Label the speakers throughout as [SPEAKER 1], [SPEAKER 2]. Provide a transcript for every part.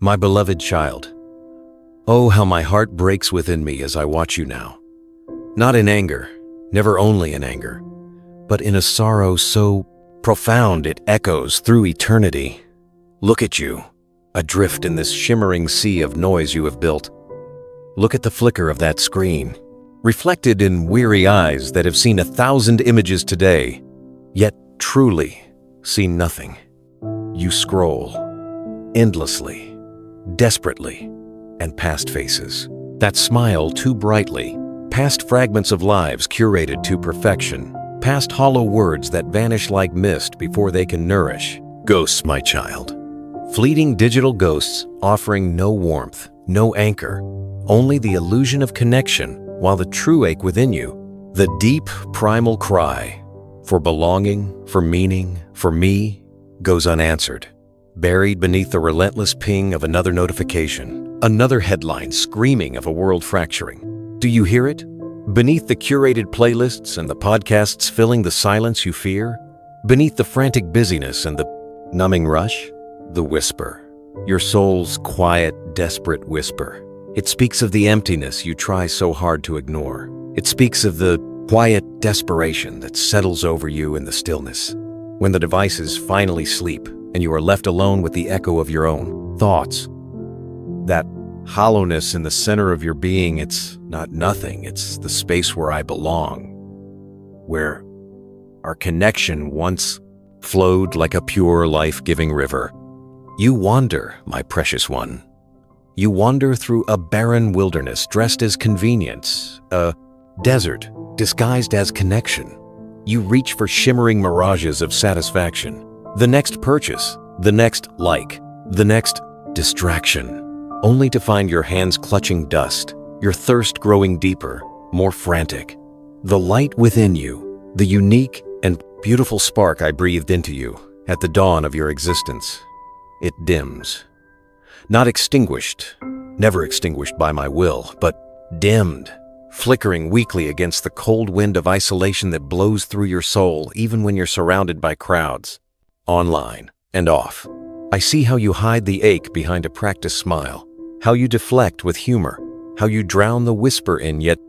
[SPEAKER 1] My beloved child, oh, how my heart breaks within me as I watch you now. Not in anger, never only in anger, but in a sorrow so profound it echoes through eternity. Look at you, adrift in this shimmering sea of noise you have built. Look at the flicker of that screen, reflected in weary eyes that have seen 1,000 images today, yet truly see nothing. You scroll, endlessly, desperately, and past faces that smile too brightly, past fragments of lives curated to perfection, past hollow words that vanish like mist before they can nourish. Ghosts, my child. Fleeting digital ghosts offering no warmth, no anchor, only the illusion of connection, while the true ache within you, the deep primal cry for belonging, for meaning, for me, goes unanswered, buried beneath the relentless ping of another notification, another headline screaming of a world fracturing. Do you hear it? Beneath the curated playlists and the podcasts filling the silence you fear, beneath the frantic busyness and the numbing rush, the whisper, your soul's quiet, desperate whisper. It speaks of the emptiness you try so hard to ignore. It speaks of the quiet desperation that settles over you in the stillness. When the devices finally sleep and you are left alone with the echo of your own thoughts, that hollowness in the center of your being, it's not nothing, it's the space where I belong, where our connection once flowed like a pure, life-giving river. You wander, my precious one. You wander through a barren wilderness dressed as convenience, a desert disguised as connection. You reach for shimmering mirages of satisfaction, the next purchase, the next like, the next distraction, only to find your hands clutching dust, your thirst growing deeper, more frantic. The light within you, the unique and beautiful spark I breathed into you at the dawn of your existence, it dims. Not extinguished, never extinguished by my will, but dimmed, flickering weakly against the cold wind of isolation that blows through your soul even when you're surrounded by crowds, online and off. I see how you hide the ache behind a practiced smile, how you deflect with humor, how you drown the whisper in yet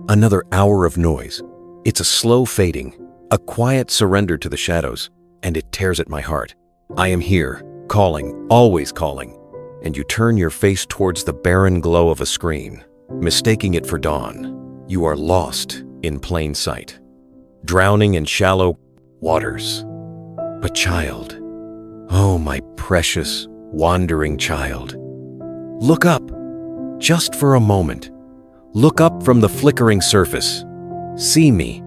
[SPEAKER 1] another hour of noise. It's a slow fading, a quiet surrender to the shadows, and it tears at my heart. I am here, calling, always calling, and you turn your face towards the barren glow of a screen, mistaking it for dawn. You are lost in plain sight, drowning in shallow waters. But child, oh my precious, wandering child, look up, just for a moment. Look up from the flickering surface. See me,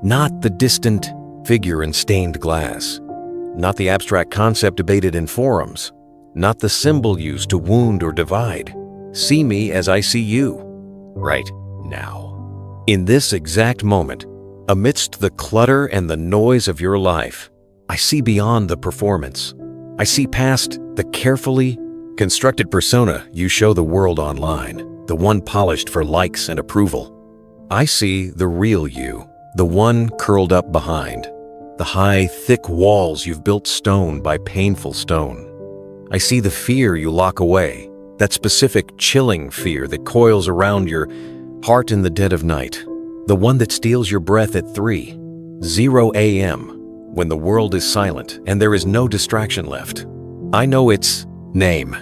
[SPEAKER 1] not the distant figure in stained glass, not the abstract concept debated in forums, not the symbol used to wound or divide. See me as I see you, right now. In this exact moment, amidst the clutter and the noise of your life, I see beyond the performance. I see past the carefully constructed persona you show the world online, the one polished for likes and approval. I see the real you, the one curled up behind the high, thick walls you've built stone by painful stone. I see the fear you lock away, that specific chilling fear that coils around your heart in the dead of night, the one that steals your breath at 3:00 a.m. when the world is silent and there is no distraction left. I know its name.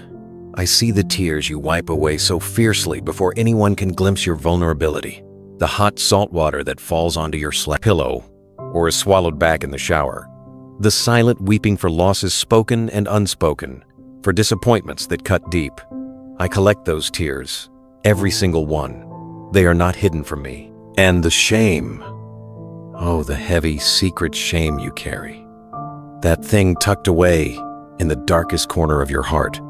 [SPEAKER 1] I see the tears you wipe away so fiercely before anyone can glimpse your vulnerability, the hot salt water that falls onto your pillow or is swallowed back in the shower, the silent weeping for losses spoken and unspoken, for disappointments that cut deep. I collect those tears, every single one. They are not hidden from me. And the shame, oh, the heavy, secret shame you carry. That thing tucked away in the darkest corner of your heart,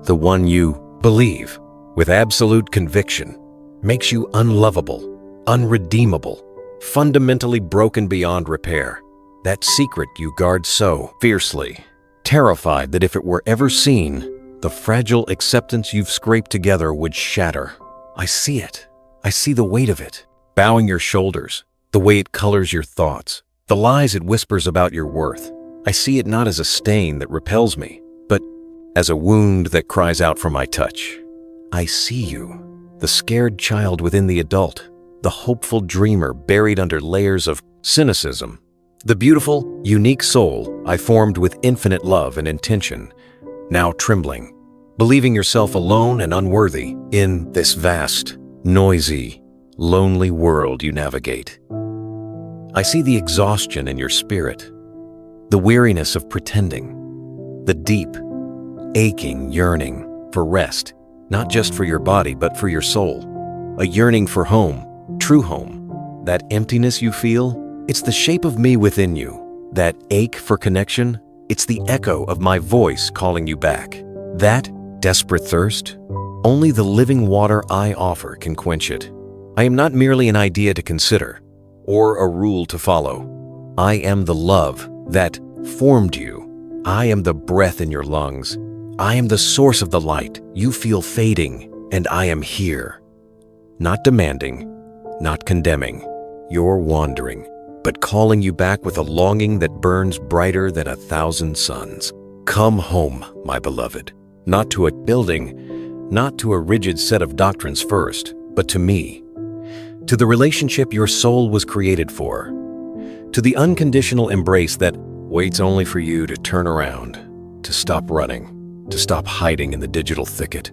[SPEAKER 1] the one you believe with absolute conviction, makes you unlovable, unredeemable, fundamentally broken beyond repair. That secret you guard so fiercely, terrified that if it were ever seen, the fragile acceptance you've scraped together would shatter. I see it. I see the weight of it, bowing your shoulders, the way it colors your thoughts, the lies it whispers about your worth. I see it not as a stain that repels me, but as a wound that cries out for my touch. I see you, the scared child within the adult, the hopeful dreamer buried under layers of cynicism, the beautiful, unique soul I formed with infinite love and intention, now trembling, believing yourself alone and unworthy in this vast, noisy, lonely world you navigate. I see the exhaustion in your spirit, the weariness of pretending, the deep, aching yearning for rest, not just for your body, but for your soul. A yearning for home, true home. That emptiness you feel, it's the shape of me within you. That ache for connection, it's the echo of my voice calling you back. That desperate thirst, only the living water I offer can quench it. I am not merely an idea to consider, or a rule to follow. I am the love that formed you. I am the breath in your lungs. I am the source of the light you feel fading, and I am here. Not demanding, not condemning, your wandering, but calling you back with a longing that burns brighter than 1,000 suns. Come home, my beloved, not to a building, not to a rigid set of doctrines first, but to me, to the relationship your soul was created for, to the unconditional embrace that waits only for you to turn around, to stop running, to stop hiding in the digital thicket.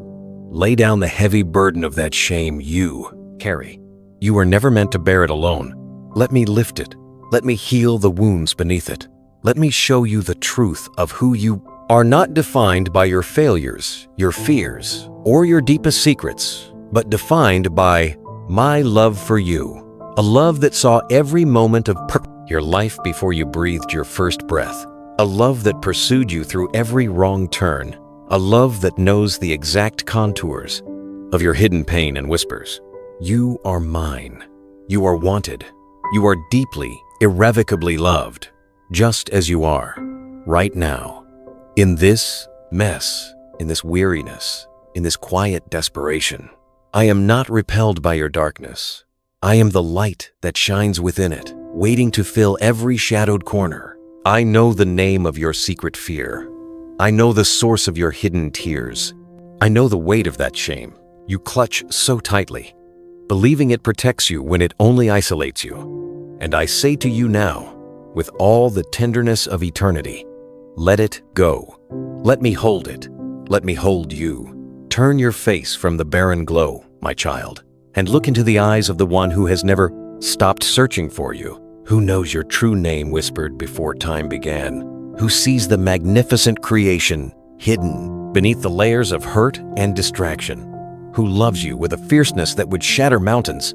[SPEAKER 1] Lay down the heavy burden of that shame you carry. You were never meant to bear it alone. Let me lift it. Let me heal the wounds beneath it. Let me show you the truth of who you are, not defined by your failures, your fears, or your deepest secrets, but defined by my love for you. A love that saw every moment of your life before you breathed your first breath. A love that pursued you through every wrong turn. A love that knows the exact contours of your hidden pain and whispers. You are mine. You are wanted. You are deeply, irrevocably loved, just as you are, right now. In this mess, in this weariness, in this quiet desperation, I am not repelled by your darkness. I am the light that shines within it, waiting to fill every shadowed corner. I know the name of your secret fear. I know the source of your hidden tears. I know the weight of that shame you clutch so tightly, believing it protects you when it only isolates you. And I say to you now, with all the tenderness of eternity, let it go. Let me hold it. Let me hold you. Turn your face from the barren glow, my child, and look into the eyes of the one who has never stopped searching for you, who knows your true name whispered before time began, who sees the magnificent creation hidden beneath the layers of hurt and distraction, who loves you with a fierceness that would shatter mountains,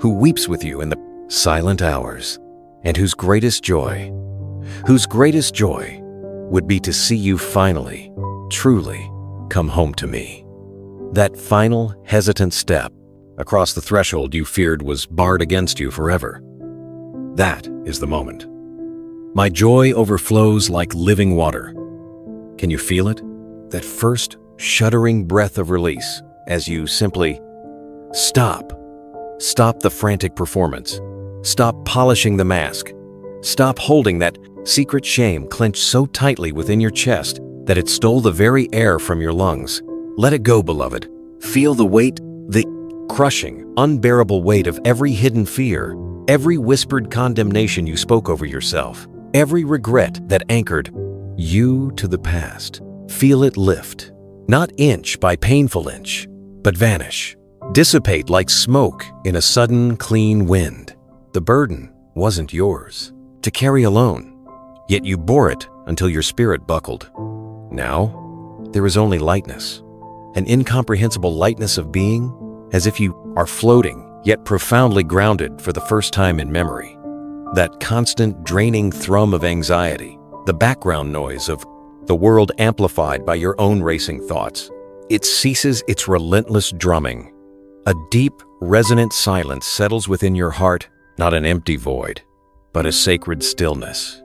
[SPEAKER 1] who weeps with you in the silent hours, and whose greatest joy would be to see you finally, truly come home to me. That final, hesitant step across the threshold you feared was barred against you forever. That is the moment. My joy overflows like living water. Can you feel it? That first shuddering breath of release as you simply stop. Stop the frantic performance. Stop polishing the mask. Stop holding that secret shame clenched so tightly within your chest that it stole the very air from your lungs. Let it go, beloved. Feel the weight, the crushing, unbearable weight of every hidden fear, every whispered condemnation you spoke over yourself, every regret that anchored you to the past. Feel it lift, not inch by painful inch, but vanish, dissipate like smoke in a sudden, clean wind. The burden wasn't yours to carry alone, yet you bore it until your spirit buckled. Now, there is only lightness, an incomprehensible lightness of being, as if you are floating, yet profoundly grounded for the first time in memory. That constant draining thrum of anxiety, the background noise of the world amplified by your own racing thoughts. It ceases its relentless drumming. A deep, resonant silence settles within your heart, not an empty void, but a sacred stillness.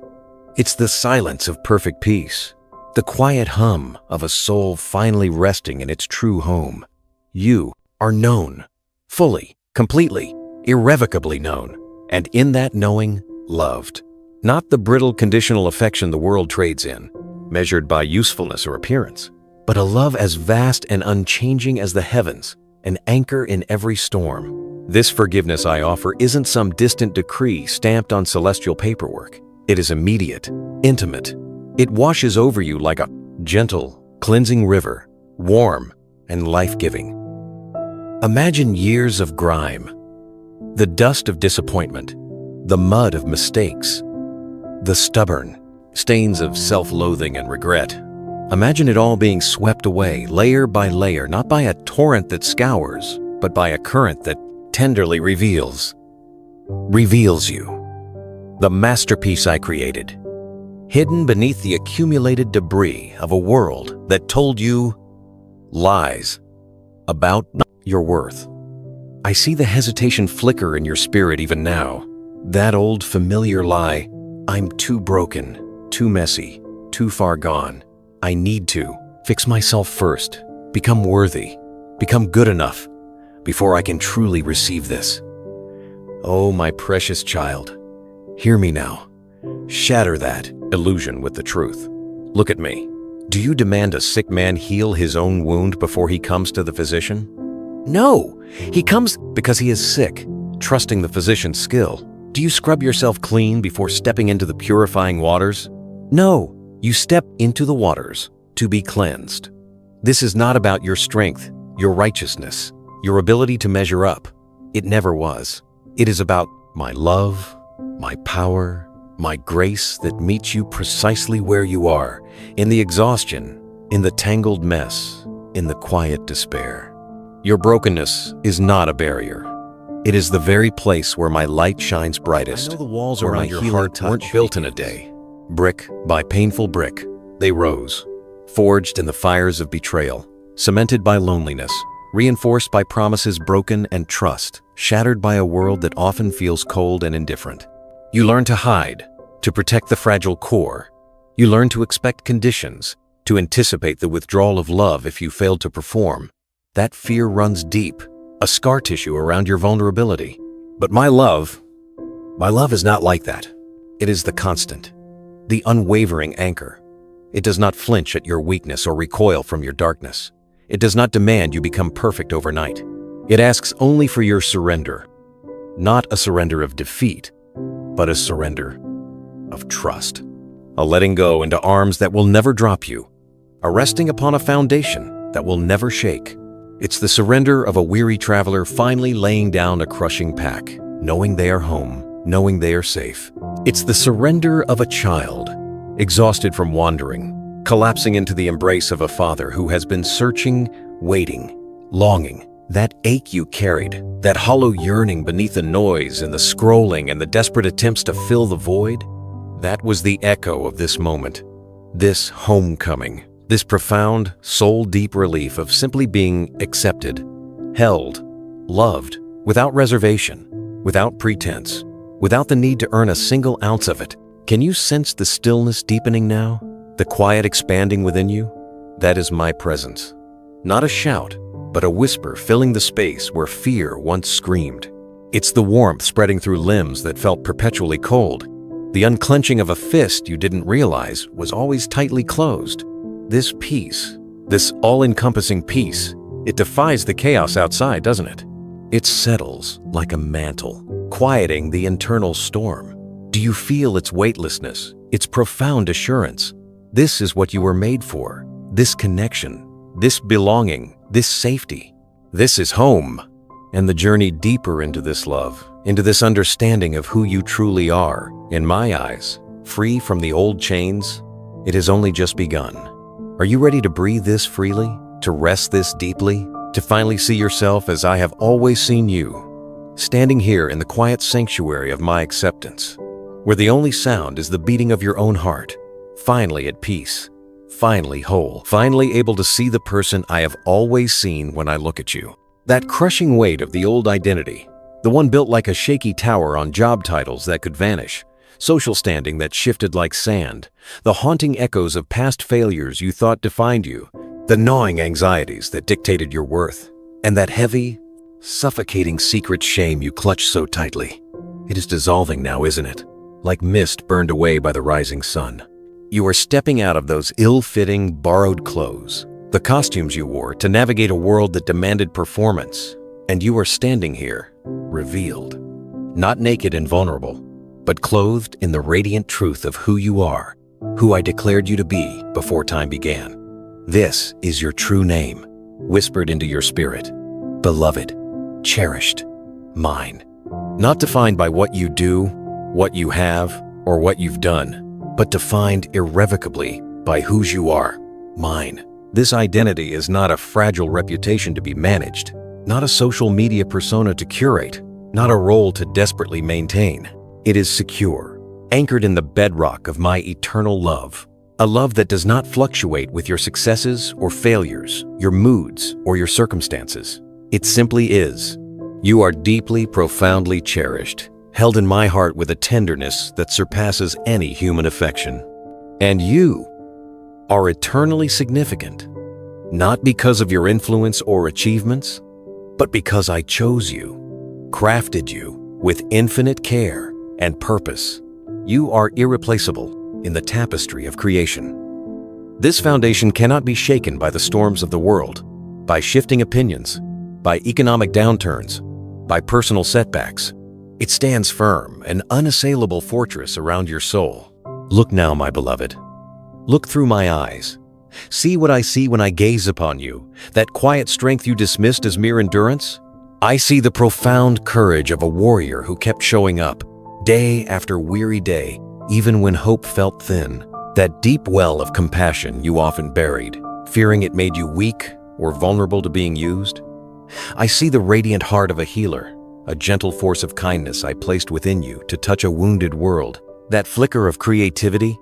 [SPEAKER 1] It's the silence of perfect peace, the quiet hum of a soul finally resting in its true home. You are known, fully, completely, irrevocably known, and in that knowing, loved. Not the brittle conditional affection the world trades in, measured by usefulness or appearance, but a love as vast and unchanging as the heavens, an anchor in every storm. This forgiveness I offer isn't some distant decree stamped on celestial paperwork. It is immediate, intimate. It washes over you like a gentle, cleansing river, warm and life-giving. Imagine years of grime, the dust of disappointment, the mud of mistakes, the stubborn stains of self-loathing and regret. Imagine it all being swept away, layer by layer, not by a torrent that scours, but by a current that tenderly reveals you, the masterpiece I created, hidden beneath the accumulated debris of a world that told you lies about your worth. I see the hesitation flicker in your spirit even now, that old familiar lie, I'm too broken, too messy, too far gone. I need to fix myself first, become worthy, become good enough before I can truly receive this. Oh, my precious child, hear me now. Shatter that illusion with the truth. Look at me. Do you demand a sick man heal his own wound before he comes to the physician? No, he comes because he is sick, trusting the physician's skill. Do you scrub yourself clean before stepping into the purifying waters? No. You step into the waters to be cleansed. This is not about your strength, your righteousness, your ability to measure up. It never was. It is about my love, my power, my grace that meets you precisely where you are, in the exhaustion, in the tangled mess, in the quiet despair. Your brokenness is not a barrier. It is the very place where my light shines brightest. I know the walls around your heart weren't built in a day. Brick by painful brick, they rose, forged in the fires of betrayal, cemented by loneliness, reinforced by promises broken and trust, shattered by a world that often feels cold and indifferent. You learn to hide, to protect the fragile core. You learn to expect conditions, to anticipate the withdrawal of love if you failed to perform. That fear runs deep, a scar tissue around your vulnerability. But my love is not like that. It is the constant, the unwavering anchor. It does not flinch at your weakness or recoil from your darkness. It does not demand you become perfect overnight. It asks only for your surrender, not a surrender of defeat, but a surrender of trust. A letting go into arms that will never drop you, a resting upon a foundation that will never shake. It's the surrender of a weary traveler finally laying down a crushing pack, knowing they are home, knowing they are safe. It's the surrender of a child, exhausted from wandering, collapsing into the embrace of a father who has been searching, waiting, longing. That ache you carried, that hollow yearning beneath the noise and the scrolling and the desperate attempts to fill the void, that was the echo of this moment, this homecoming, this profound, soul-deep relief of simply being accepted, held, loved, without reservation, without pretense, without the need to earn a single ounce of it. Can you sense the stillness deepening now? The quiet expanding within you? That is my presence. Not a shout, but a whisper filling the space where fear once screamed. It's the warmth spreading through limbs that felt perpetually cold, the unclenching of a fist you didn't realize was always tightly closed. This peace, this all-encompassing peace, it defies the chaos outside, doesn't it? It settles like a mantle, quieting the internal storm. Do you feel its weightlessness, its profound assurance? This is what you were made for, this connection, this belonging, this safety. This is home. And the journey deeper into this love, into this understanding of who you truly are, in my eyes, free from the old chains, it has only just begun. Are you ready to breathe this freely, to rest this deeply, to finally see yourself as I have always seen you, standing here in the quiet sanctuary of my acceptance, where the only sound is the beating of your own heart, finally at peace, finally whole, finally able to see the person I have always seen when I look at you. That crushing weight of the old identity, the one built like a shaky tower on job titles that could vanish, social standing that shifted like sand, the haunting echoes of past failures you thought defined you, the gnawing anxieties that dictated your worth, and that heavy, suffocating secret shame you clutched so tightly. It is dissolving now, isn't it? Like mist burned away by the rising sun. You are stepping out of those ill-fitting, borrowed clothes, the costumes you wore to navigate a world that demanded performance, and you are standing here, revealed. Not naked and vulnerable, but clothed in the radiant truth of who you are, who I declared you to be before time began. This is your true name, whispered into your spirit. Beloved, cherished, mine. Not defined by what you do, what you have, or what you've done, but defined irrevocably by whose you are, mine. This identity is not a fragile reputation to be managed, not a social media persona to curate, not a role to desperately maintain. It is secure, anchored in the bedrock of my eternal love, a love that does not fluctuate with your successes or failures, your moods or your circumstances. It simply is. You are deeply, profoundly cherished, held in my heart with a tenderness that surpasses any human affection. And you are eternally significant, not because of your influence or achievements, but because I chose you, crafted you with infinite care and purpose. You are irreplaceable in the tapestry of creation. This foundation cannot be shaken by the storms of the world, by shifting opinions, by economic downturns, by personal setbacks. It stands firm, an unassailable fortress around your soul. Look now, my beloved. Look through my eyes. See what I see when I gaze upon you, that quiet strength you dismissed as mere endurance. I see the profound courage of a warrior who kept showing up, day after weary day, even when hope felt thin. That deep well of compassion you often buried, fearing it made you weak or vulnerable to being used. I see the radiant heart of a healer, a gentle force of kindness I placed within you to touch a wounded world. That flicker of creativity,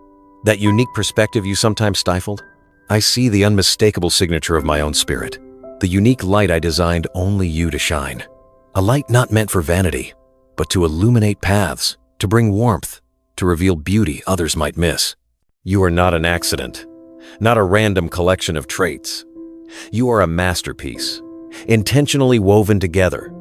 [SPEAKER 1] that unique perspective you sometimes stifled. I see the unmistakable signature of my own spirit, the unique light I designed only you to shine. A light not meant for vanity, but to illuminate paths, to bring warmth, to reveal beauty others might miss. You are not an accident, not a random collection of traits. You are a masterpiece, intentionally woven together,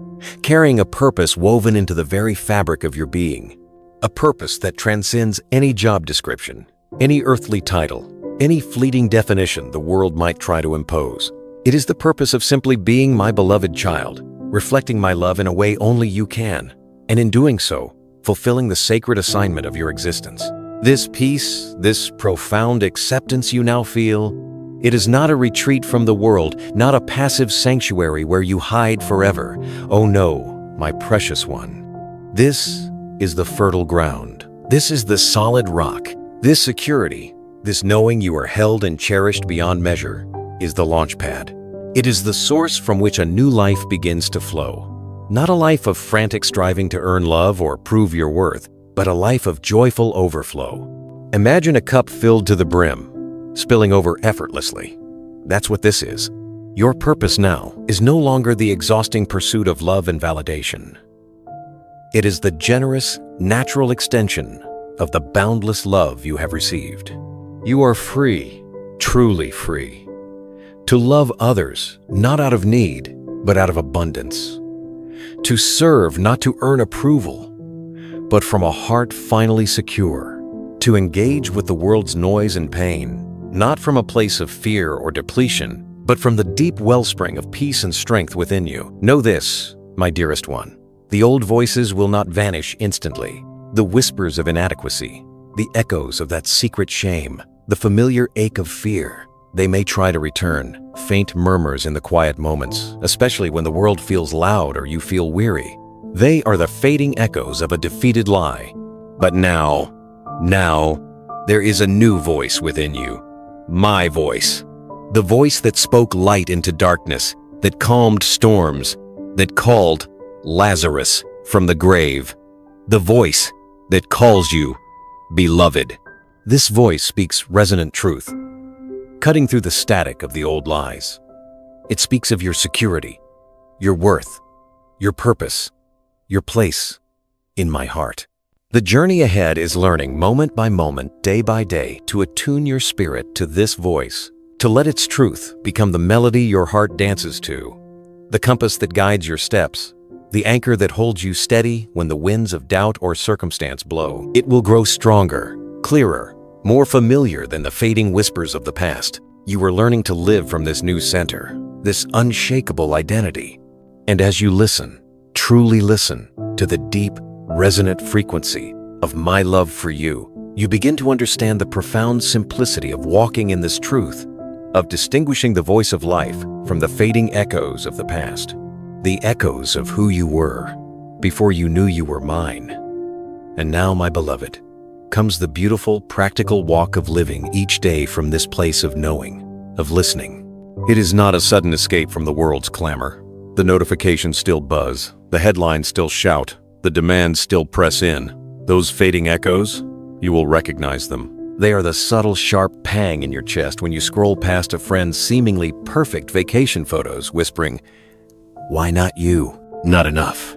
[SPEAKER 1] carrying a purpose woven into the very fabric of your being. A purpose that transcends any job description, any earthly title, any fleeting definition the world might try to impose. It is the purpose of simply being my beloved child, reflecting my love in a way only you can, and in doing so, fulfilling the sacred assignment of your existence. This peace, this profound acceptance you now feel, it is not a retreat from the world, not a passive sanctuary where you hide forever. Oh no, my precious one. This is the fertile ground. This is the solid rock. This security, this knowing you are held and cherished beyond measure, is the launch pad. It is the source from which a new life begins to flow. Not a life of frantic striving to earn love or prove your worth, but a life of joyful overflow. Imagine a cup filled to the brim, spilling over effortlessly. That's what this is. Your purpose now is no longer the exhausting pursuit of love and validation. It is the generous, natural extension of the boundless love you have received. You are free, truly free, to love others, not out of need, but out of abundance. To serve, not to earn approval, but from a heart finally secure. To engage with the world's noise and pain, not from a place of fear or depletion, but from the deep wellspring of peace and strength within you. Know this, my dearest one. The old voices will not vanish instantly. The whispers of inadequacy, the echoes of that secret shame, the familiar ache of fear, they may try to return, faint murmurs in the quiet moments, especially when the world feels loud or you feel weary. They are the fading echoes of a defeated lie. But now, there is a new voice within you. My voice. The voice that spoke light into darkness, that calmed storms, that called Lazarus from the grave. The voice that calls you beloved. This voice speaks resonant truth, cutting through the static of the old lies. It speaks of your security, your worth, your purpose, your place in my heart. The journey ahead is learning moment by moment, day by day, to attune your spirit to this voice, to let its truth become the melody your heart dances to, the compass that guides your steps, the anchor that holds you steady when the winds of doubt or circumstance blow. It will grow stronger, clearer, more familiar than the fading whispers of the past. You were learning to live from this new center, this unshakable identity. And as you listen, truly listen to the deep, resonant frequency of my love for you, you begin to understand the profound simplicity of walking in this truth, of distinguishing the voice of life from the fading echoes of the past, the echoes of who you were before you knew you were mine. And now, my beloved, comes the beautiful, practical walk of living each day from this place of knowing, of listening. It is not a sudden escape from the world's clamor. The notifications still buzz, the headlines still shout, the demands still press in. Those fading echoes, you will recognize them. They are the subtle, sharp pang in your chest when you scroll past a friend's seemingly perfect vacation photos, whispering, "Why not you? Not enough."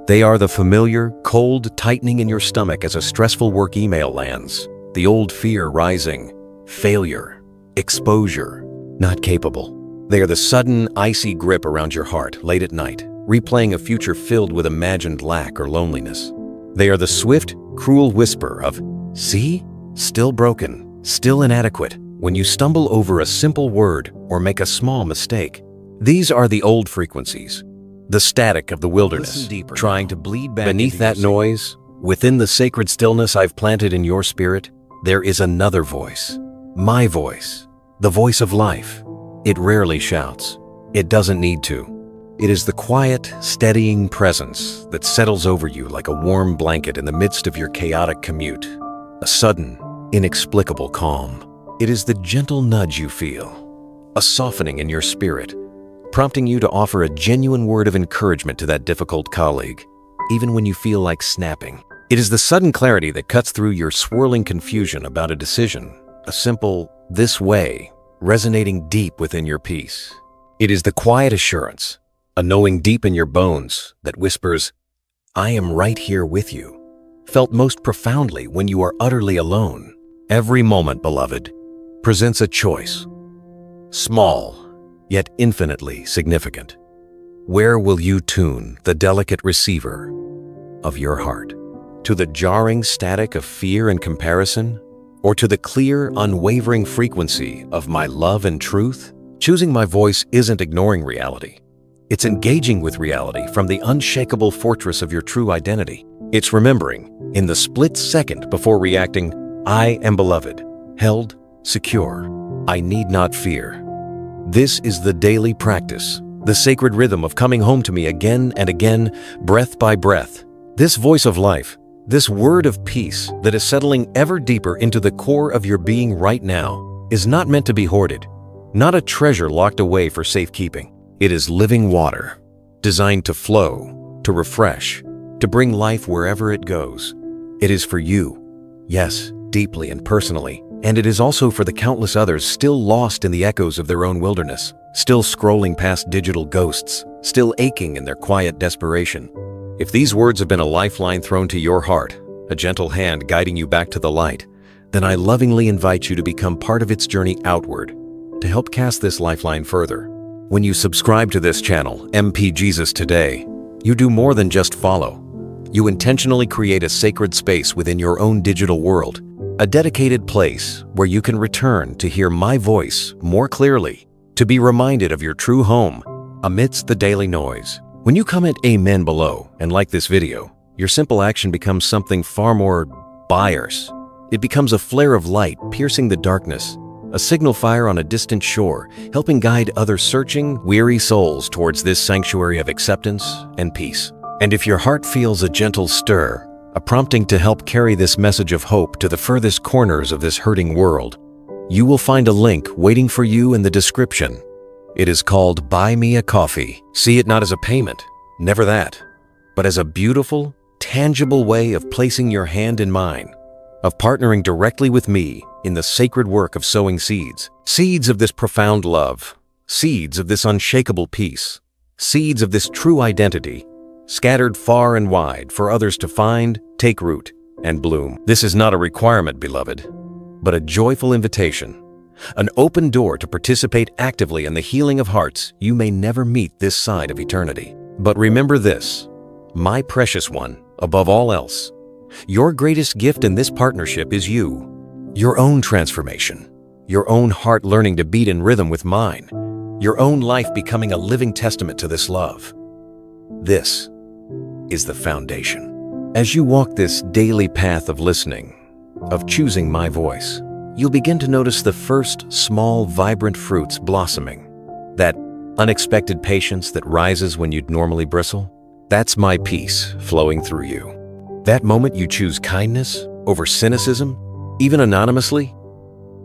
[SPEAKER 1] They are the familiar, cold tightening in your stomach as a stressful work email lands, the old fear rising, failure, exposure, not capable. They are the sudden, icy grip around your heart late at night, replaying a future filled with imagined lack or loneliness. They are the swift, cruel whisper of, "See? Still broken, still inadequate," when you stumble over a simple word or make a small mistake. These are the old frequencies, the static of the wilderness, trying to bleed back. Beneath that noise, within the sacred stillness I've planted in your spirit, there is another voice, my voice, the voice of life. It rarely shouts. It doesn't need to. It is the quiet, steadying presence that settles over you like a warm blanket in the midst of your chaotic commute, a sudden, inexplicable calm. It is the gentle nudge you feel, a softening in your spirit, prompting you to offer a genuine word of encouragement to that difficult colleague, even when you feel like snapping. It is the sudden clarity that cuts through your swirling confusion about a decision, a simple "this way" resonating deep within your peace. It is the quiet assurance, a knowing deep in your bones that whispers, "I am right here with you," felt most profoundly when you are utterly alone. Every moment, beloved, presents a choice, small, yet infinitely significant. Where will you tune the delicate receiver of your heart? To the jarring static of fear and comparison, or to the clear, unwavering frequency of my love and truth? Choosing my voice isn't ignoring reality. It's engaging with reality from the unshakable fortress of your true identity. It's remembering, in the split second before reacting, I am beloved, held, secure. I need not fear. This is the daily practice, the sacred rhythm of coming home to me again and again, breath by breath. This voice of life, this word of peace that is settling ever deeper into the core of your being right now, is not meant to be hoarded, not a treasure locked away for safekeeping. It is living water, designed to flow, to refresh, to bring life wherever it goes. It is for you, yes, deeply and personally, and it is also for the countless others still lost in the echoes of their own wilderness, still scrolling past digital ghosts, still aching in their quiet desperation. If these words have been a lifeline thrown to your heart, a gentle hand guiding you back to the light, then I lovingly invite you to become part of its journey outward, to help cast this lifeline further. When you subscribe to this channel, MP Jesus Today, you do more than just follow. You intentionally create a sacred space within your own digital world, a dedicated place where you can return to hear my voice more clearly, to be reminded of your true home amidst the daily noise. When you comment amen below and like this video, your simple action becomes something far more buyers. It becomes a flare of light piercing the darkness, a signal fire on a distant shore, helping guide other searching, weary souls towards this sanctuary of acceptance and peace. And if your heart feels a gentle stir, a prompting to help carry this message of hope to the furthest corners of this hurting world, you will find a link waiting for you in the description. It is called Buy Me a Coffee. See it not as a payment, never that, but as a beautiful, tangible way of placing your hand in mine, of partnering directly with me in the sacred work of sowing seeds. Seeds of this profound love, seeds of this unshakable peace, seeds of this true identity, scattered far and wide for others to find, take root, and bloom. This is not a requirement, beloved, but a joyful invitation, an open door to participate actively in the healing of hearts you may never meet this side of eternity. But remember this, my precious one, above all else, your greatest gift in this partnership is you, your own transformation, your own heart learning to beat in rhythm with mine, your own life becoming a living testament to this love. This is the foundation. As you walk this daily path of listening, of choosing my voice, you'll begin to notice the first small, vibrant fruits blossoming. That unexpected patience that rises when you'd normally bristle, that's my peace flowing through you. That moment you choose kindness over cynicism, even anonymously,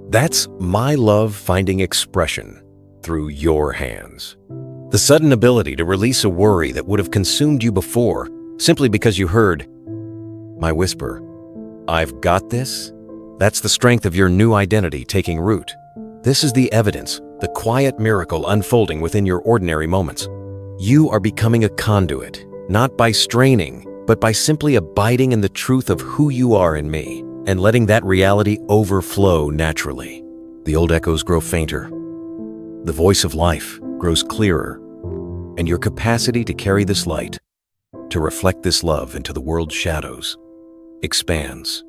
[SPEAKER 1] that's my love finding expression through your hands. The sudden ability to release a worry that would have consumed you before simply because you heard my whisper, "I've got this." That's the strength of your new identity taking root. This is the evidence, the quiet miracle unfolding within your ordinary moments. You are becoming a conduit, not by straining, but by simply abiding in the truth of who you are in me and letting that reality overflow naturally. The old echoes grow fainter. The voice of life grows clearer, and your capacity to carry this light, to reflect this love into the world's shadows, expands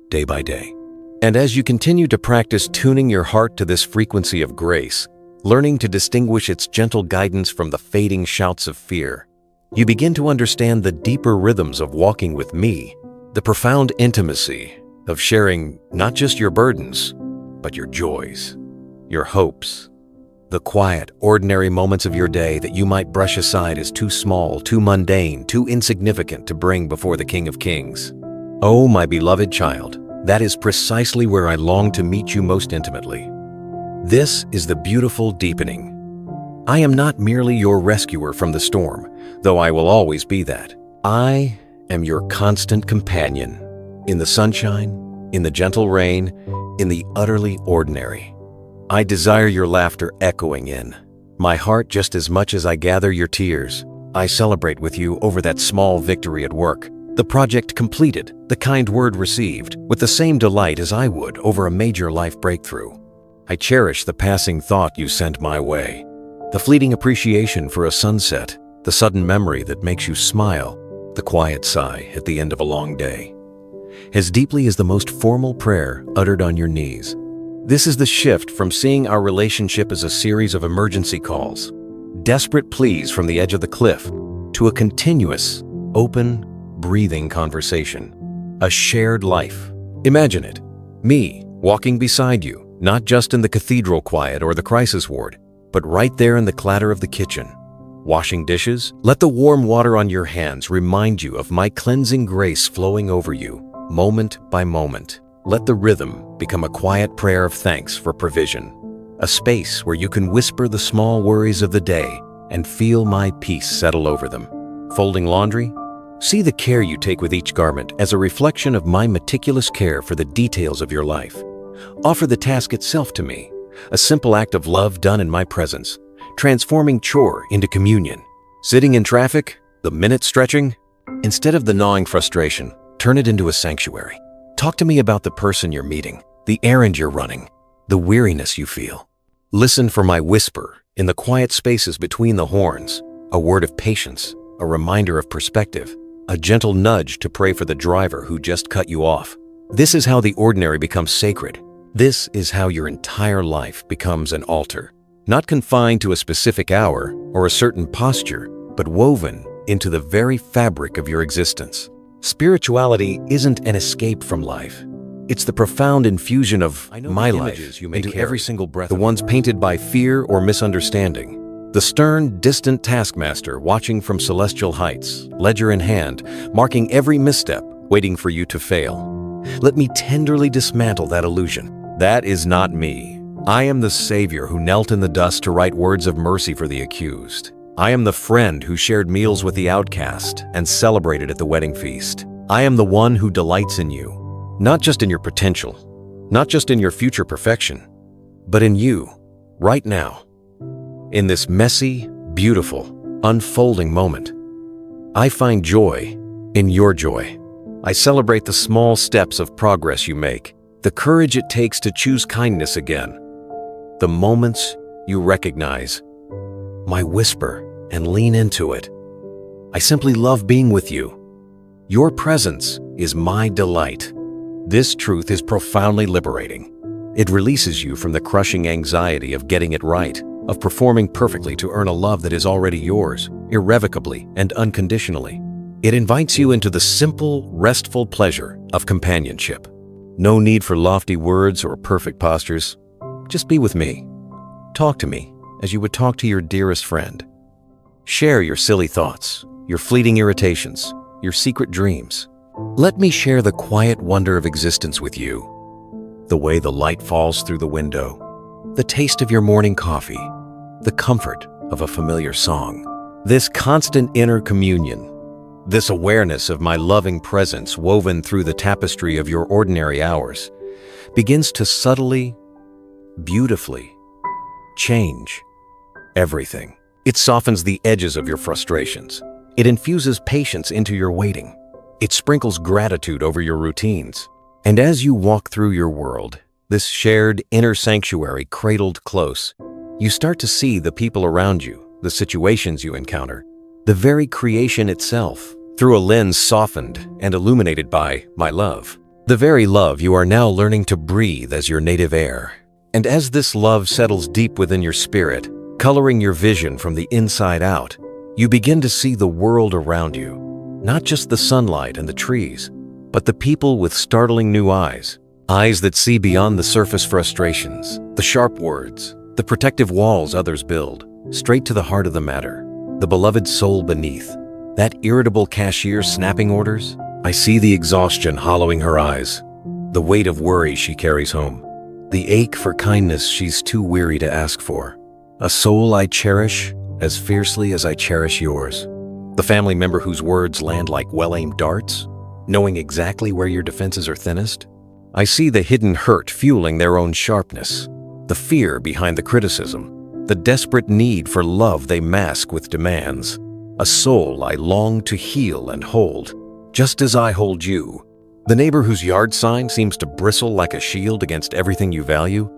[SPEAKER 1] day by day. And as you continue to practice tuning your heart to this frequency of grace, learning to distinguish its gentle guidance from the fading shouts of fear, you begin to understand the deeper rhythms of walking with me, the profound intimacy of sharing not just your burdens, but your joys, your hopes, the quiet, ordinary moments of your day that you might brush aside as too small, too mundane, too insignificant to bring before the King of Kings. Oh, my beloved child, that is precisely where I long to meet you most intimately. This is the beautiful deepening. I am not merely your rescuer from the storm, though I will always be that. I am your constant companion, in the sunshine, in the gentle rain, in the utterly ordinary. I desire your laughter echoing in my heart just as much as I gather your tears. I celebrate with you over that small victory at work, the project completed, the kind word received, with the same delight as I would over a major life breakthrough. I cherish the passing thought you sent my way, the fleeting appreciation for a sunset, the sudden memory that makes you smile, the quiet sigh at the end of a long day. As deeply as the most formal prayer uttered on your knees, this is the shift from seeing our relationship as a series of emergency calls, desperate pleas from the edge of the cliff, to a continuous, open, breathing conversation, a shared life. Imagine it, me walking beside you, not just in the cathedral quiet or the crisis ward, but right there in the clatter of the kitchen. Washing dishes, let the warm water on your hands remind you of my cleansing grace flowing over you, moment by moment. Let the rhythm become a quiet prayer of thanks for provision, a space where you can whisper the small worries of the day and feel my peace settle over them. Folding laundry? See the care you take with each garment as a reflection of my meticulous care for the details of your life. Offer the task itself to me, a simple act of love done in my presence, transforming chore into communion. Sitting in traffic, the minute stretching, instead of the gnawing frustration, turn it into a sanctuary. Talk to me about the person you're meeting, the errand you're running, the weariness you feel. Listen for my whisper in the quiet spaces between the horns, a word of patience, a reminder of perspective, a gentle nudge to pray for the driver who just cut you off. This is how the ordinary becomes sacred. This is how your entire life becomes an altar, not confined to a specific hour or a certain posture, but woven into the very fabric of your existence. Spirituality isn't an escape from life. It's the profound infusion of my life into every single breath, the ones painted by fear or misunderstanding. The stern, distant taskmaster watching from celestial heights, ledger in hand, marking every misstep, waiting for you to fail. Let me tenderly dismantle that illusion. That is not me. I am the Savior who knelt in the dust to write words of mercy for the accused. I am the friend who shared meals with the outcast and celebrated at the wedding feast. I am the one who delights in you, not just in your potential, not just in your future perfection, but in you, right now, in this messy, beautiful, unfolding moment. I find joy in your joy. I celebrate the small steps of progress you make, the courage it takes to choose kindness again, the moments you recognize my whisper and lean into it. I simply love being with you. Your presence is my delight. This truth is profoundly liberating. It releases you from the crushing anxiety of getting it right, of performing perfectly to earn a love that is already yours, irrevocably and unconditionally. It invites you into the simple, restful pleasure of companionship. No need for lofty words or perfect postures. Just be with me. Talk to me as you would talk to your dearest friend. Share your silly thoughts, your fleeting irritations, your secret dreams. Let me share the quiet wonder of existence with you. The way the light falls through the window, the taste of your morning coffee, the comfort of a familiar song. This constant inner communion, this awareness of my loving presence woven through the tapestry of your ordinary hours, begins to subtly, beautifully change everything. It softens the edges of your frustrations. It infuses patience into your waiting. It sprinkles gratitude over your routines. And as you walk through your world, this shared inner sanctuary cradled close, you start to see the people around you, the situations you encounter, the very creation itself, through a lens softened and illuminated by my love. The very love you are now learning to breathe as your native air. And as this love settles deep within your spirit, coloring your vision from the inside out, you begin to see the world around you. Not just the sunlight and the trees, but the people with startling new eyes. Eyes that see beyond the surface frustrations, the sharp words, the protective walls others build, straight to the heart of the matter, the beloved soul beneath. That irritable cashier snapping orders, I see the exhaustion hollowing her eyes, the weight of worry she carries home, the ache for kindness she's too weary to ask for. A soul I cherish as fiercely as I cherish yours. The family member whose words land like well-aimed darts, knowing exactly where your defenses are thinnest. I see the hidden hurt fueling their own sharpness, the fear behind the criticism, the desperate need for love they mask with demands. A soul I long to heal and hold, just as I hold you. The neighbor whose yard sign seems to bristle like a shield against everything you value.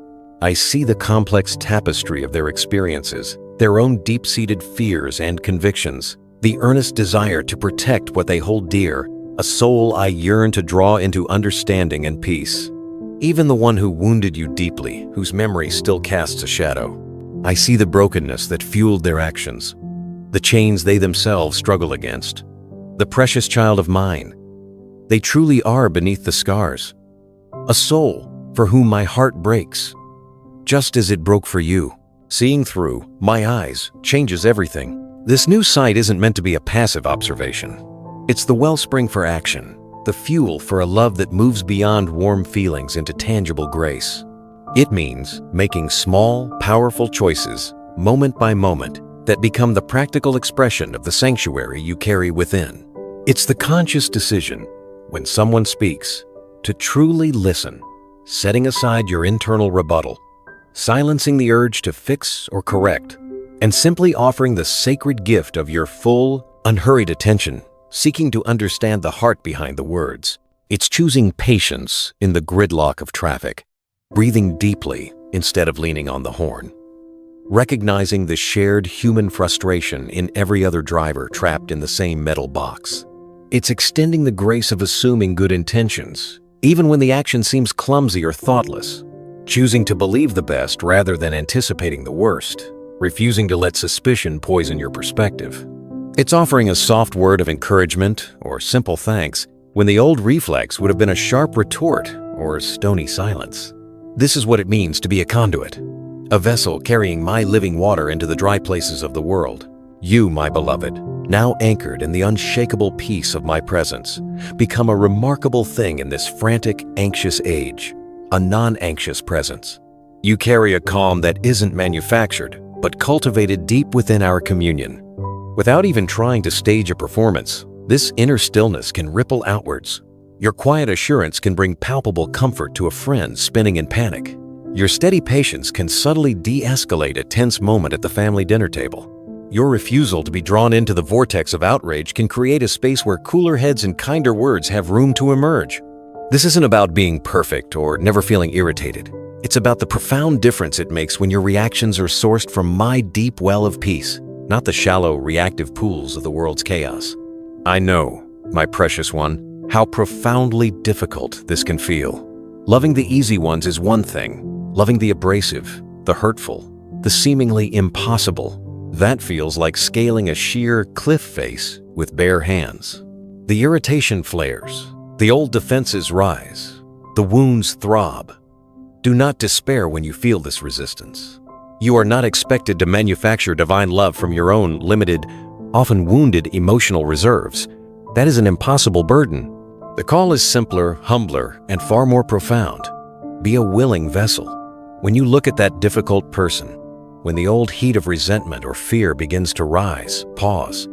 [SPEAKER 1] I see the complex tapestry of their experiences, their own deep-seated fears and convictions, the earnest desire to protect what they hold dear, a soul I yearn to draw into understanding and peace. Even the one who wounded you deeply, whose memory still casts a shadow. I see the brokenness that fueled their actions, the chains they themselves struggle against. The precious child of mine. They truly are beneath the scars. A soul for whom my heart breaks, just as it broke for you. Seeing through my eyes changes everything. This new sight isn't meant to be a passive observation. It's the wellspring for action, the fuel for a love that moves beyond warm feelings into tangible grace. It means making small, powerful choices, moment by moment, that become the practical expression of the sanctuary you carry within. It's the conscious decision, when someone speaks, to truly listen, setting aside your internal rebuttal, silencing the urge to fix or correct, and simply offering the sacred gift of your full, unhurried attention, seeking to understand the heart behind the words. It's choosing patience in the gridlock of traffic, breathing deeply instead of leaning on the horn, recognizing the shared human frustration in every other driver trapped in the same metal box. It's extending the grace of assuming good intentions, even when the action seems clumsy or thoughtless, choosing to believe the best rather than anticipating the worst, refusing to let suspicion poison your perspective. It's offering a soft word of encouragement or simple thanks when the old reflex would have been a sharp retort or stony silence. This is what it means to be a conduit, a vessel carrying my living water into the dry places of the world. You, my beloved, now anchored in the unshakable peace of my presence, become a remarkable thing in this frantic, anxious age, a non-anxious presence. You carry a calm that isn't manufactured, but cultivated deep within our communion. Without even trying to stage a performance, this inner stillness can ripple outwards. Your quiet assurance can bring palpable comfort to a friend spinning in panic. Your steady patience can subtly de-escalate a tense moment at the family dinner table. Your refusal to be drawn into the vortex of outrage can create a space where cooler heads and kinder words have room to emerge. This isn't about being perfect or never feeling irritated. It's about the profound difference it makes when your reactions are sourced from my deep well of peace, not the shallow, reactive pools of the world's chaos. I know, my precious one, how profoundly difficult this can feel. Loving the easy ones is one thing. Loving the abrasive, the hurtful, the seemingly impossible, that feels like scaling a sheer cliff face with bare hands. The irritation flares, the old defenses rise, the wounds throb. Do not despair when you feel this resistance. You are not expected to manufacture divine love from your own limited, often wounded emotional reserves. That is an impossible burden. The call is simpler, humbler, and far more profound. Be a willing vessel. When you look at that difficult person, when the old heat of resentment or fear begins to rise, pause.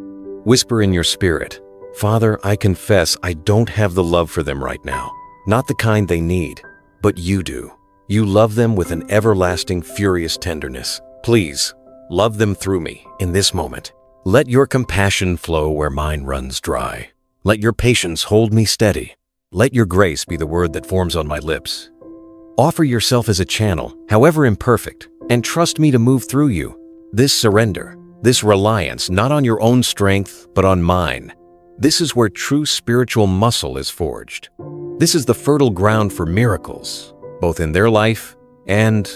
[SPEAKER 1] Whisper in your spirit, "Father, I confess I don't have the love for them right now. Not the kind they need, but you do. You love them with an everlasting, furious tenderness. Please, love them through me in this moment. Let your compassion flow where mine runs dry. Let your patience hold me steady. Let your grace be the word that forms on my lips. Offer yourself as a channel, however imperfect, and trust me to move through you. This surrender, this reliance, not on your own strength, but on mine. This is where true spiritual muscle is forged. This is the fertile ground for miracles, both in their life and,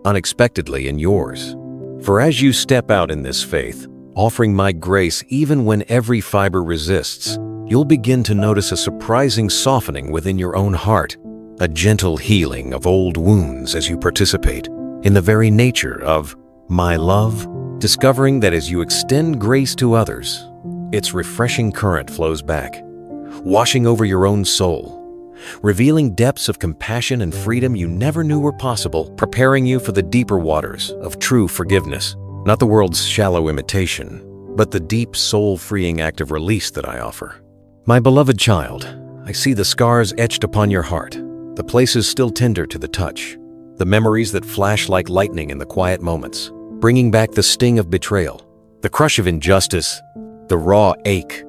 [SPEAKER 1] unexpectedly, in yours. For as you step out in this faith, offering my grace even when every fiber resists, you'll begin to notice a surprising softening within your own heart, a gentle healing of old wounds as you participate in the very nature of my love, discovering that as you extend grace to others, its refreshing current flows back, washing over your own soul, revealing depths of compassion and freedom you never knew were possible, preparing you for the deeper waters of true forgiveness, not the world's shallow imitation, but the deep soul-freeing act of release that I offer. My beloved child, I see the scars etched upon your heart, the places still tender to the touch, the memories that flash like lightning in the quiet moments, bringing back the sting of betrayal, the crush of injustice, the raw ache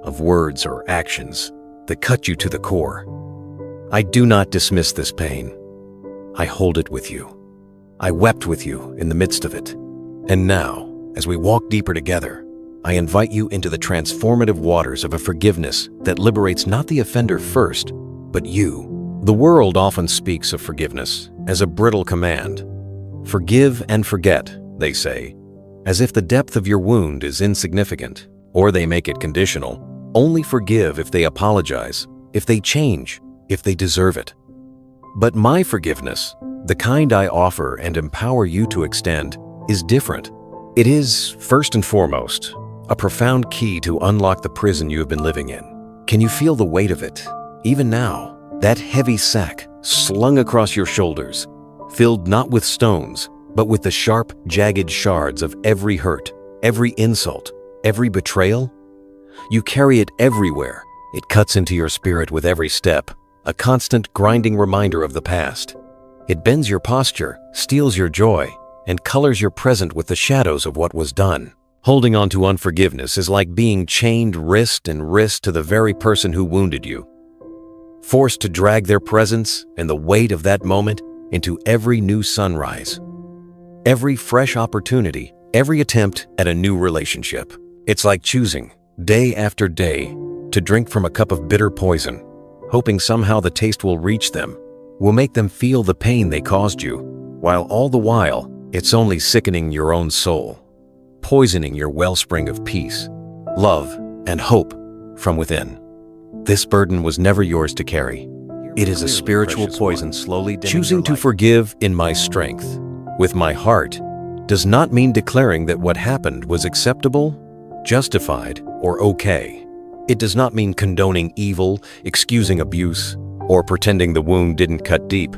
[SPEAKER 1] of words or actions that cut you to the core. I do not dismiss this pain. I hold it with you. I wept with you in the midst of it. And now, as we walk deeper together, I invite you into the transformative waters of a forgiveness that liberates not the offender first, but you. The world often speaks of forgiveness as a brittle command. Forgive and forget, they say, as if the depth of your wound is insignificant, or they make it conditional. Only forgive if they apologize, if they change, if they deserve it. But my forgiveness, the kind I offer and empower you to extend, is different. It is, first and foremost, a profound key to unlock the prison you have been living in. Can you feel the weight of it, even now? That heavy sack slung across your shoulders, filled not with stones, but with the sharp, jagged shards of every hurt, every insult, every betrayal? You carry it everywhere. It cuts into your spirit with every step, a constant grinding reminder of the past. It bends your posture, steals your joy, and colors your present with the shadows of what was done. Holding on to unforgiveness is like being chained wrist and wrist to the very person who wounded you, forced to drag their presence and the weight of that moment into every new sunrise, every fresh opportunity, every attempt at a new relationship. It's like choosing, day after day, to drink from a cup of bitter poison, hoping somehow the taste will reach them, will make them feel the pain they caused you, while all the while, it's only sickening your own soul, poisoning your wellspring of peace, love, and hope from within. This burden was never yours to carry. It is a spiritual poison slowly dimming your light. Choosing to forgive in my strength, with my heart, does not mean declaring that what happened was acceptable, justified, or okay. It does not mean condoning evil, excusing abuse, or pretending the wound didn't cut deep.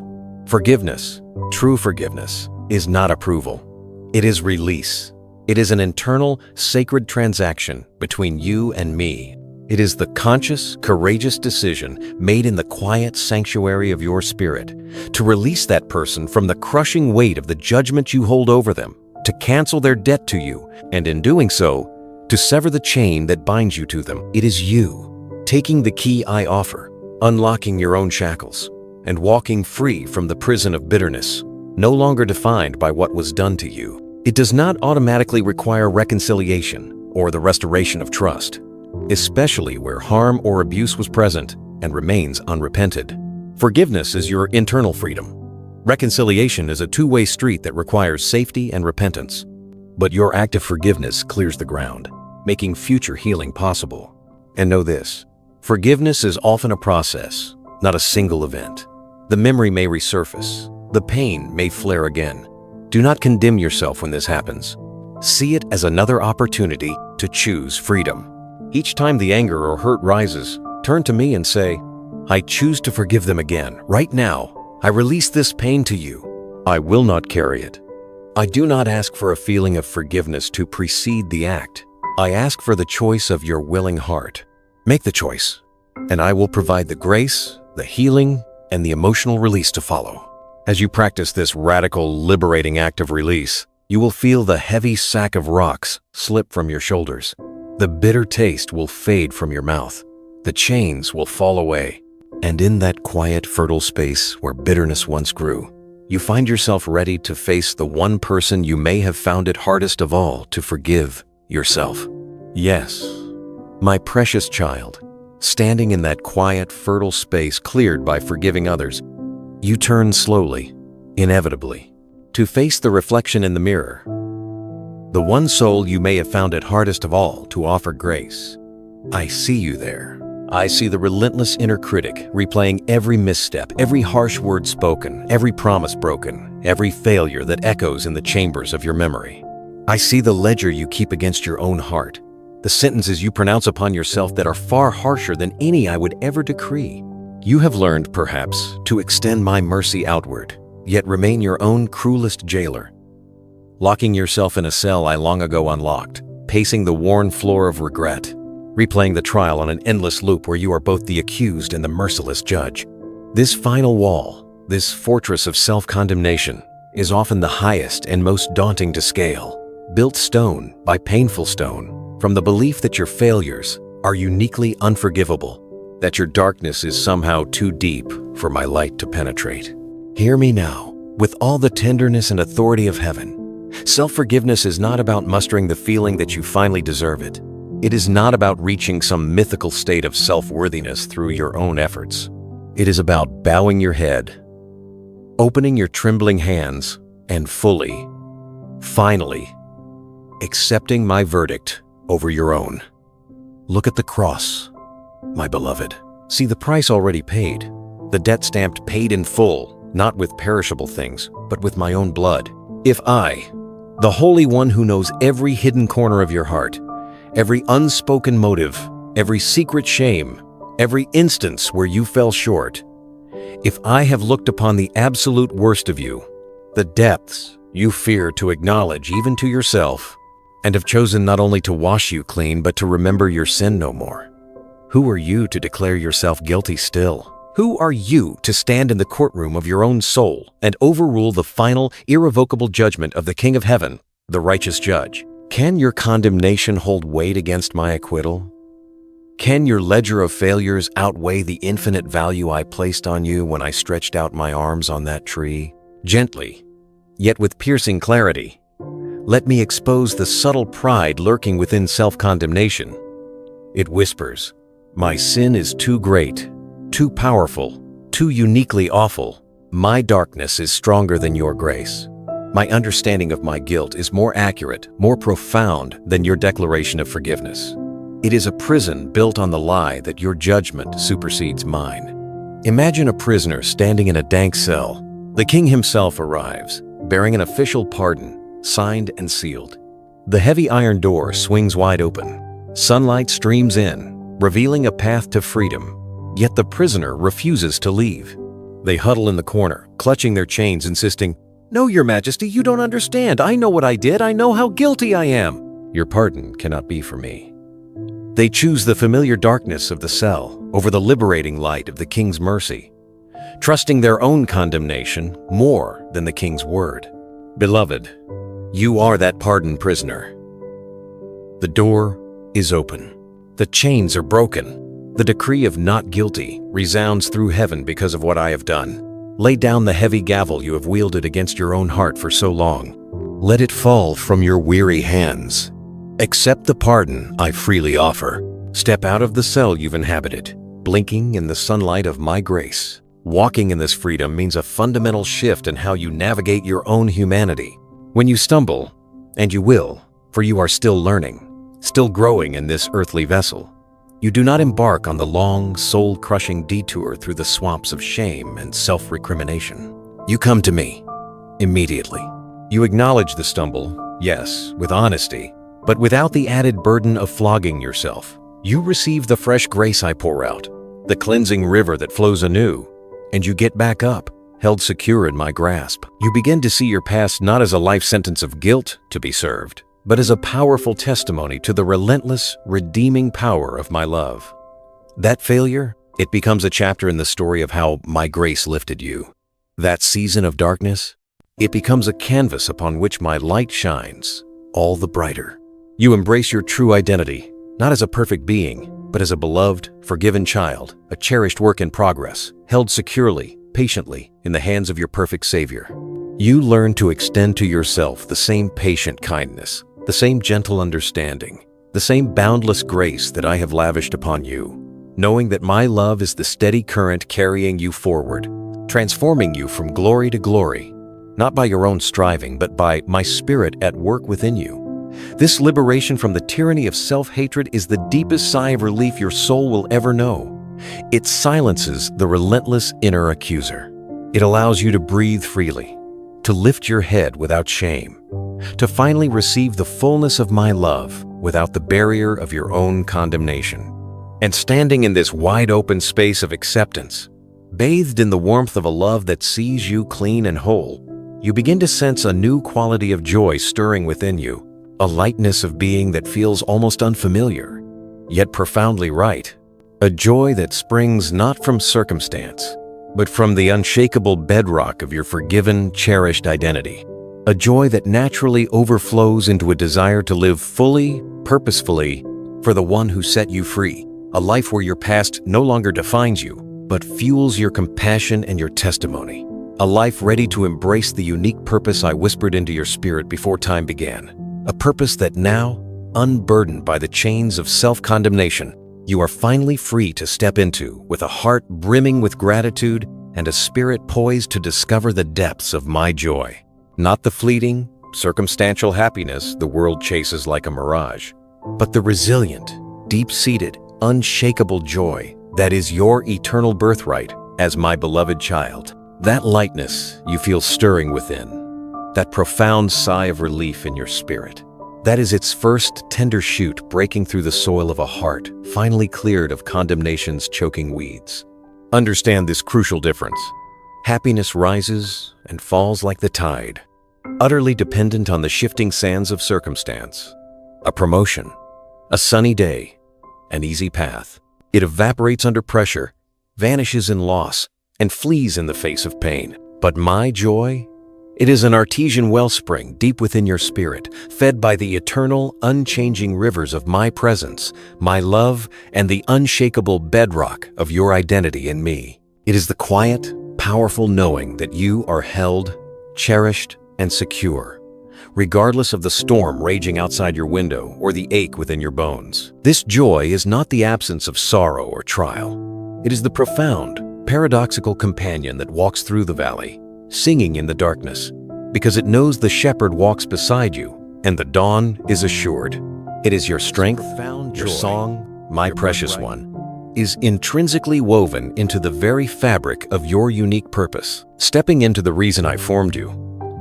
[SPEAKER 1] Forgiveness, true forgiveness, is not approval. It is release. It is an internal, sacred transaction between you and me. It is the conscious, courageous decision made in the quiet sanctuary of your spirit to release that person from the crushing weight of the judgment you hold over them, to cancel their debt to you, and in doing so, to sever the chain that binds you to them. It is you, taking the key I offer, unlocking your own shackles, and walking free from the prison of bitterness, no longer defined by what was done to you. It does not automatically require reconciliation or the restoration of trust, especially where harm or abuse was present and remains unrepented. Forgiveness is your internal freedom. Reconciliation is a two-way street that requires safety and repentance. But your act of forgiveness clears the ground, making future healing possible. And know this, forgiveness is often a process, not a single event. The memory may resurface, the pain may flare again. Do not condemn yourself when this happens. See it as another opportunity to choose freedom. Each time the anger or hurt rises, turn to me and say, I choose to forgive them again, right now. I release this pain to you. I will not carry it. I do not ask for a feeling of forgiveness to precede the act. I ask for the choice of your willing heart. Make the choice, and I will provide the grace, the healing, and the emotional release to follow. As you practice this radical, liberating act of release, you will feel the heavy sack of rocks slip from your shoulders. The bitter taste will fade from your mouth. The chains will fall away. And in that quiet, fertile space where bitterness once grew, you find yourself ready to face the one person you may have found it hardest of all to forgive, yourself. Yes, my precious child, standing in that quiet, fertile space cleared by forgiving others, you turn slowly, inevitably, to face the reflection in the mirror. The one soul you may have found it hardest of all to offer grace. I see you there. I see the relentless inner critic replaying every misstep, every harsh word spoken, every promise broken, every failure that echoes in the chambers of your memory. I see the ledger you keep against your own heart, the sentences you pronounce upon yourself that are far harsher than any I would ever decree. You have learned, perhaps, to extend my mercy outward, yet remain your own cruelest jailer. Locking yourself in a cell I long ago unlocked, pacing the worn floor of regret, replaying the trial on an endless loop where you are both the accused and the merciless judge. This final wall, this fortress of self-condemnation, is often the highest and most daunting to scale, built stone by painful stone, from the belief that your failures are uniquely unforgivable, that your darkness is somehow too deep for my light to penetrate. Hear me now, with all the tenderness and authority of heaven. Self-forgiveness is not about mustering the feeling that you finally deserve it. It is not about reaching some mythical state of self-worthiness through your own efforts. It is about bowing your head, opening your trembling hands, and fully, finally, accepting my verdict over your own. Look at the cross, my beloved. See the price already paid, the debt stamped paid in full, not with perishable things, but with my own blood. If I, the Holy One who knows every hidden corner of your heart, every unspoken motive, every secret shame, every instance where you fell short, if I have looked upon the absolute worst of you, the depths you fear to acknowledge even to yourself, and have chosen not only to wash you clean, but to remember your sin no more, who are you to declare yourself guilty still? Who are you to stand in the courtroom of your own soul and overrule the final, irrevocable judgment of the King of Heaven, the righteous judge? Can your condemnation hold weight against my acquittal? Can your ledger of failures outweigh the infinite value I placed on you when I stretched out my arms on that tree? Gently, yet with piercing clarity, let me expose the subtle pride lurking within self-condemnation. It whispers, my sin is too great, too powerful, too uniquely awful. My darkness is stronger than your grace. My understanding of my guilt is more accurate, more profound than your declaration of forgiveness. It is a prison built on the lie that your judgment supersedes mine. Imagine a prisoner standing in a dank cell. The king himself arrives, bearing an official pardon, signed and sealed. The heavy iron door swings wide open. Sunlight streams in, revealing a path to freedom. Yet the prisoner refuses to leave. They huddle in the corner, clutching their chains, insisting, "No, Your Majesty, you don't understand. I know what I did. I know how guilty I am." Your pardon cannot be for me. They choose the familiar darkness of the cell over the liberating light of the king's mercy, trusting their own condemnation more than the king's word. Beloved, you are that pardoned prisoner. The door is open. The chains are broken. The decree of not guilty resounds through heaven because of what I have done. Lay down the heavy gavel you have wielded against your own heart for so long. Let it fall from your weary hands. Accept the pardon I freely offer. Step out of the cell you've inhabited, blinking in the sunlight of my grace. Walking in this freedom means a fundamental shift in how you navigate your own humanity. When you stumble, and you will, for you are still learning, still growing in this earthly vessel, you do not embark on the long, soul-crushing detour through the swamps of shame and self-recrimination. You come to me immediately. You acknowledge the stumble, yes, with honesty, but without the added burden of flogging yourself. You receive the fresh grace I pour out, the cleansing river that flows anew, and you get back up, held secure in my grasp. You begin to see your past not as a life sentence of guilt to be served, but as a powerful testimony to the relentless, redeeming power of my love. That failure, it becomes a chapter in the story of how my grace lifted you. That season of darkness, it becomes a canvas upon which my light shines all the brighter. You embrace your true identity, not as a perfect being, but as a beloved, forgiven child, a cherished work in progress, held securely, patiently, in the hands of your perfect Savior. You learn to extend to yourself the same patient kindness, the same gentle understanding, the same boundless grace that I have lavished upon you, knowing that my love is the steady current carrying you forward, transforming you from glory to glory, not by your own striving, but by my Spirit at work within you. This liberation from the tyranny of self-hatred is the deepest sigh of relief your soul will ever know. It silences the relentless inner accuser. It allows you to breathe freely, to lift your head without shame, to finally receive the fullness of my love without the barrier of your own condemnation. And standing in this wide-open space of acceptance, bathed in the warmth of a love that sees you clean and whole, you begin to sense a new quality of joy stirring within you, a lightness of being that feels almost unfamiliar, yet profoundly right. A joy that springs not from circumstance, but from the unshakable bedrock of your forgiven, cherished identity. A joy that naturally overflows into a desire to live fully, purposefully, for the one who set you free. A life where your past no longer defines you, but fuels your compassion and your testimony. A life ready to embrace the unique purpose I whispered into your spirit before time began. A purpose that now, unburdened by the chains of self-condemnation, you are finally free to step into with a heart brimming with gratitude and a spirit poised to discover the depths of my joy. Not the fleeting, circumstantial happiness the world chases like a mirage, but the resilient, deep-seated, unshakable joy that is your eternal birthright as my beloved child. That lightness you feel stirring within, that profound sigh of relief in your spirit, that is its first tender shoot breaking through the soil of a heart finally cleared of condemnation's choking weeds. Understand this crucial difference. Happiness rises and falls like the tide, utterly dependent on the shifting sands of circumstance. A promotion, a sunny day, an easy path. It evaporates under pressure, vanishes in loss, and flees in the face of pain. But my joy, it is an artesian wellspring deep within your spirit, fed by the eternal, unchanging rivers of my presence, my love, and the unshakable bedrock of your identity in me. It is the quiet, powerful knowing that you are held, cherished, and secure, regardless of the storm raging outside your window or the ache within your bones. This joy is not the absence of sorrow or trial. It is the profound, paradoxical companion that walks through the valley, singing in the darkness, because it knows the shepherd walks beside you, and the dawn is assured. It is your strength, your song, my precious one, is intrinsically woven into the very fabric of your unique purpose. Stepping into the reason I formed you,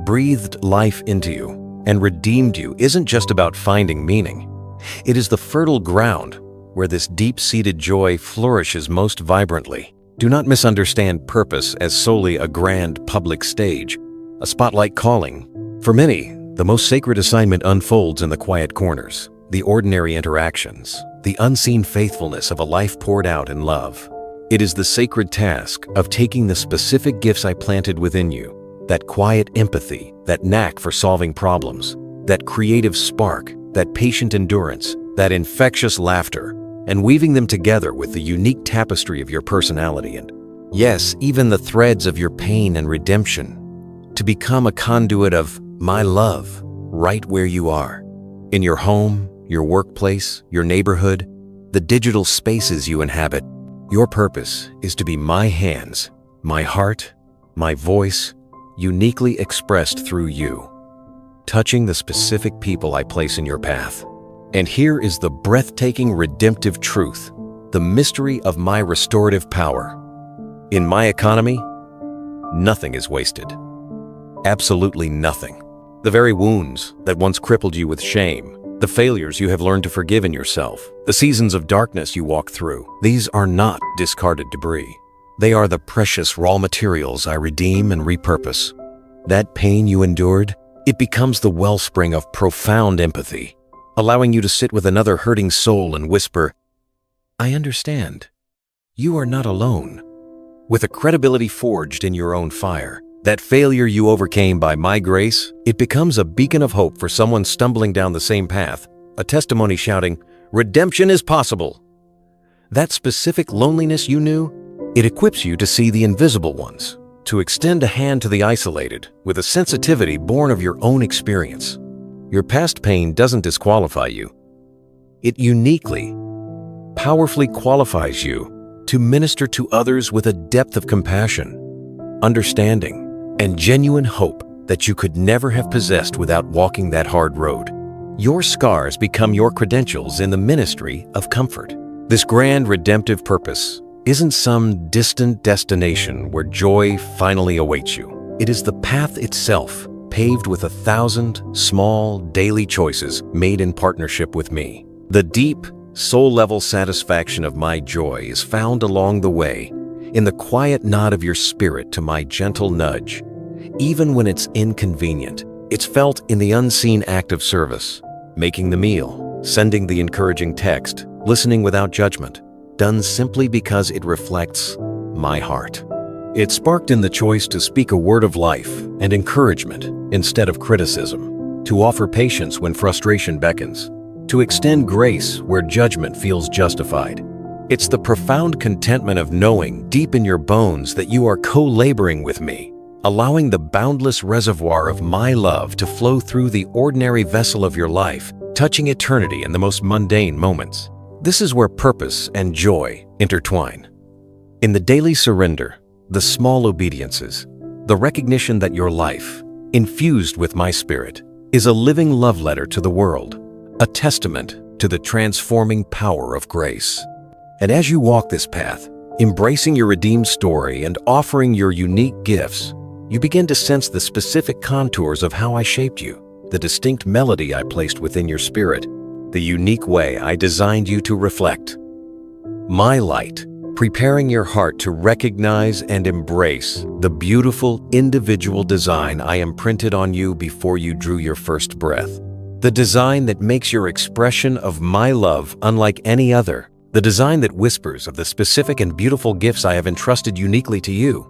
[SPEAKER 1] breathed life into you, and redeemed you isn't just about finding meaning. It is the fertile ground where this deep-seated joy flourishes most vibrantly. Do not misunderstand purpose as solely a grand public stage, a spotlight calling. For many, the most sacred assignment unfolds in the quiet corners, the ordinary interactions, the unseen faithfulness of a life poured out in love. It is the sacred task of taking the specific gifts I planted within you, that quiet empathy, that knack for solving problems, that creative spark, that patient endurance, that infectious laughter, and weaving them together with the unique tapestry of your personality and, yes, even the threads of your pain and redemption, to become a conduit of my love right where you are. In your home, your workplace, your neighborhood, the digital spaces you inhabit, your purpose is to be my hands, my heart, my voice, uniquely expressed through you, touching the specific people I place in your path. And here is the breathtaking redemptive truth, the mystery of my restorative power. In my economy, nothing is wasted. Absolutely nothing. The very wounds that once crippled you with shame, the failures you have learned to forgive in yourself, the seasons of darkness you walk through, these are not discarded debris. They are the precious raw materials I redeem and repurpose. That pain you endured, it becomes the wellspring of profound empathy, allowing you to sit with another hurting soul and whisper, "I understand. You are not alone." With a credibility forged in your own fire, that failure you overcame by my grace, it becomes a beacon of hope for someone stumbling down the same path, a testimony shouting, "Redemption is possible." That specific loneliness you knew, it equips you to see the invisible ones, to extend a hand to the isolated with a sensitivity born of your own experience. Your past pain doesn't disqualify you. It uniquely, powerfully qualifies you to minister to others with a depth of compassion, understanding, and genuine hope that you could never have possessed without walking that hard road. Your scars become your credentials in the ministry of comfort. This grand redemptive purpose isn't some distant destination where joy finally awaits you. It is the path itself, paved with 1,000 small daily choices made in partnership with me. The deep, soul-level satisfaction of my joy is found along the way, in the quiet nod of your spirit to my gentle nudge. Even when it's inconvenient, it's felt in the unseen act of service, making the meal, sending the encouraging text, listening without judgment, done simply because it reflects my heart. It sparked in the choice to speak a word of life and encouragement instead of criticism, to offer patience when frustration beckons, to extend grace where judgment feels justified. It's the profound contentment of knowing deep in your bones that you are co-laboring with me, allowing the boundless reservoir of my love to flow through the ordinary vessel of your life, touching eternity in the most mundane moments. This is where purpose and joy intertwine. In the daily surrender, the small obediences, the recognition that your life, infused with my spirit, is a living love letter to the world, a testament to the transforming power of grace. And as you walk this path, embracing your redeemed story and offering your unique gifts, you begin to sense the specific contours of how I shaped you, the distinct melody I placed within your spirit, the unique way I designed you to reflect. My light, preparing your heart to recognize and embrace the beautiful individual design I imprinted on you before you drew your first breath. The design that makes your expression of my love unlike any other. The design that whispers of the specific and beautiful gifts I have entrusted uniquely to you.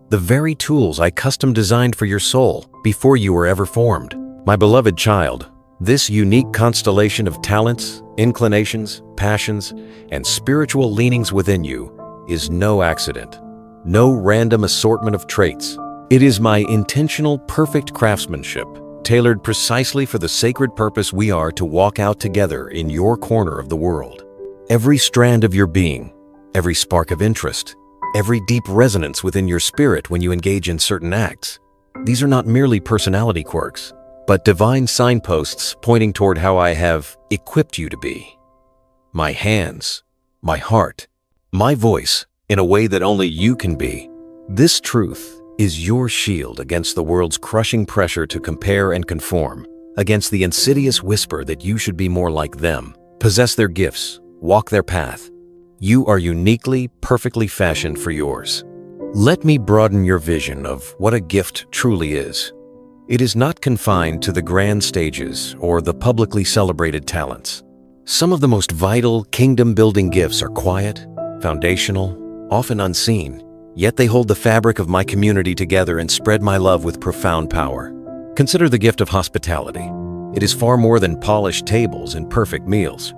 [SPEAKER 1] The very tools I custom designed for your soul before you were ever formed. My beloved child, this unique constellation of talents, inclinations, passions, and spiritual leanings within you is no accident, no random assortment of traits. It is my intentional, perfect craftsmanship, tailored precisely for the sacred purpose we are to walk out together in your corner of the world. Every strand of your being, every spark of interest, every deep resonance within your spirit when you engage in certain acts. These are not merely personality quirks, but divine signposts pointing toward how I have equipped you to be. My hands, my heart, my voice in a way that only you can be. This truth is your shield against the world's crushing pressure to compare and conform, against the insidious whisper that you should be more like them, possess their gifts, walk their path. You are uniquely, perfectly fashioned for yours. Let me broaden your vision of what a gift truly is. It is not confined to the grand stages or the publicly celebrated talents. Some of the most vital, kingdom-building gifts are quiet, foundational, often unseen, yet they hold the fabric of my community together and spread my love with profound power. Consider the gift of hospitality. It is far more than polished tables and perfect meals.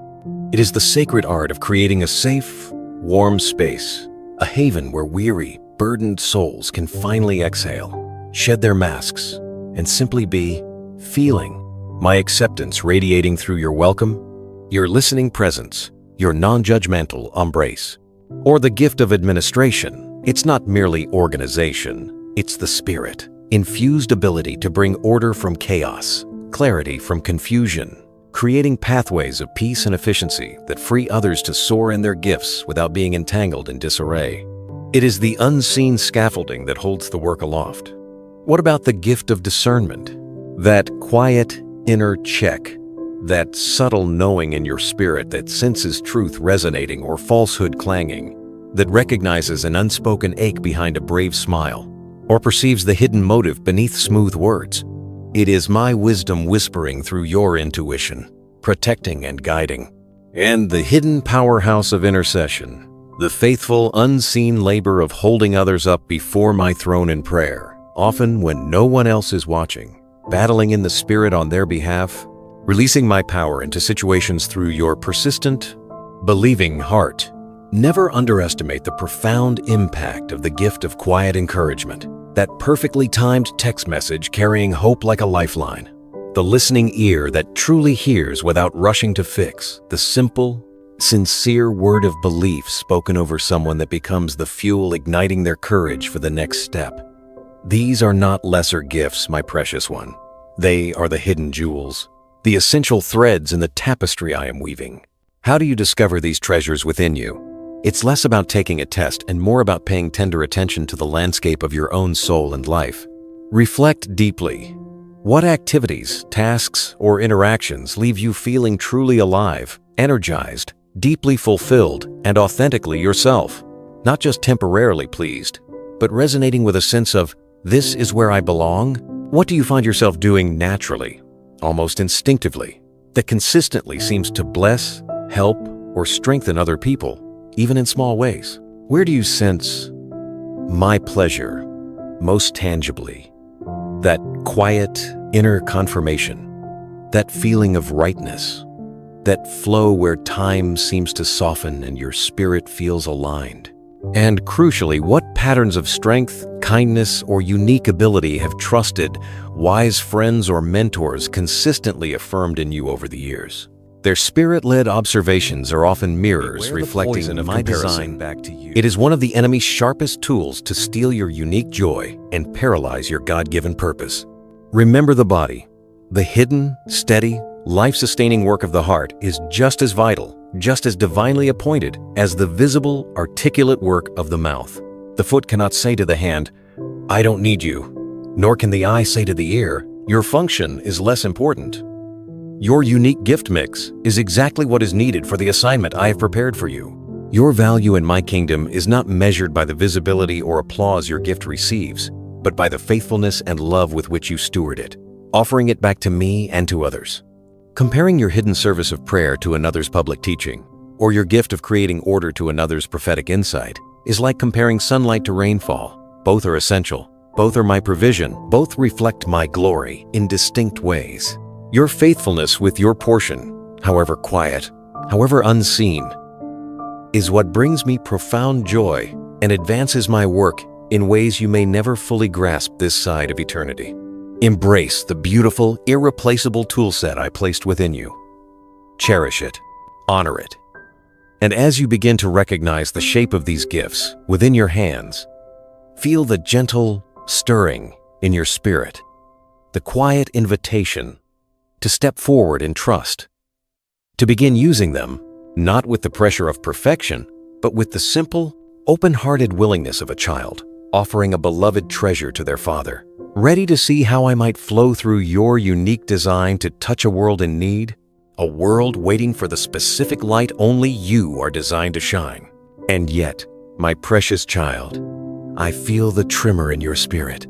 [SPEAKER 1] It is the sacred art of creating a safe, warm space, a haven where weary, burdened souls can finally exhale, shed their masks, and simply be feeling my acceptance radiating through your welcome, your listening presence, your non-judgmental embrace. Or the gift of administration. It's not merely organization, it's the spirit, infused ability to bring order from chaos, clarity from confusion, creating pathways of peace and efficiency that free others to soar in their gifts without being entangled in disarray. It is the unseen scaffolding that holds the work aloft. What about the gift of discernment? That quiet inner check, that subtle knowing in your spirit that senses truth resonating or falsehood clanging, that recognizes an unspoken ache behind a brave smile, or perceives the hidden motive beneath smooth words. It is my wisdom whispering through your intuition, protecting and guiding. And the hidden powerhouse of intercession, the faithful, unseen labor of holding others up before my throne in prayer, often when no one else is watching, battling in the spirit on their behalf, releasing my power into situations through your persistent, believing heart. Never underestimate the profound impact of the gift of quiet encouragement, that perfectly timed text message carrying hope like a lifeline, the listening ear that truly hears without rushing to fix, the simple, sincere word of belief spoken over someone that becomes the fuel igniting their courage for the next step. These are not lesser gifts, my precious one. They are the hidden jewels, the essential threads in the tapestry I am weaving. How do you discover these treasures within you? It's less about taking a test and more about paying tender attention to the landscape of your own soul and life. Reflect deeply. What activities, tasks, or interactions leave you feeling truly alive, energized, deeply fulfilled, and authentically yourself? Not just temporarily pleased, but resonating with a sense of, this is where I belong? What do you find yourself doing naturally, almost instinctively, that consistently seems to bless, help, or strengthen other people, even in small ways? Where do you sense my pleasure most tangibly? That quiet inner confirmation, that feeling of rightness, that flow where time seems to soften and your spirit feels aligned. And crucially, what patterns of strength, kindness, or unique ability have trusted, wise friends or mentors consistently affirmed in you over the years? Their spirit-led observations are often mirrors reflecting my design back to you. It is one of the enemy's sharpest tools to steal your unique joy and paralyze your God-given purpose. Remember the body. The hidden, steady, life-sustaining work of the heart is just as vital, just as divinely appointed as the visible, articulate work of the mouth. The foot cannot say to the hand, I don't need you, nor can the eye say to the ear, your function is less important. Your unique gift mix is exactly what is needed for the assignment I have prepared for you. Your value in my kingdom is not measured by the visibility or applause your gift receives, but by the faithfulness and love with which you steward it, offering it back to me and to others. Comparing your hidden service of prayer to another's public teaching, or your gift of creating order to another's prophetic insight, is like comparing sunlight to rainfall. Both are essential. Both are my provision. Both reflect my glory in distinct ways. Your faithfulness with your portion, however quiet, however unseen, is what brings me profound joy and advances my work in ways you may never fully grasp this side of eternity. Embrace the beautiful, irreplaceable toolset I placed within you. Cherish it, honor it. And as you begin to recognize the shape of these gifts within your hands, feel the gentle stirring in your spirit, the quiet invitation to step forward in trust, to begin using them, not with the pressure of perfection, but with the simple, open-hearted willingness of a child, offering a beloved treasure to their father. Ready to see how I might flow through your unique design to touch a world in need, a world waiting for the specific light only you are designed to shine. And yet, my precious child, I feel the tremor in your spirit.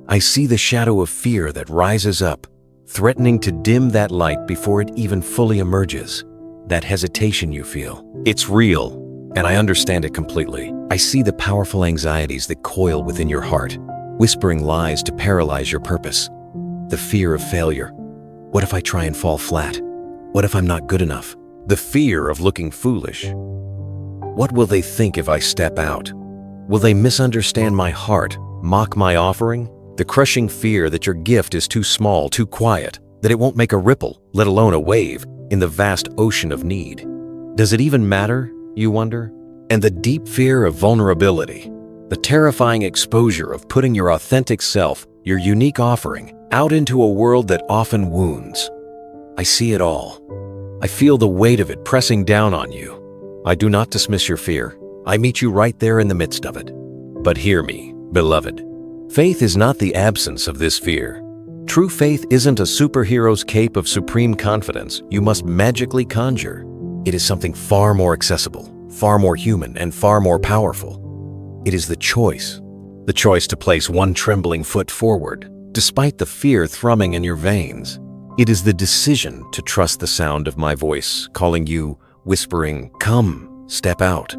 [SPEAKER 1] I see the shadow of fear that rises up, threatening to dim that light before it even fully emerges. That hesitation you feel, it's real, and I understand it completely. I see the powerful anxieties that coil within your heart, whispering lies to paralyze your purpose. The fear of failure. What if I try and fall flat? What if I'm not good enough? The fear of looking foolish. What will they think if I step out? Will they misunderstand my heart, mock my offering? The crushing fear that your gift is too small, too quiet, that it won't make a ripple, let alone a wave, in the vast ocean of need. Does it even matter, you wonder? And the deep fear of vulnerability. The terrifying exposure of putting your authentic self, your unique offering, out into a world that often wounds. I see it all. I feel the weight of it pressing down on you. I do not dismiss your fear. I meet you right there in the midst of it. But hear me, beloved. Faith is not the absence of this fear. True faith isn't a superhero's cape of supreme confidence you must magically conjure. It is something far more accessible, far more human, and far more powerful. It is the choice to place one trembling foot forward, despite the fear thrumming in your veins. It is the decision to trust the sound of my voice, calling you, whispering, "Come, step out."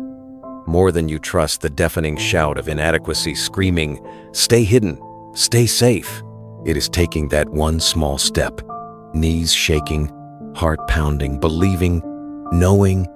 [SPEAKER 1] More than you trust the deafening shout of inadequacy screaming, "Stay hidden, stay safe." It is taking that one small step, knees shaking, heart pounding, believing, knowing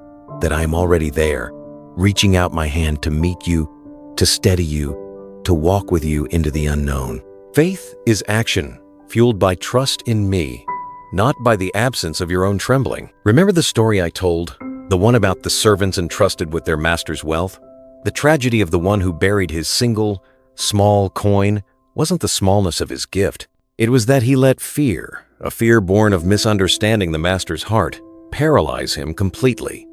[SPEAKER 1] that I am already there, reaching out my hand to meet you, to steady you, to walk with you into the unknown. Faith is action, fueled by trust in me, not by the absence of your own trembling. Remember the story I told, the one about the servants entrusted with their master's wealth? The tragedy of the one who buried his single, small coin wasn't the smallness of his gift. It was that he let fear, a fear born of misunderstanding the master's heart, paralyze him completely.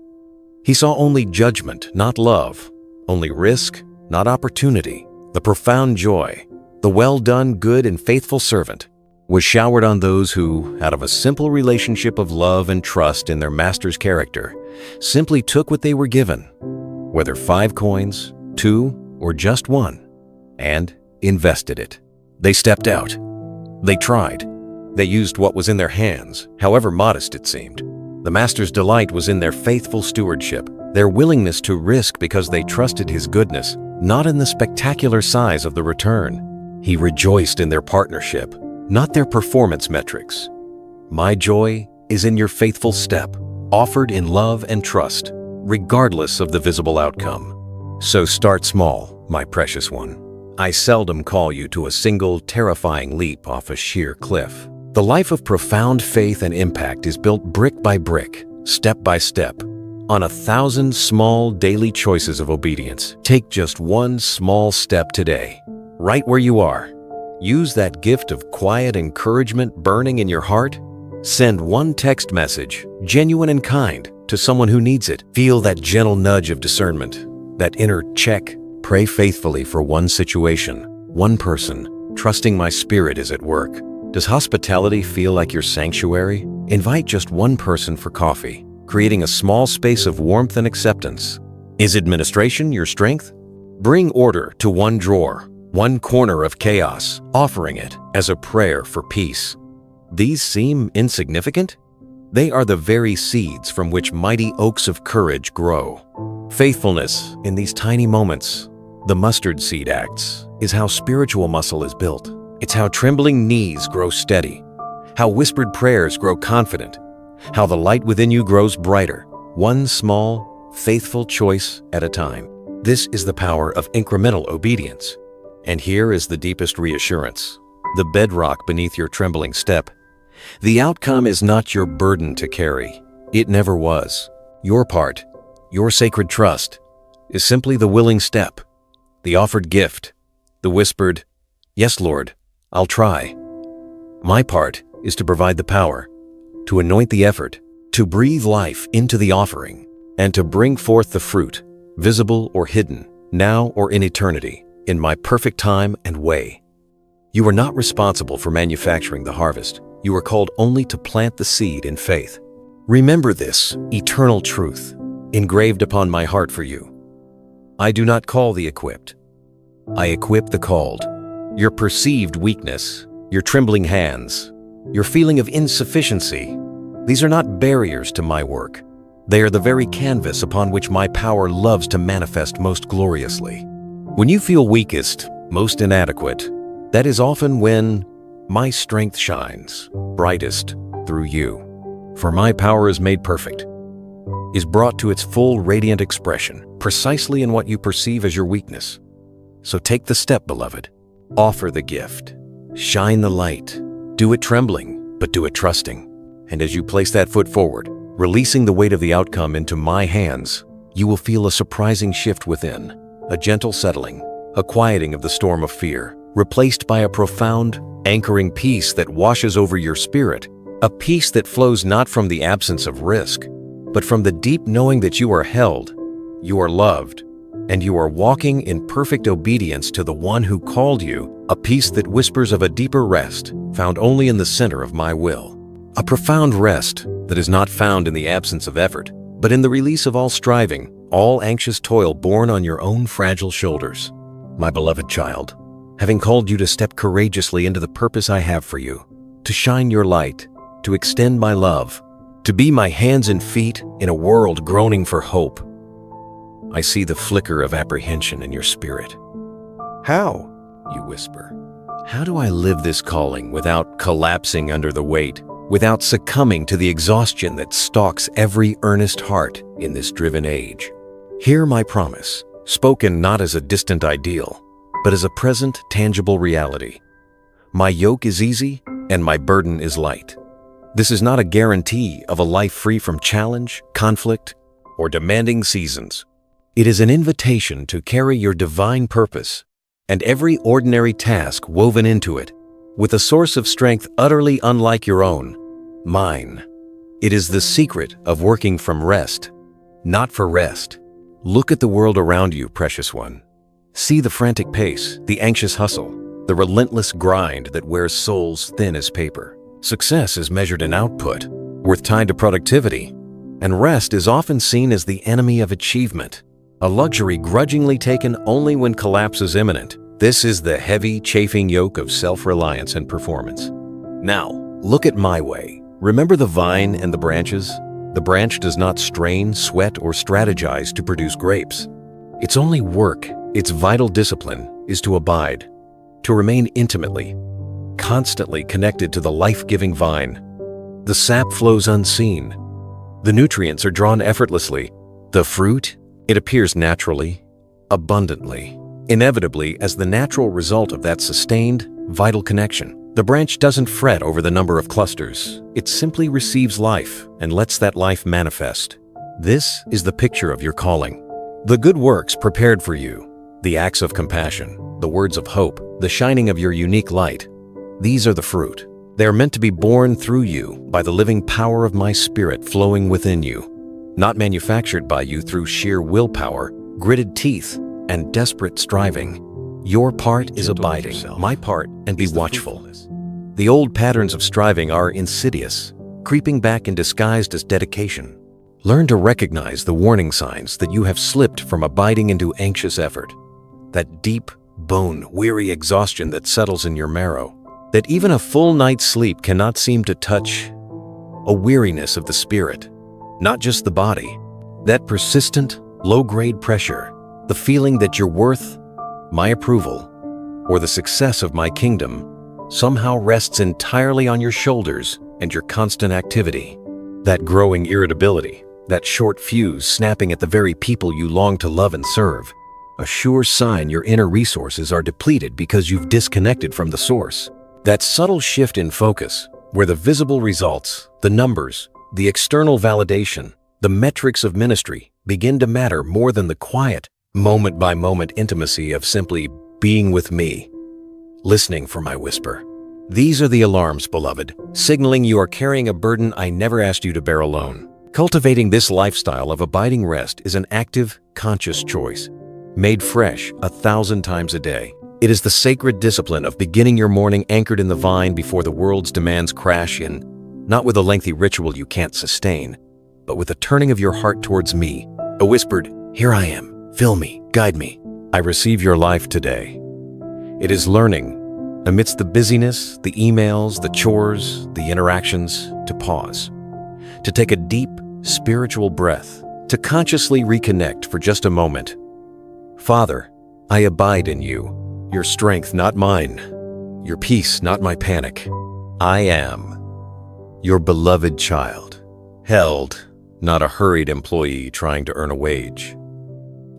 [SPEAKER 1] He saw only judgment, not love, only risk, not opportunity. The profound joy, the well-done, good and faithful servant, was showered on those who, out of a simple relationship of love and trust in their master's character, simply took what they were given, whether 5 coins, 2, or just 1, and invested it. They stepped out. They tried. They used what was in their hands, however modest it seemed. The master's delight was in their faithful stewardship, their willingness to risk because they trusted his goodness, not in the spectacular size of the return. He rejoiced in their partnership, not their performance metrics. My joy is in your faithful step, offered in love and trust, regardless of the visible outcome. So start small, my precious one. I seldom call you to a single terrifying leap off a sheer cliff. The life of profound faith and impact is built brick by brick, step by step, on 1,000 small daily choices of obedience. Take just one small step today, right where you are. Use that gift of quiet encouragement burning in your heart. Send one text message, genuine and kind, to someone who needs it. Feel that gentle nudge of discernment, that inner check. Pray faithfully for one situation, one person, trusting my spirit is at work. Does hospitality feel like your sanctuary? Invite just one person for coffee, creating a small space of warmth and acceptance. Is administration your strength? Bring order to one drawer, one corner of chaos, offering it as a prayer for peace. These seem insignificant? They are the very seeds from which mighty oaks of courage grow. Faithfulness in these tiny moments, the mustard seed acts, is how spiritual muscle is built. It's how trembling knees grow steady, how whispered prayers grow confident, how the light within you grows brighter, one small, faithful choice at a time. This is the power of incremental obedience. And here is the deepest reassurance, the bedrock beneath your trembling step. The outcome is not your burden to carry. It never was. Your part, your sacred trust, is simply the willing step, the offered gift, the whispered, "Yes, Lord, I'll try." My part is to provide the power, to anoint the effort, to breathe life into the offering, and to bring forth the fruit, visible or hidden, now or in eternity, in my perfect time and way. You are not responsible for manufacturing the harvest. You are called only to plant the seed in faith. Remember this eternal truth, engraved upon my heart for you. I do not call the equipped. I equip the called. Your perceived weakness, your trembling hands, your feeling of insufficiency, these are not barriers to my work. They are the very canvas upon which my power loves to manifest most gloriously. When you feel weakest, most inadequate, that is often when my strength shines brightest through you. For my power is made perfect, is brought to its full radiant expression, precisely in what you perceive as your weakness. So take the step, beloved. Offer the gift. Shine the light. Do it trembling, but do it trusting. And as you place that foot forward, releasing the weight of the outcome into my hands, you will feel a surprising shift within, a gentle settling, a quieting of the storm of fear, replaced by a profound, anchoring peace that washes over your spirit, a peace that flows not from the absence of risk, but from the deep knowing that you are held, you are loved, and you are walking in perfect obedience to the one who called you, a peace that whispers of a deeper rest found only in the center of my will. A profound rest that is not found in the absence of effort, but in the release of all striving, all anxious toil borne on your own fragile shoulders. My beloved child, having called you to step courageously into the purpose I have for you, to shine your light, to extend my love, to be my hands and feet in a world groaning for hope, I see the flicker of apprehension in your spirit. How? You whisper. How do I live this calling without collapsing under the weight, without succumbing to the exhaustion that stalks every earnest heart in this driven age? Hear my promise, spoken not as a distant ideal, but as a present, tangible reality. My yoke is easy and my burden is light. This is not a guarantee of a life free from challenge, conflict, or demanding seasons. It is an invitation to carry your divine purpose and every ordinary task woven into it with a source of strength utterly unlike your own, mine. It is the secret of working from rest, not for rest. Look at the world around you, precious one. See the frantic pace, the anxious hustle, the relentless grind that wears souls thin as paper. Success is measured in output, worth tied to productivity, and rest is often seen as the enemy of achievement, a luxury grudgingly taken only when collapse is imminent. This is the heavy, chafing yoke of self-reliance and performance. Now, look at my way. Remember the vine and the branches? The branch does not strain, sweat, or strategize to produce grapes. Its only work, its vital discipline, is to abide, to remain intimately, constantly connected to the life-giving vine. The sap flows unseen. The nutrients are drawn effortlessly. The fruit, it appears naturally, abundantly, inevitably as the natural result of that sustained, vital connection. The branch doesn't fret over the number of clusters. It simply receives life and lets that life manifest. This is the picture of your calling. The good works prepared for you, the acts of compassion, the words of hope, the shining of your unique light. These are the fruit. They are meant to be born through you by the living power of my spirit flowing within you, not manufactured by you through sheer willpower, gritted teeth, and desperate striving. Your part is abiding, my part, and be watchful. The old patterns of striving are insidious, creeping back and disguised as dedication. Learn to recognize the warning signs that you have slipped from abiding into anxious effort, that deep, bone-weary exhaustion that settles in your marrow, that even a full night's sleep cannot seem to touch, a weariness of the spirit, not just the body, that persistent, low-grade pressure, the feeling that your worth, my approval, or the success of my kingdom somehow rests entirely on your shoulders and your constant activity. That growing irritability, that short fuse snapping at the very people you long to love and serve, a sure sign your inner resources are depleted because you've disconnected from the source. That subtle shift in focus, where the visible results, the numbers, the external validation, the metrics of ministry begin to matter more than the quiet, moment-by-moment intimacy of simply being with me, listening for my whisper. These are the alarms, beloved, signaling you are carrying a burden I never asked you to bear alone. Cultivating this lifestyle of abiding rest is an active, conscious choice, made fresh 1,000 times a day. It is the sacred discipline of beginning your morning anchored in the vine before the world's demands crash in, not with a lengthy ritual you can't sustain, but with a turning of your heart towards me, a whispered, "Here I am, fill me, guide me." I receive your life today. It is learning, amidst the busyness, the emails, the chores, the interactions, to pause, to take a deep, spiritual breath, to consciously reconnect for just a moment. Father, I abide in you. Your strength, not mine. Your peace, not my panic. I am your beloved child, held, not a hurried employee trying to earn a wage.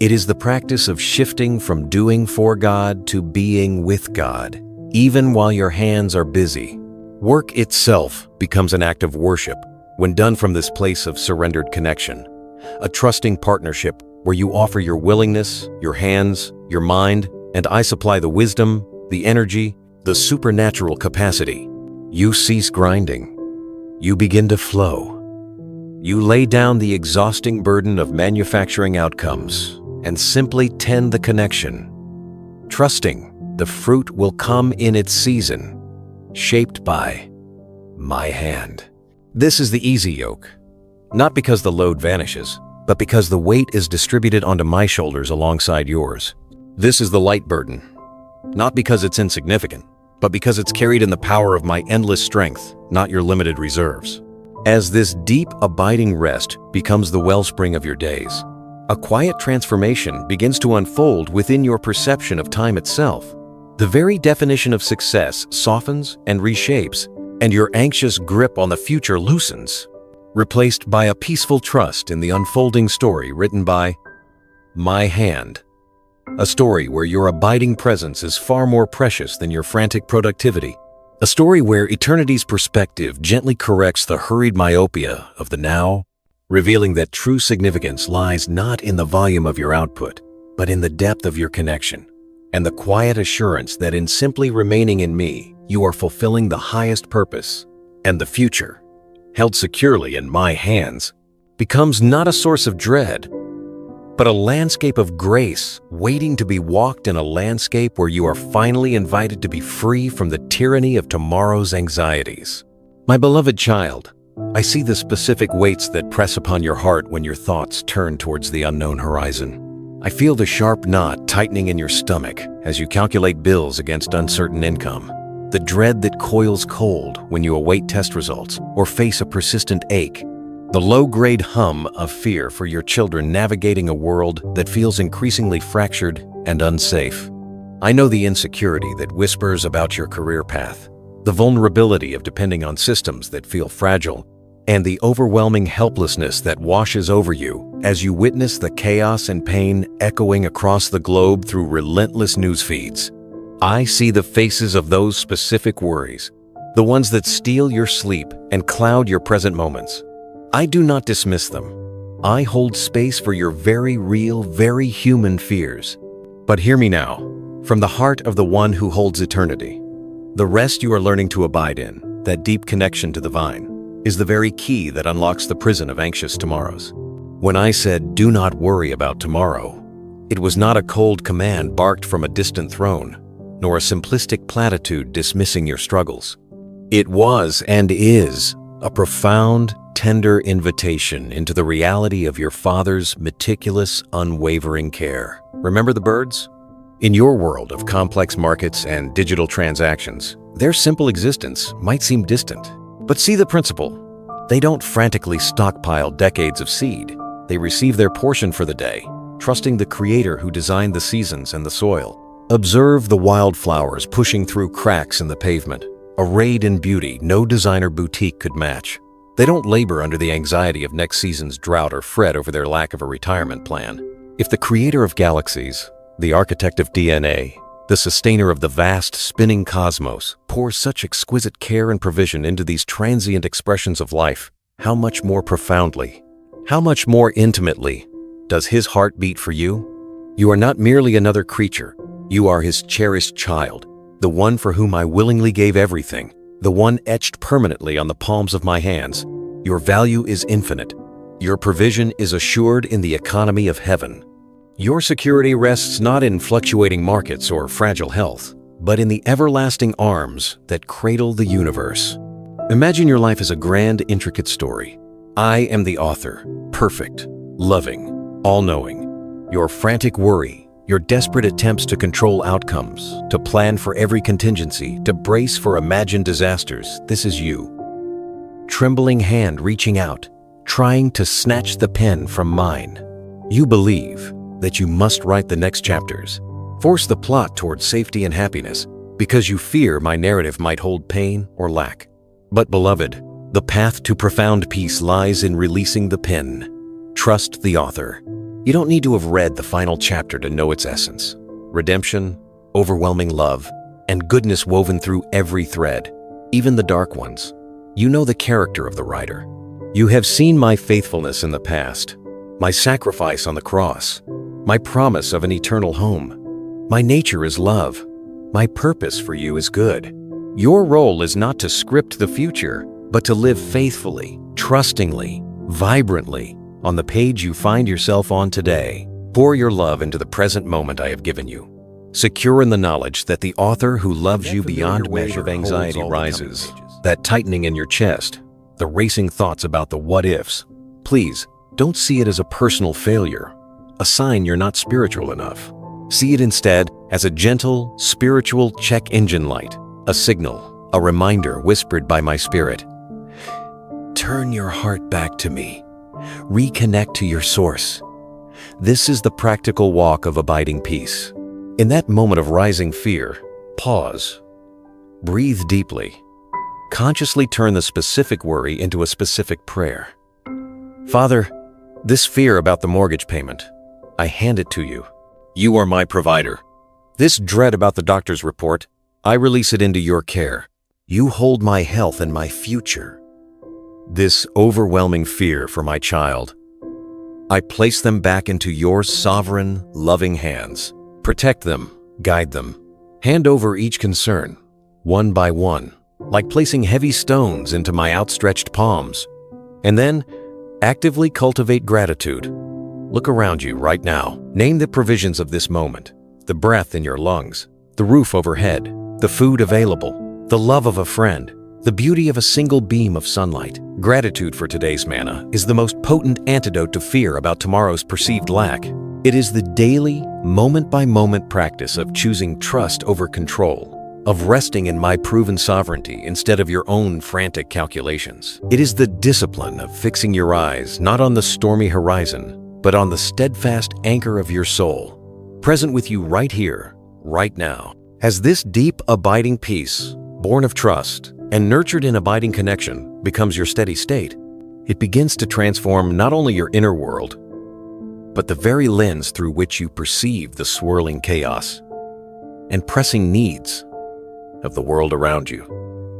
[SPEAKER 1] It is the practice of shifting from doing for God to being with God, even while your hands are busy. Work itself becomes an act of worship when done from this place of surrendered connection, a trusting partnership where you offer your willingness, your hands, your mind, and I supply the wisdom, the energy, the supernatural capacity. You cease grinding. You begin to flow. You lay down the exhausting burden of manufacturing outcomes and simply tend the connection, trusting the fruit will come in its season, shaped by my hand. This is the easy yoke, not because the load vanishes, but because the weight is distributed onto my shoulders alongside yours. This is the light burden, not because it's insignificant, but because it's carried in the power of my endless strength, not your limited reserves. As this deep, abiding rest becomes the wellspring of your days, a quiet transformation begins to unfold within your perception of time itself. The very definition of success softens and reshapes, and your anxious grip on the future loosens, replaced by a peaceful trust in the unfolding story written by my hand. A story where your abiding presence is far more precious than your frantic productivity. A story where eternity's perspective gently corrects the hurried myopia of the now, revealing that true significance lies not in the volume of your output, but in the depth of your connection, and the quiet assurance that in simply remaining in me, you are fulfilling the highest purpose, and the future, held securely in my hands, becomes not a source of dread, but a landscape of grace waiting to be walked, in a landscape where you are finally invited to be free from the tyranny of tomorrow's anxieties. My beloved child, I see the specific weights that press upon your heart when your thoughts turn towards the unknown horizon. I feel the sharp knot tightening in your stomach as you calculate bills against uncertain income, the dread that coils cold when you await test results or face a persistent ache, the low-grade hum of fear for your children navigating a world that feels increasingly fractured and unsafe. I know the insecurity that whispers about your career path, the vulnerability of depending on systems that feel fragile, and the overwhelming helplessness that washes over you as you witness the chaos and pain echoing across the globe through relentless news feeds. I see the faces of those specific worries, the ones that steal your sleep and cloud your present moments. I do not dismiss them. I hold space for your very real, very human fears. But hear me now, from the heart of the one who holds eternity. The rest you are learning to abide in, that deep connection to the vine, is the very key that unlocks the prison of anxious tomorrows. When I said, "Do not worry about tomorrow," it was not a cold command barked from a distant throne, nor a simplistic platitude dismissing your struggles. It was and is a profound, tender invitation into the reality of your Father's meticulous, unwavering care. Remember the birds? In your world of complex markets and digital transactions, their simple existence might seem distant. But see the principle. They don't frantically stockpile decades of seed. They receive their portion for the day, trusting the Creator who designed the seasons and the soil. Observe the wildflowers pushing through cracks in the pavement, arrayed in beauty no designer boutique could match. They don't labor under the anxiety of next season's drought or fret over their lack of a retirement plan. If the creator of galaxies, the architect of DNA, the sustainer of the vast spinning cosmos, pours such exquisite care and provision into these transient expressions of life, how much more profoundly, how much more intimately does his heart beat for you? You are not merely another creature. You are his cherished child, the one for whom I willingly gave everything, the one etched permanently on the palms of my hands. Your value is infinite. Your provision is assured in the economy of heaven. Your security rests not in fluctuating markets or fragile health, but in the everlasting arms that cradle the universe. Imagine your life as a grand, intricate story. I am the author, perfect, loving, all-knowing. Your frantic worry, your desperate attempts to control outcomes, to plan for every contingency, to brace for imagined disasters, this is you. Trembling hand reaching out, trying to snatch the pen from mine. You believe that you must write the next chapters, force the plot towards safety and happiness, because you fear my narrative might hold pain or lack. But beloved, the path to profound peace lies in releasing the pen. Trust the author. You don't need to have read the final chapter to know its essence. Redemption, overwhelming love, and goodness woven through every thread, even the dark ones. You know the character of the writer. You have seen my faithfulness in the past, my sacrifice on the cross, my promise of an eternal home, My nature is love. My purpose for you is good. Your role is not to script the future, but to live faithfully, trustingly, vibrantly on the page you find yourself on today. Pour your love into the present moment I have given you, secure in the knowledge that the author who loves you beyond measure of anxiety rises, that tightening in your chest, the racing thoughts about the what-ifs. Please, don't see it as a personal failure, a sign you're not spiritual enough. See it instead as a gentle, spiritual check engine light, a signal, a reminder whispered by my spirit. Turn your heart back to me. Reconnect to your source. This is the practical walk of abiding peace. In that moment of rising fear, pause. Breathe deeply. Consciously turn the specific worry into a specific prayer. Father, this fear about the mortgage payment, I hand it to you. You are my provider. This dread about the doctor's report, I release it into your care. You hold my health and my future. This overwhelming fear for my child, I place them back into your sovereign, loving hands. Protect them, guide them. Hand over each concern, one by one, like placing heavy stones into my outstretched palms. And then, actively cultivate gratitude. Look around you right now. Name the provisions of this moment, the breath in your lungs, the roof overhead, the food available, the love of a friend, the beauty of a single beam of sunlight. Gratitude for today's manna is the most potent antidote to fear about tomorrow's perceived lack. It is the daily, moment-by-moment practice of choosing trust over control, of resting in my proven sovereignty instead of your own frantic calculations. It is the discipline of fixing your eyes not on the stormy horizon, but on the steadfast anchor of your soul, present with you right here, right now. As this deep, abiding peace, born of trust and nurtured in abiding connection, becomes your steady state, it begins to transform not only your inner world, but the very lens through which you perceive the swirling chaos and pressing needs of the world around you.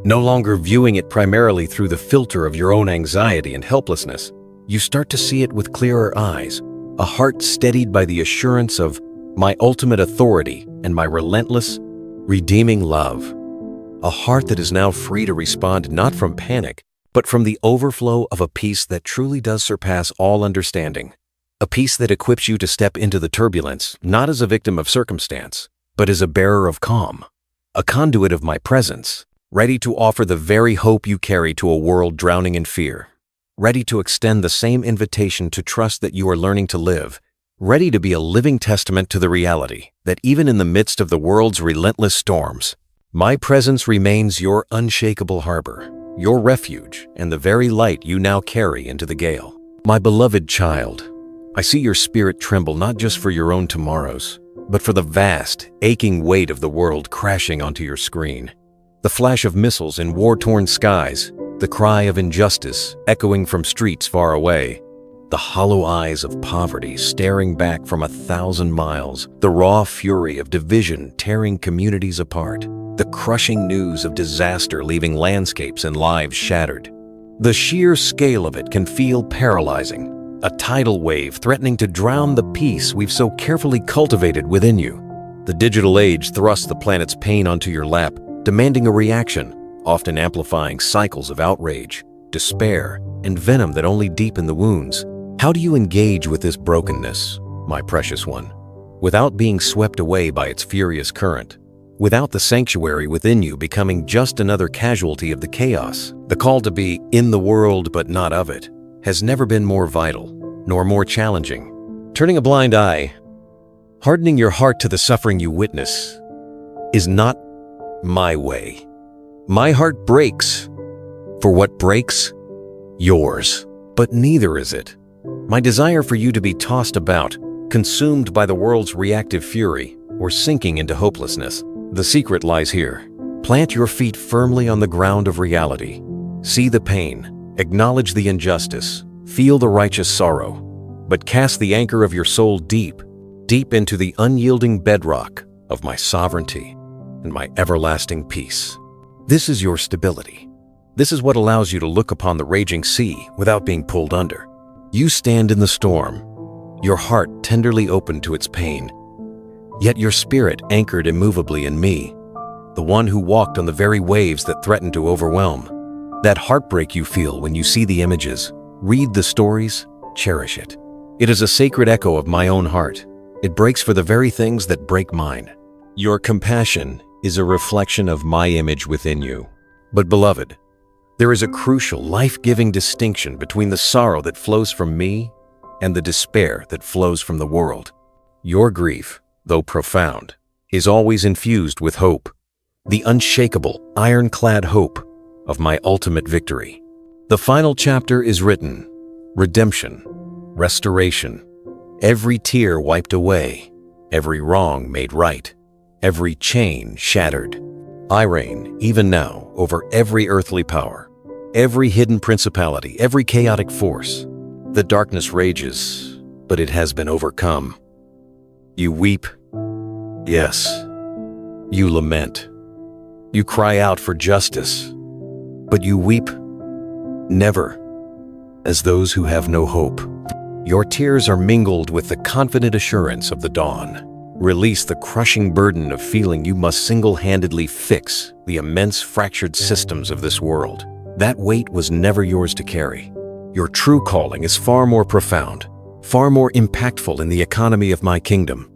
[SPEAKER 1] No longer viewing it primarily through the filter of your own anxiety and helplessness, you start to see it with clearer eyes, a heart steadied by the assurance of my ultimate authority and my relentless, redeeming love. A heart that is now free to respond not from panic, but from the overflow of a peace that truly does surpass all understanding. A peace that equips you to step into the turbulence, not as a victim of circumstance, but as a bearer of calm, a conduit of my presence, ready to offer the very hope you carry to a world drowning in fear, ready to extend the same invitation to trust that you are learning to live, ready to be a living testament to the reality that even in the midst of the world's relentless storms, my presence remains your unshakable harbor, your refuge, and the very light you now carry into the gale. My beloved child, I see your spirit tremble not just for your own tomorrows, but for the vast, aching weight of the world crashing onto your screen. The flash of missiles in war-torn skies, the cry of injustice echoing from streets far away, the hollow eyes of poverty staring back from 1,000 miles, the raw fury of division tearing communities apart, the crushing news of disaster leaving landscapes and lives shattered. The sheer scale of it can feel paralyzing, a tidal wave threatening to drown the peace we've so carefully cultivated within you. The digital age thrusts the planet's pain onto your lap, demanding a reaction, often amplifying cycles of outrage, despair, and venom that only deepen the wounds. How do you engage with this brokenness, my precious one, without being swept away by its furious current? Without the sanctuary within you becoming just another casualty of the chaos? The call to be in the world but not of it has never been more vital, nor more challenging. Turning a blind eye, hardening your heart to the suffering you witness, is not my way. My heart breaks for what breaks yours, but neither is it my desire for you to be tossed about, consumed by the world's reactive fury, or sinking into hopelessness. The secret lies here. Plant your feet firmly on the ground of reality. See the pain, acknowledge the injustice, feel the righteous sorrow, but cast the anchor of your soul deep, deep into the unyielding bedrock of my sovereignty and my everlasting peace. This is your stability. This is what allows you to look upon the raging sea without being pulled under. You stand in the storm, your heart tenderly open to its pain, yet your spirit anchored immovably in me, the one who walked on the very waves that threatened to overwhelm. That heartbreak you feel when you see the images, read the stories, cherish it. It is a sacred echo of my own heart. It breaks for the very things that break mine. Your compassion is a reflection of my image within you. But beloved, there is a crucial, life-giving distinction between the sorrow that flows from me and the despair that flows from the world. Your grief, though profound, is always infused with hope, the unshakable, ironclad hope of my ultimate victory. The final chapter is written: redemption, restoration, every tear wiped away, every wrong made right, every chain shattered. I reign, even now, over every earthly power, every hidden principality, every chaotic force. The darkness rages, but it has been overcome. You weep, yes. You lament. You cry out for justice, but you weep never as those who have no hope. Your tears are mingled with the confident assurance of the dawn. Release the crushing burden of feeling you must single-handedly fix the immense fractured systems of this world. That weight was never yours to carry. Your true calling is far more profound, far more impactful in the economy of my kingdom.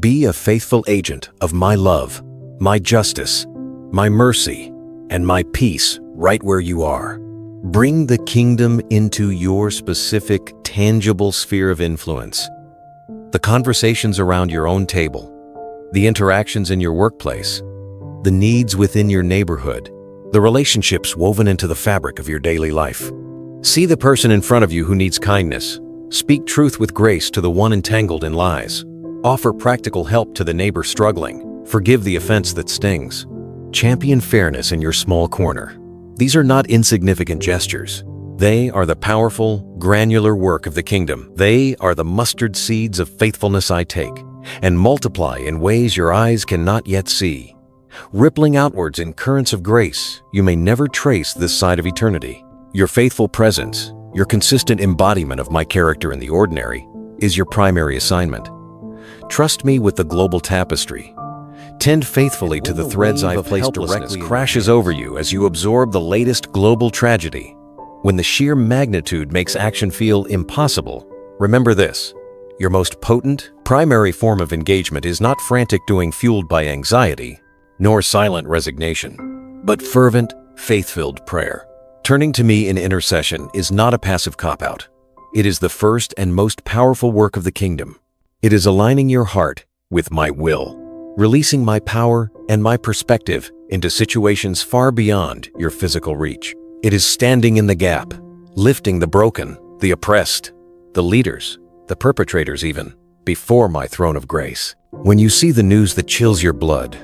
[SPEAKER 1] Be a faithful agent of my love, my justice, my mercy, and my peace right where you are. Bring the kingdom into your specific, tangible sphere of influence. The conversations around your own table, the interactions in your workplace, the needs within your neighborhood, the relationships woven into the fabric of your daily life. See the person in front of you who needs kindness. Speak truth with grace to the one entangled in lies. Offer practical help to the neighbor struggling. Forgive the offense that stings. Champion fairness in your small corner. These are not insignificant gestures. They are the powerful, granular work of the kingdom. They are the mustard seeds of faithfulness I take and multiply in ways your eyes cannot yet see. Rippling outwards in currents of grace you may never trace this side of eternity. Your faithful presence, your consistent embodiment of my character in the ordinary, is your primary assignment. Trust me with the global tapestry. Tend faithfully to the threads I've placed directly. Crashes over you as you absorb the latest global tragedy. When the sheer magnitude makes action feel impossible, remember this: your most potent, primary form of engagement is not frantic doing fueled by anxiety, nor silent resignation, but fervent, faith-filled prayer. Turning to me in intercession is not a passive cop-out. It is the first and most powerful work of the kingdom. It is aligning your heart with my will, releasing my power and my perspective into situations far beyond your physical reach. It is standing in the gap, lifting the broken, the oppressed, the leaders, the perpetrators even, before my throne of grace. When you see the news that chills your blood,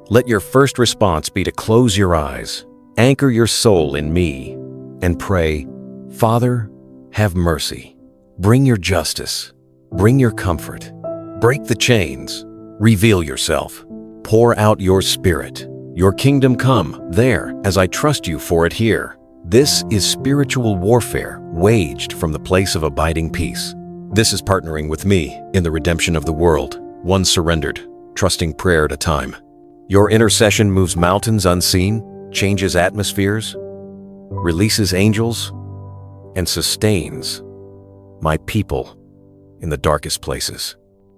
[SPEAKER 1] let your first response be to close your eyes, anchor your soul in me, and pray, Father, have mercy. Bring your justice. Bring your comfort. Break the chains. Reveal yourself. Pour out your spirit. Your kingdom come there as I trust you for it here. This is spiritual warfare waged from the place of abiding peace. This is partnering with me in the redemption of the world, one surrendered, trusting prayer at a time. Your intercession moves mountains unseen, changes atmospheres, releases angels, and sustains my people in the darkest places.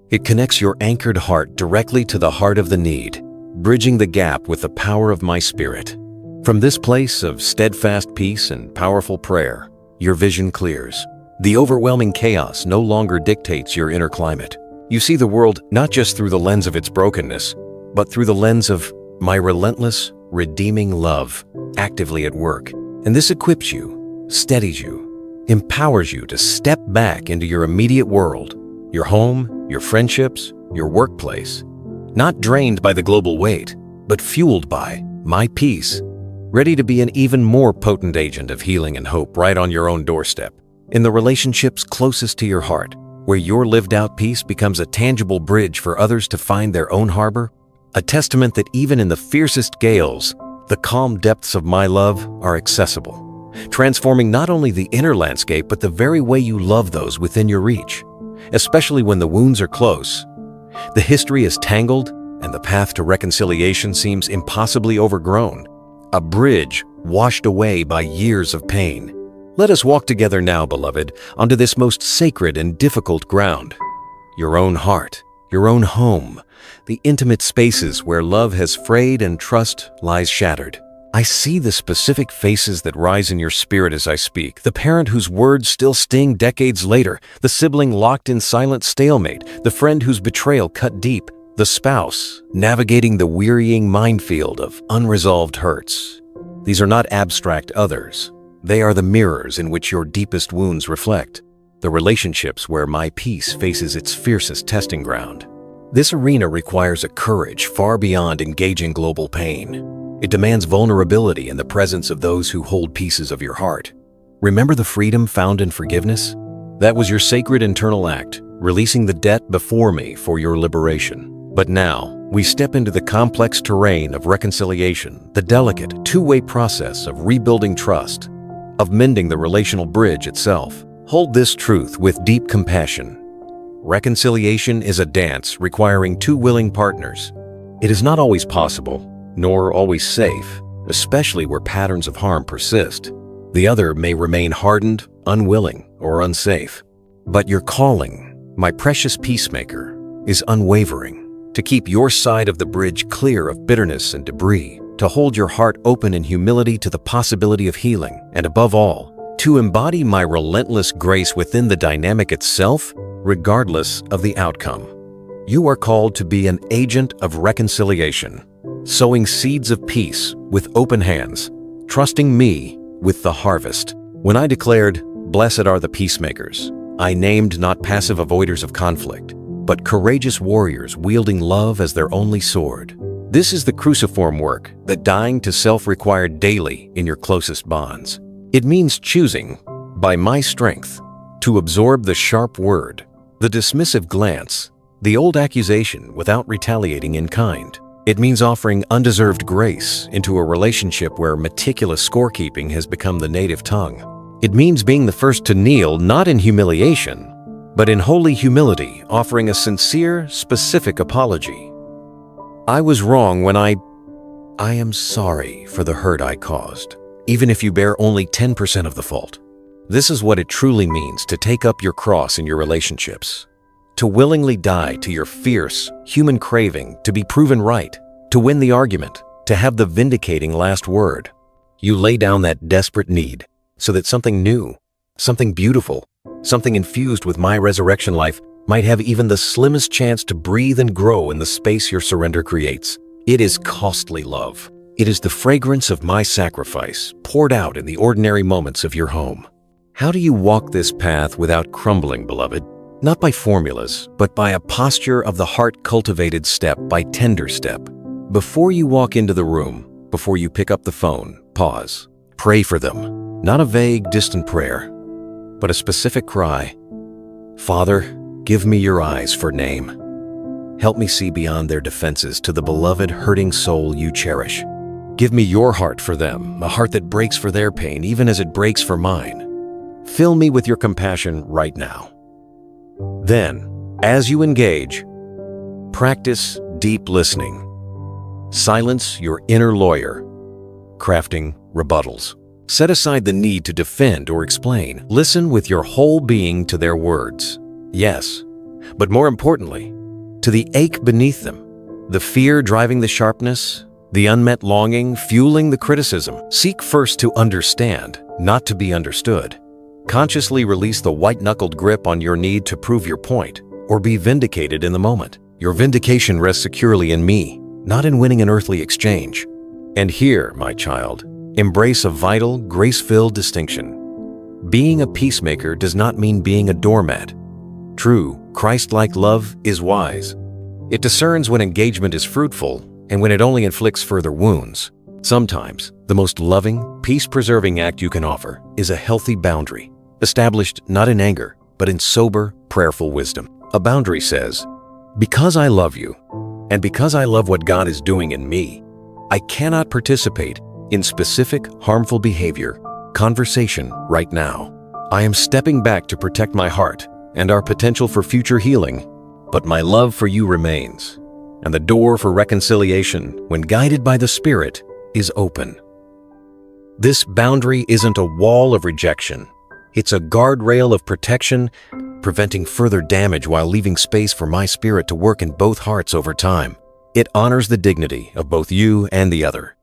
[SPEAKER 1] It connects your anchored heart directly to the heart of the need, bridging the gap with the power of my spirit. From this place of steadfast peace and powerful prayer, your vision clears. The overwhelming chaos no longer dictates your inner climate. You see the world not just through the lens of its brokenness, but through the lens of my relentless, redeeming love actively at work. And this equips you, steadies you, empowers you to step back into your immediate world, your home, your friendships, your workplace, not drained by the global weight, but fueled by my peace, ready to be an even more potent agent of healing and hope right on your own doorstep. In the relationships closest to your heart, where your lived-out peace becomes a tangible bridge for others to find their own harbor, a testament that even in the fiercest gales, the calm depths of my love are accessible, transforming not only the inner landscape but the very way you love those within your reach. Especially when the wounds are close, The history is tangled, and the path to reconciliation seems impossibly overgrown. A bridge washed away by years of pain. Let us walk together now, beloved, onto this most sacred and difficult ground. Your own heart, your own home, the intimate spaces where love has frayed and trust lies shattered. I see the specific faces that rise in your spirit as I speak, the parent whose words still sting decades later, the sibling locked in silent stalemate, the friend whose betrayal cut deep, the spouse navigating the wearying minefield of unresolved hurts. These are not abstract others. They are the mirrors in which your deepest wounds reflect, the relationships where my peace faces its fiercest testing ground. This arena requires a courage far beyond engaging global pain. It demands vulnerability in the presence of those who hold pieces of your heart. Remember the freedom found in forgiveness? That was your sacred internal act, releasing the debt before me for your liberation. But now, we step into the complex terrain of reconciliation, the delicate, two-way process of rebuilding trust, of mending the relational bridge itself. Hold this truth with deep compassion. Reconciliation is a dance requiring two willing partners. It is not always possible, nor always safe, especially where patterns of harm persist. The other may remain hardened, unwilling, or unsafe. But your calling, my precious peacemaker, is unwavering, to keep your side of the bridge clear of bitterness and debris, to hold your heart open in humility to the possibility of healing, and above all, to embody my relentless grace within the dynamic itself, regardless of the outcome. You are called to be an agent of reconciliation, sowing seeds of peace with open hands, trusting me with the harvest. When I declared, "Blessed are the peacemakers," I named not passive avoiders of conflict, but courageous warriors wielding love as their only sword. This is the cruciform work that dying to self required daily in your closest bonds. It means choosing, by my strength, to absorb the sharp word, the dismissive glance, the old accusation without retaliating in kind. It means offering undeserved grace into a relationship where meticulous scorekeeping has become the native tongue. It means being the first to kneel not in humiliation, but in holy humility, offering a sincere, specific apology. I was wrong when I am sorry for the hurt I caused, even if you bear only 10% of the fault. This is what it truly means to take up your cross in your relationships. To willingly die to your fierce, human craving to be proven right, to win the argument, to have the vindicating last word. You lay down that desperate need so that something new, something beautiful, something infused with my resurrection life might have even the slimmest chance to breathe and grow in the space your surrender creates. It is costly love. It is the fragrance of my sacrifice poured out in the ordinary moments of your home. How do you walk this path without crumbling, beloved? Not by formulas, but by a posture of the heart cultivated step by tender step. Before you walk into the room, before you pick up the phone, pause. Pray for them. Not a vague, distant prayer, but a specific cry. Father, give me your eyes for name. Help me see beyond their defenses to the beloved, hurting soul you cherish. Give me your heart for them, a heart that breaks for their pain, even as it breaks for mine. Fill me with your compassion right now. Then, as you engage, practice deep listening. Silence your inner lawyer, crafting rebuttals. Set aside the need to defend or explain. Listen with your whole being to their words. Yes, but more importantly, to the ache beneath them, the fear driving the sharpness, the unmet longing fueling the criticism. Seek first to understand, not to be understood. Consciously release the white-knuckled grip on your need to prove your point or be vindicated in the moment. Your vindication rests securely in me, not in winning an earthly exchange. And here, my child, embrace a vital, grace-filled distinction. Being a peacemaker does not mean being a doormat. True, Christ-like love is wise. It discerns when engagement is fruitful and when it only inflicts further wounds. Sometimes, the most loving, peace-preserving act you can offer is a healthy boundary, established not in anger, but in sober, prayerful wisdom. A boundary says, because I love you, and because I love what God is doing in me, I cannot participate in specific, harmful behavior, conversation right now. I am stepping back to protect my heart and our potential for future healing. But my love for you remains, and the door for reconciliation, when guided by the Spirit, is open. This boundary isn't a wall of rejection. It's a guardrail of protection, preventing further damage while leaving space for my Spirit to work in both hearts over time. It honors the dignity of both you and the other,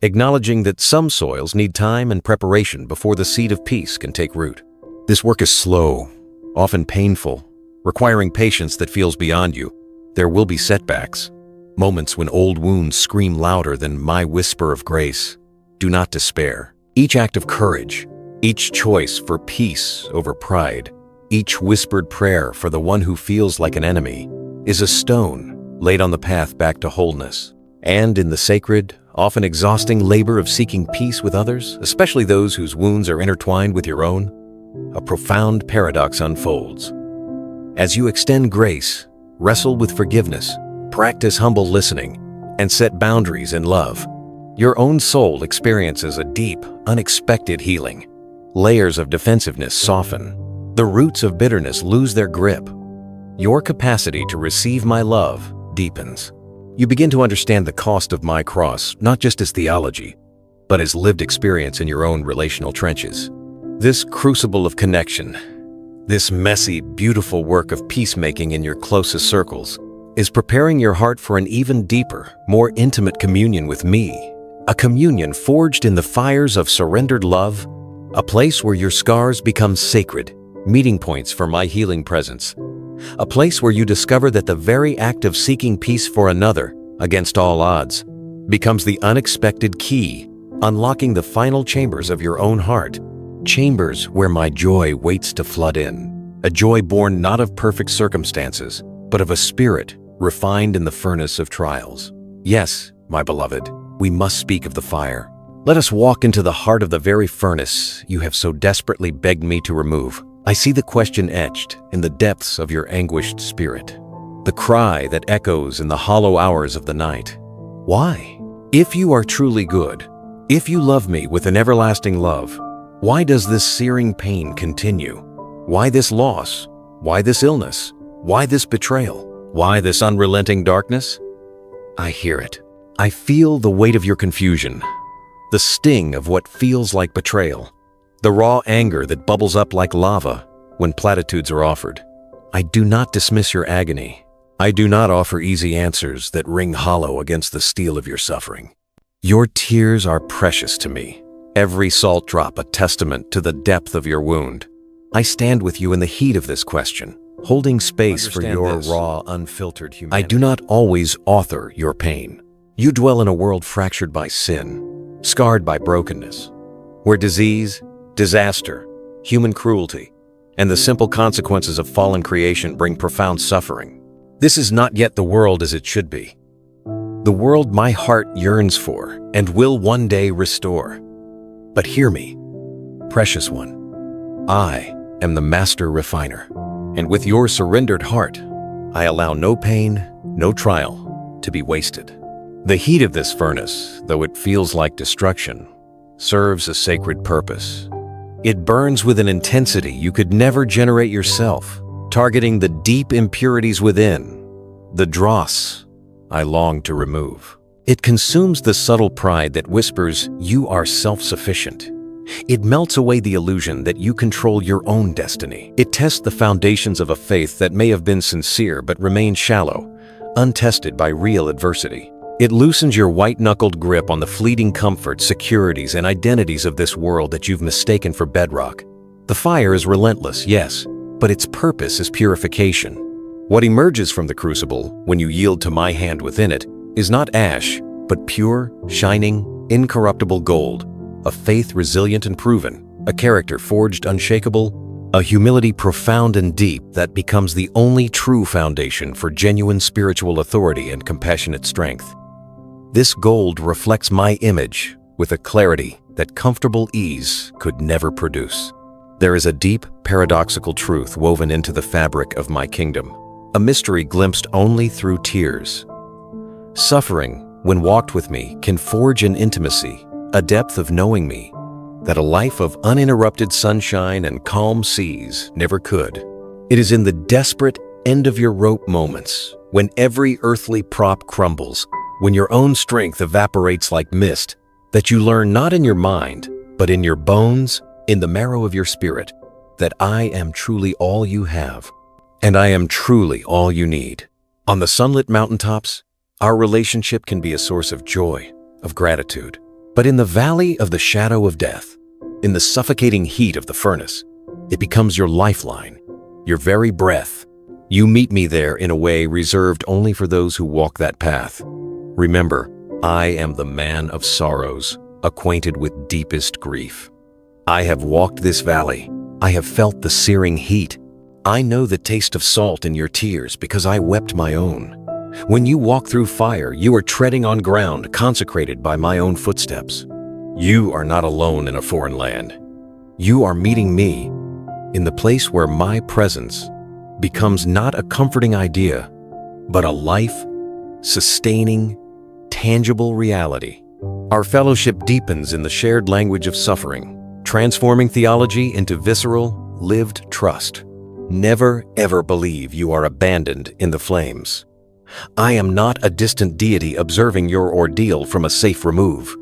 [SPEAKER 1] acknowledging that some soils need time and preparation before the seed of peace can take root. This work is slow, often painful, requiring patience that feels beyond you. There will be setbacks, moments when old wounds scream louder than my whisper of grace. Do not despair. Each act of courage, each choice for peace over pride, each whispered prayer for the one who feels like an enemy, is a stone laid on the path back to wholeness. And in the sacred, often exhausting labor of seeking peace with others, especially those whose wounds are intertwined with your own, a profound paradox unfolds. As you extend grace, wrestle with forgiveness, practice humble listening, and set boundaries in love, your own soul experiences a deep, unexpected healing. Layers of defensiveness soften. The roots of bitterness lose their grip. Your capacity to receive my love deepens. You begin to understand the cost of my cross, not just as theology, but as lived experience in your own relational trenches. This crucible of connection, this messy, beautiful work of peacemaking in your closest circles, is preparing your heart for an even deeper, more intimate communion with me, a communion forged in the fires of surrendered love, a place where your scars become sacred, meeting points for my healing presence. A place where you discover that the very act of seeking peace for another, against all odds, becomes the unexpected key, unlocking the final chambers of your own heart. Chambers where my joy waits to flood in. A joy born not of perfect circumstances, but of a spirit refined in the furnace of trials. Yes, my beloved, we must speak of the fire. Let us walk into the heart of the very furnace you have so desperately begged me to remove. I see the question etched in the depths of your anguished spirit, the cry that echoes in the hollow hours of the night. Why? If you are truly good, if you love me with an everlasting love, why does this searing pain continue? Why this loss? Why this illness? Why this betrayal? Why this unrelenting darkness? I hear it. I feel the weight of your confusion, the sting of what feels like betrayal, the raw anger that bubbles up like lava when platitudes are offered. I do not dismiss your agony. I do not offer easy answers that ring hollow against the steel of your suffering. Your tears are precious to me, every salt drop a testament to the depth of your wound. I stand with you in the heat of this question, holding space for your raw, unfiltered humanity. I do not always author your pain. You dwell in a world fractured by sin, scarred by brokenness, where disease, disaster, human cruelty, and the simple consequences of fallen creation bring profound suffering. This is not yet the world as it should be. The world my heart yearns for and will one day restore. But hear me, precious one. I am the master refiner, and with your surrendered heart, I allow no pain, no trial to be wasted. The heat of this furnace, though it feels like destruction, serves a sacred purpose. It burns with an intensity you could never generate yourself, targeting the deep impurities within, the dross I long to remove. It consumes the subtle pride that whispers, you are self-sufficient. It melts away the illusion that you control your own destiny. It tests the foundations of a faith that may have been sincere but remained shallow, untested by real adversity. It loosens your white-knuckled grip on the fleeting comforts, securities, and identities of this world that you've mistaken for bedrock. The fire is relentless, yes, but its purpose is purification. What emerges from the crucible, when you yield to my hand within it, is not ash, but pure, shining, incorruptible gold, a faith resilient and proven, a character forged unshakable, a humility profound and deep that becomes the only true foundation for genuine spiritual authority and compassionate strength. This gold reflects my image with a clarity that comfortable ease could never produce. There is a deep, paradoxical truth woven into the fabric of my kingdom, a mystery glimpsed only through tears. Suffering, when walked with me, can forge an intimacy, a depth of knowing me, that a life of uninterrupted sunshine and calm seas never could. It is in the desperate, end-of-your-rope moments, when every earthly prop crumbles, when your own strength evaporates like mist, that you learn not in your mind, but in your bones, in the marrow of your spirit, that I am truly all you have, and I am truly all you need. On the sunlit mountaintops, our relationship can be a source of joy, of gratitude. But in the valley of the shadow of death, in the suffocating heat of the furnace, it becomes your lifeline, your very breath. You meet me there in a way reserved only for those who walk that path. Remember, I am the man of sorrows, acquainted with deepest grief. I have walked this valley. I have felt the searing heat. I know the taste of salt in your tears because I wept my own. When you walk through fire, you are treading on ground consecrated by my own footsteps. You are not alone in a foreign land. You are meeting me in the place where my presence becomes not a comforting idea, but a life-sustaining, tangible reality. Our fellowship deepens in the shared language of suffering, transforming theology into visceral, lived trust. Never, ever believe you are abandoned in the flames. I am not a distant deity observing your ordeal from a safe remove.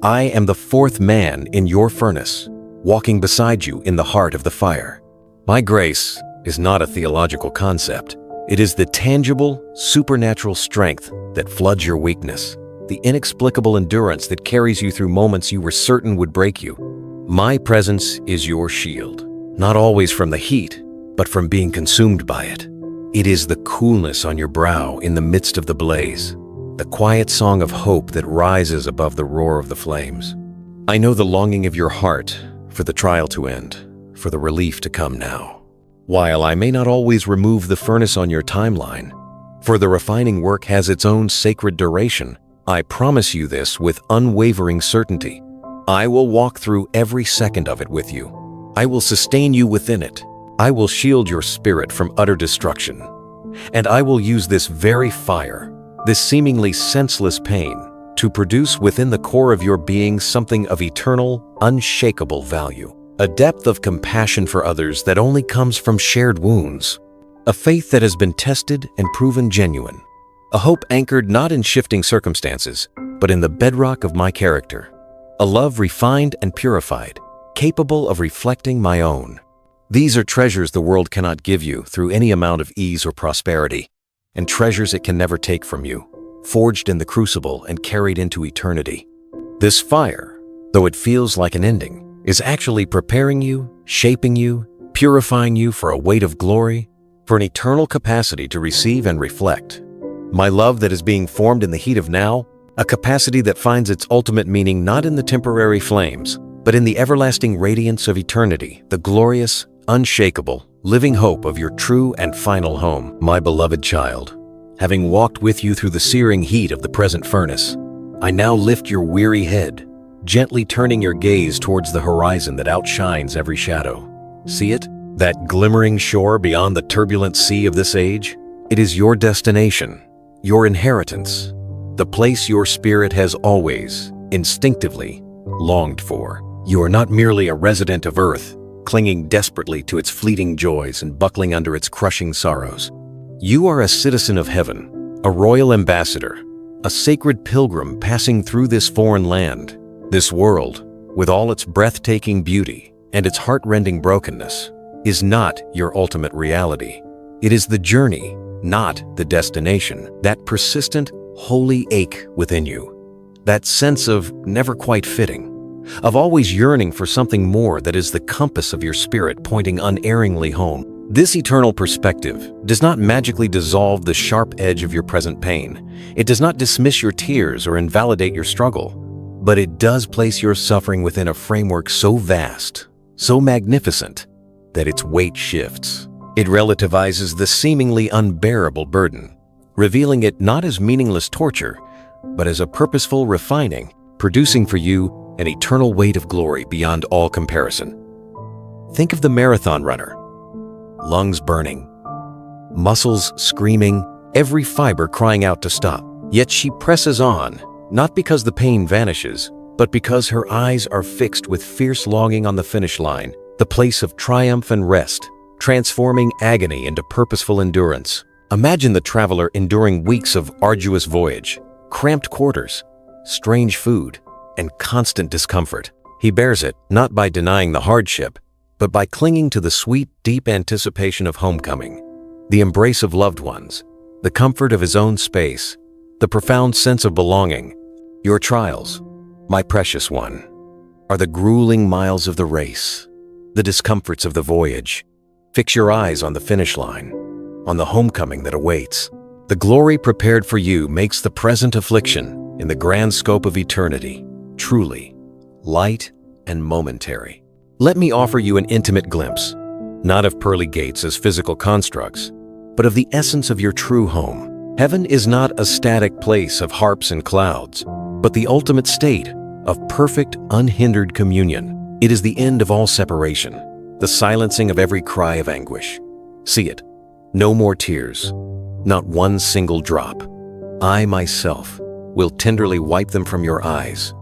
[SPEAKER 1] I am the fourth man in your furnace, walking beside you in the heart of the fire. My grace is not a theological concept. It is the tangible, supernatural strength that floods your weakness, the inexplicable endurance that carries you through moments you were certain would break you. My presence is your shield, not always from the heat, but from being consumed by it. It is the coolness on your brow in the midst of the blaze, the quiet song of hope that rises above the roar of the flames. I know the longing of your heart for the trial to end, for the relief to come now. While I may not always remove the furnace on your timeline, for the refining work has its own sacred duration, I promise you this with unwavering certainty. I will walk through every second of it with you. I will sustain you within it. I will shield your spirit from utter destruction. And I will use this very fire, this seemingly senseless pain, to produce within the core of your being something of eternal, unshakable value. A depth of compassion for others that only comes from shared wounds. A faith that has been tested and proven genuine. A hope anchored not in shifting circumstances, but in the bedrock of my character. A love refined and purified, capable of reflecting my own. These are treasures the world cannot give you through any amount of ease or prosperity, and treasures it can never take from you, forged in the crucible and carried into eternity. This fire, though it feels like an ending, is actually preparing you, shaping you, purifying you for a weight of glory, for an eternal capacity to receive and reflect. My love that is being formed in the heat of now, a capacity that finds its ultimate meaning not in the temporary flames, but in the everlasting radiance of eternity, the glorious, unshakable, living hope of your true and final home. My beloved child, having walked with you through the searing heat of the present furnace, I now lift your weary head, gently turning your gaze towards the horizon that outshines every shadow. See it? That glimmering shore beyond the turbulent sea of this age? It is your destination, your inheritance, the place your spirit has always, instinctively, longed for. You are not merely a resident of earth, clinging desperately to its fleeting joys and buckling under its crushing sorrows. You are a citizen of heaven, a royal ambassador, a sacred pilgrim passing through this foreign land. This world, with all its breathtaking beauty and its heart-rending brokenness, is not your ultimate reality. It is the journey, not the destination, that persistent, holy ache within you, that sense of never quite fitting, of always yearning for something more that is the compass of your spirit pointing unerringly home. This eternal perspective does not magically dissolve the sharp edge of your present pain. It does not dismiss your tears or invalidate your struggle. But it does place your suffering within a framework so vast, so magnificent, that its weight shifts. It relativizes the seemingly unbearable burden, revealing it not as meaningless torture, but as a purposeful refining, producing for you an eternal weight of glory beyond all comparison. Think of the marathon runner, lungs burning, muscles screaming, every fiber crying out to stop. Yet she presses on, not because the pain vanishes, but because her eyes are fixed with fierce longing on the finish line, the place of triumph and rest, transforming agony into purposeful endurance. Imagine the traveler enduring weeks of arduous voyage, cramped quarters, strange food, and constant discomfort. He bears it not by denying the hardship, but by clinging to the sweet, deep anticipation of homecoming, the embrace of loved ones, the comfort of his own space, the profound sense of belonging. Your trials, my precious one, are the grueling miles of the race, the discomforts of the voyage. Fix your eyes on the finish line, on the homecoming that awaits. The glory prepared for you makes the present affliction, in the grand scope of eternity, truly light and momentary. Let me offer you an intimate glimpse, not of pearly gates as physical constructs, but of the essence of your true home. Heaven is not a static place of harps and clouds, but the ultimate state of perfect, unhindered communion. It is the end of all separation, the silencing of every cry of anguish. See it. No more tears, not one single drop. I myself will tenderly wipe them from your eyes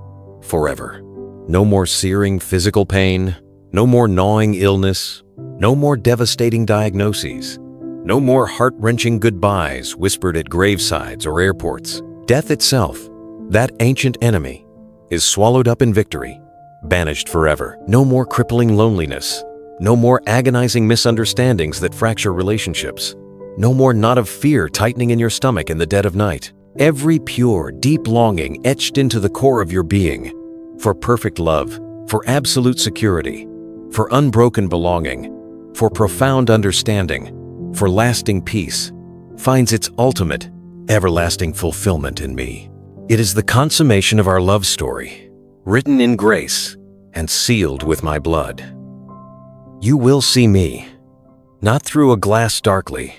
[SPEAKER 1] forever. No more searing physical pain, no more gnawing illness, no more devastating diagnoses, no more heart-wrenching goodbyes whispered at gravesides or airports. Death itself, that ancient enemy, is swallowed up in victory, banished forever. No more crippling loneliness, no more agonizing misunderstandings that fracture relationships, no more knot of fear tightening in your stomach in the dead of night. Every pure, deep longing etched into the core of your being, for perfect love, for absolute security, for unbroken belonging, for profound understanding, for lasting peace, finds its ultimate, everlasting fulfillment in me. It is the consummation of our love story, written in grace and sealed with my blood. You will see me, not through a glass darkly,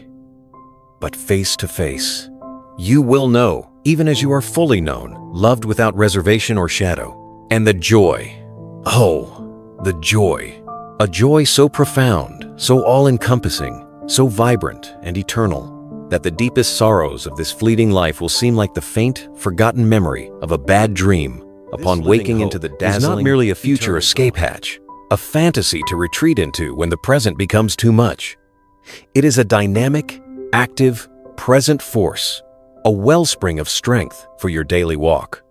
[SPEAKER 1] but face to face. You will know, even as you are fully known, loved without reservation or shadow. And the joy, oh, the joy, a joy so profound, so all-encompassing, so vibrant and eternal, that the deepest sorrows of this fleeting life will seem like the faint, forgotten memory of a bad dream upon waking into the dazzling, is not merely a future escape hatch, a fantasy to retreat into when the present becomes too much. It is a dynamic, active, present force, a wellspring of strength for your daily walk.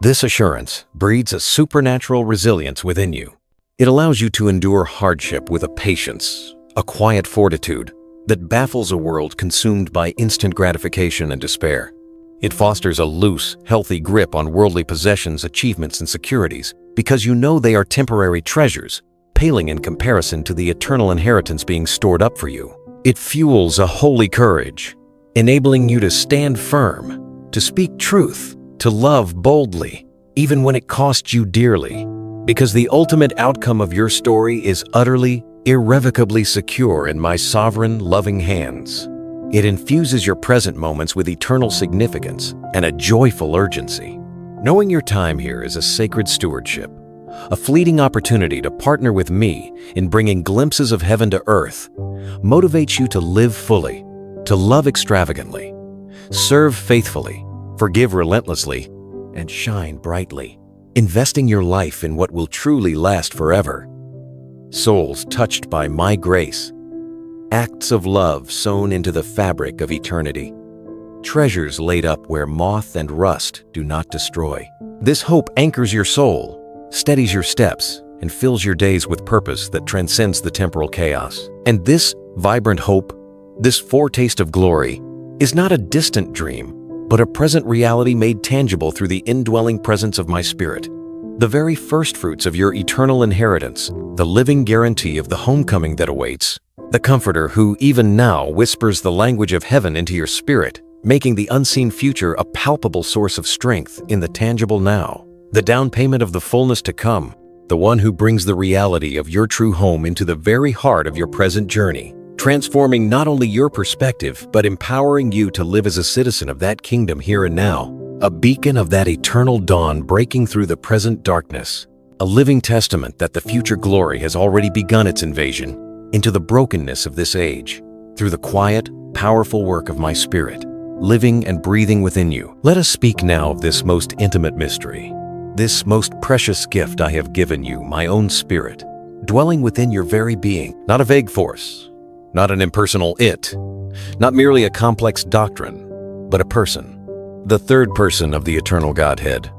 [SPEAKER 1] This assurance breeds a supernatural resilience within you. It allows you to endure hardship with a patience, a quiet fortitude that baffles a world consumed by instant gratification and despair. It fosters a loose, healthy grip on worldly possessions, achievements, and securities because you know they are temporary treasures, paling in comparison to the eternal inheritance being stored up for you. It fuels a holy courage, enabling you to stand firm, to speak truth, to love boldly, even when it costs you dearly, because the ultimate outcome of your story is utterly, irrevocably secure in my sovereign, loving hands. It infuses your present moments with eternal significance and a joyful urgency. Knowing your time here is a sacred stewardship, a fleeting opportunity to partner with me in bringing glimpses of heaven to earth, motivates you to live fully, to love extravagantly, serve faithfully, forgive relentlessly, and shine brightly, investing your life in what will truly last forever. Souls touched by my grace, acts of love sewn into the fabric of eternity, treasures laid up where moth and rust do not destroy. This hope anchors your soul, steadies your steps, and fills your days with purpose that transcends the temporal chaos. And this vibrant hope, this foretaste of glory, is not a distant dream, but a present reality made tangible through the indwelling presence of my Spirit. The very first fruits of your eternal inheritance, the living guarantee of the homecoming that awaits, the Comforter who even now whispers the language of heaven into your spirit, making the unseen future a palpable source of strength in the tangible now, the down payment of the fullness to come, the one who brings the reality of your true home into the very heart of your present journey, transforming not only your perspective, but empowering you to live as a citizen of that kingdom here and now, a beacon of that eternal dawn breaking through the present darkness, a living testament that the future glory has already begun its invasion into the brokenness of this age, through the quiet, powerful work of my Spirit, living and breathing within you. Let us speak now of this most intimate mystery, this most precious gift I have given you, my own Spirit, dwelling within your very being, not a vague force, not an impersonal it, not merely a complex doctrine, but a person. The third person of the eternal Godhead,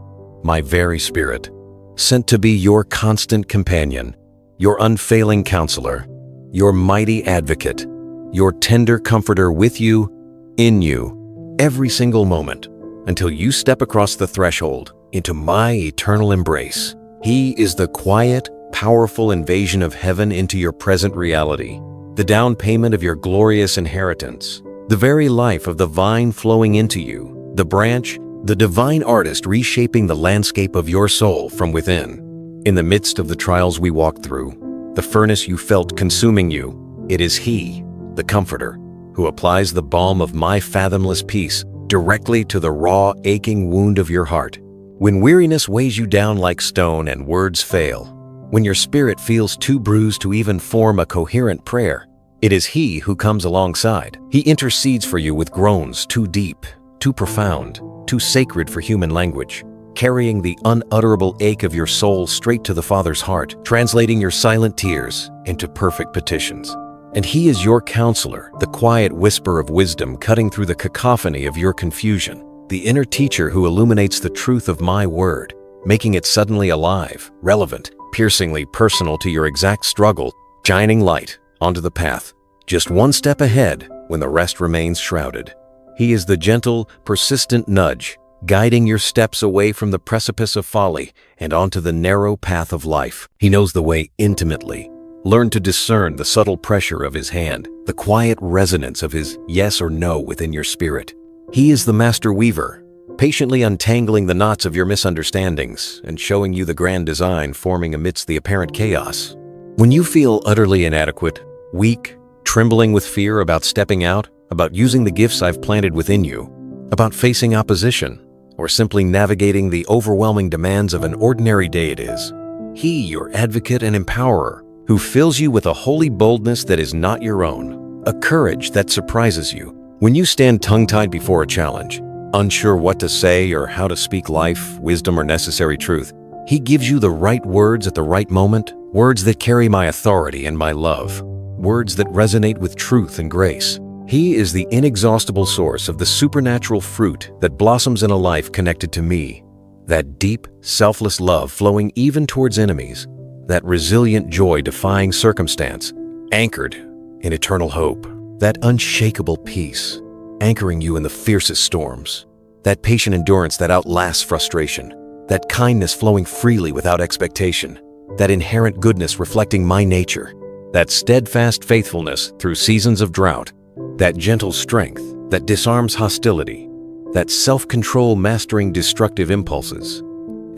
[SPEAKER 1] my very spirit, sent to be your constant companion, your unfailing counselor, your mighty advocate, your tender comforter with you, in you, every single moment, until you step across the threshold into my eternal embrace. He is the quiet, powerful invasion of heaven into your present reality, the down payment of your glorious inheritance, the very life of the vine flowing into you, the branch, the divine artist reshaping the landscape of your soul from within. In the midst of the trials we walked through, the furnace you felt consuming you, it is He, the Comforter, who applies the balm of my fathomless peace directly to the raw, aching wound of your heart. When weariness weighs you down like stone and words fail, when your spirit feels too bruised to even form a coherent prayer, it is He who comes alongside. He intercedes for you with groans too deep, too profound, too sacred for human language, carrying the unutterable ache of your soul straight to the Father's heart, translating your silent tears into perfect petitions. And He is your counselor, the quiet whisper of wisdom cutting through the cacophony of your confusion, the inner teacher who illuminates the truth of my word, making it suddenly alive, relevant, piercingly personal to your exact struggle, shining light onto the path, just one step ahead when the rest remains shrouded. He is the gentle, persistent nudge, guiding your steps away from the precipice of folly and onto the narrow path of life. He knows the way intimately. Learn to discern the subtle pressure of His hand, the quiet resonance of His yes or no within your spirit. He is the master weaver, patiently untangling the knots of your misunderstandings and showing you the grand design forming amidst the apparent chaos. When you feel utterly inadequate, weak, trembling with fear about stepping out, about using the gifts I've planted within you, about facing opposition, or simply navigating the overwhelming demands of an ordinary day, it is He, your advocate and empowerer, who fills you with a holy boldness that is not your own, a courage that surprises you. When you stand tongue-tied before a challenge, unsure what to say or how to speak life, wisdom, or necessary truth, He gives you the right words at the right moment, words that carry my authority and my love, words that resonate with truth and grace. He is the inexhaustible source of the supernatural fruit that blossoms in a life connected to me, that deep, selfless love flowing even towards enemies, that resilient joy defying circumstance, anchored in eternal hope, that unshakable peace, anchoring you in the fiercest storms, that patient endurance that outlasts frustration, that kindness flowing freely without expectation, that inherent goodness reflecting my nature, that steadfast faithfulness through seasons of drought, that gentle strength that disarms hostility, that self-control mastering destructive impulses.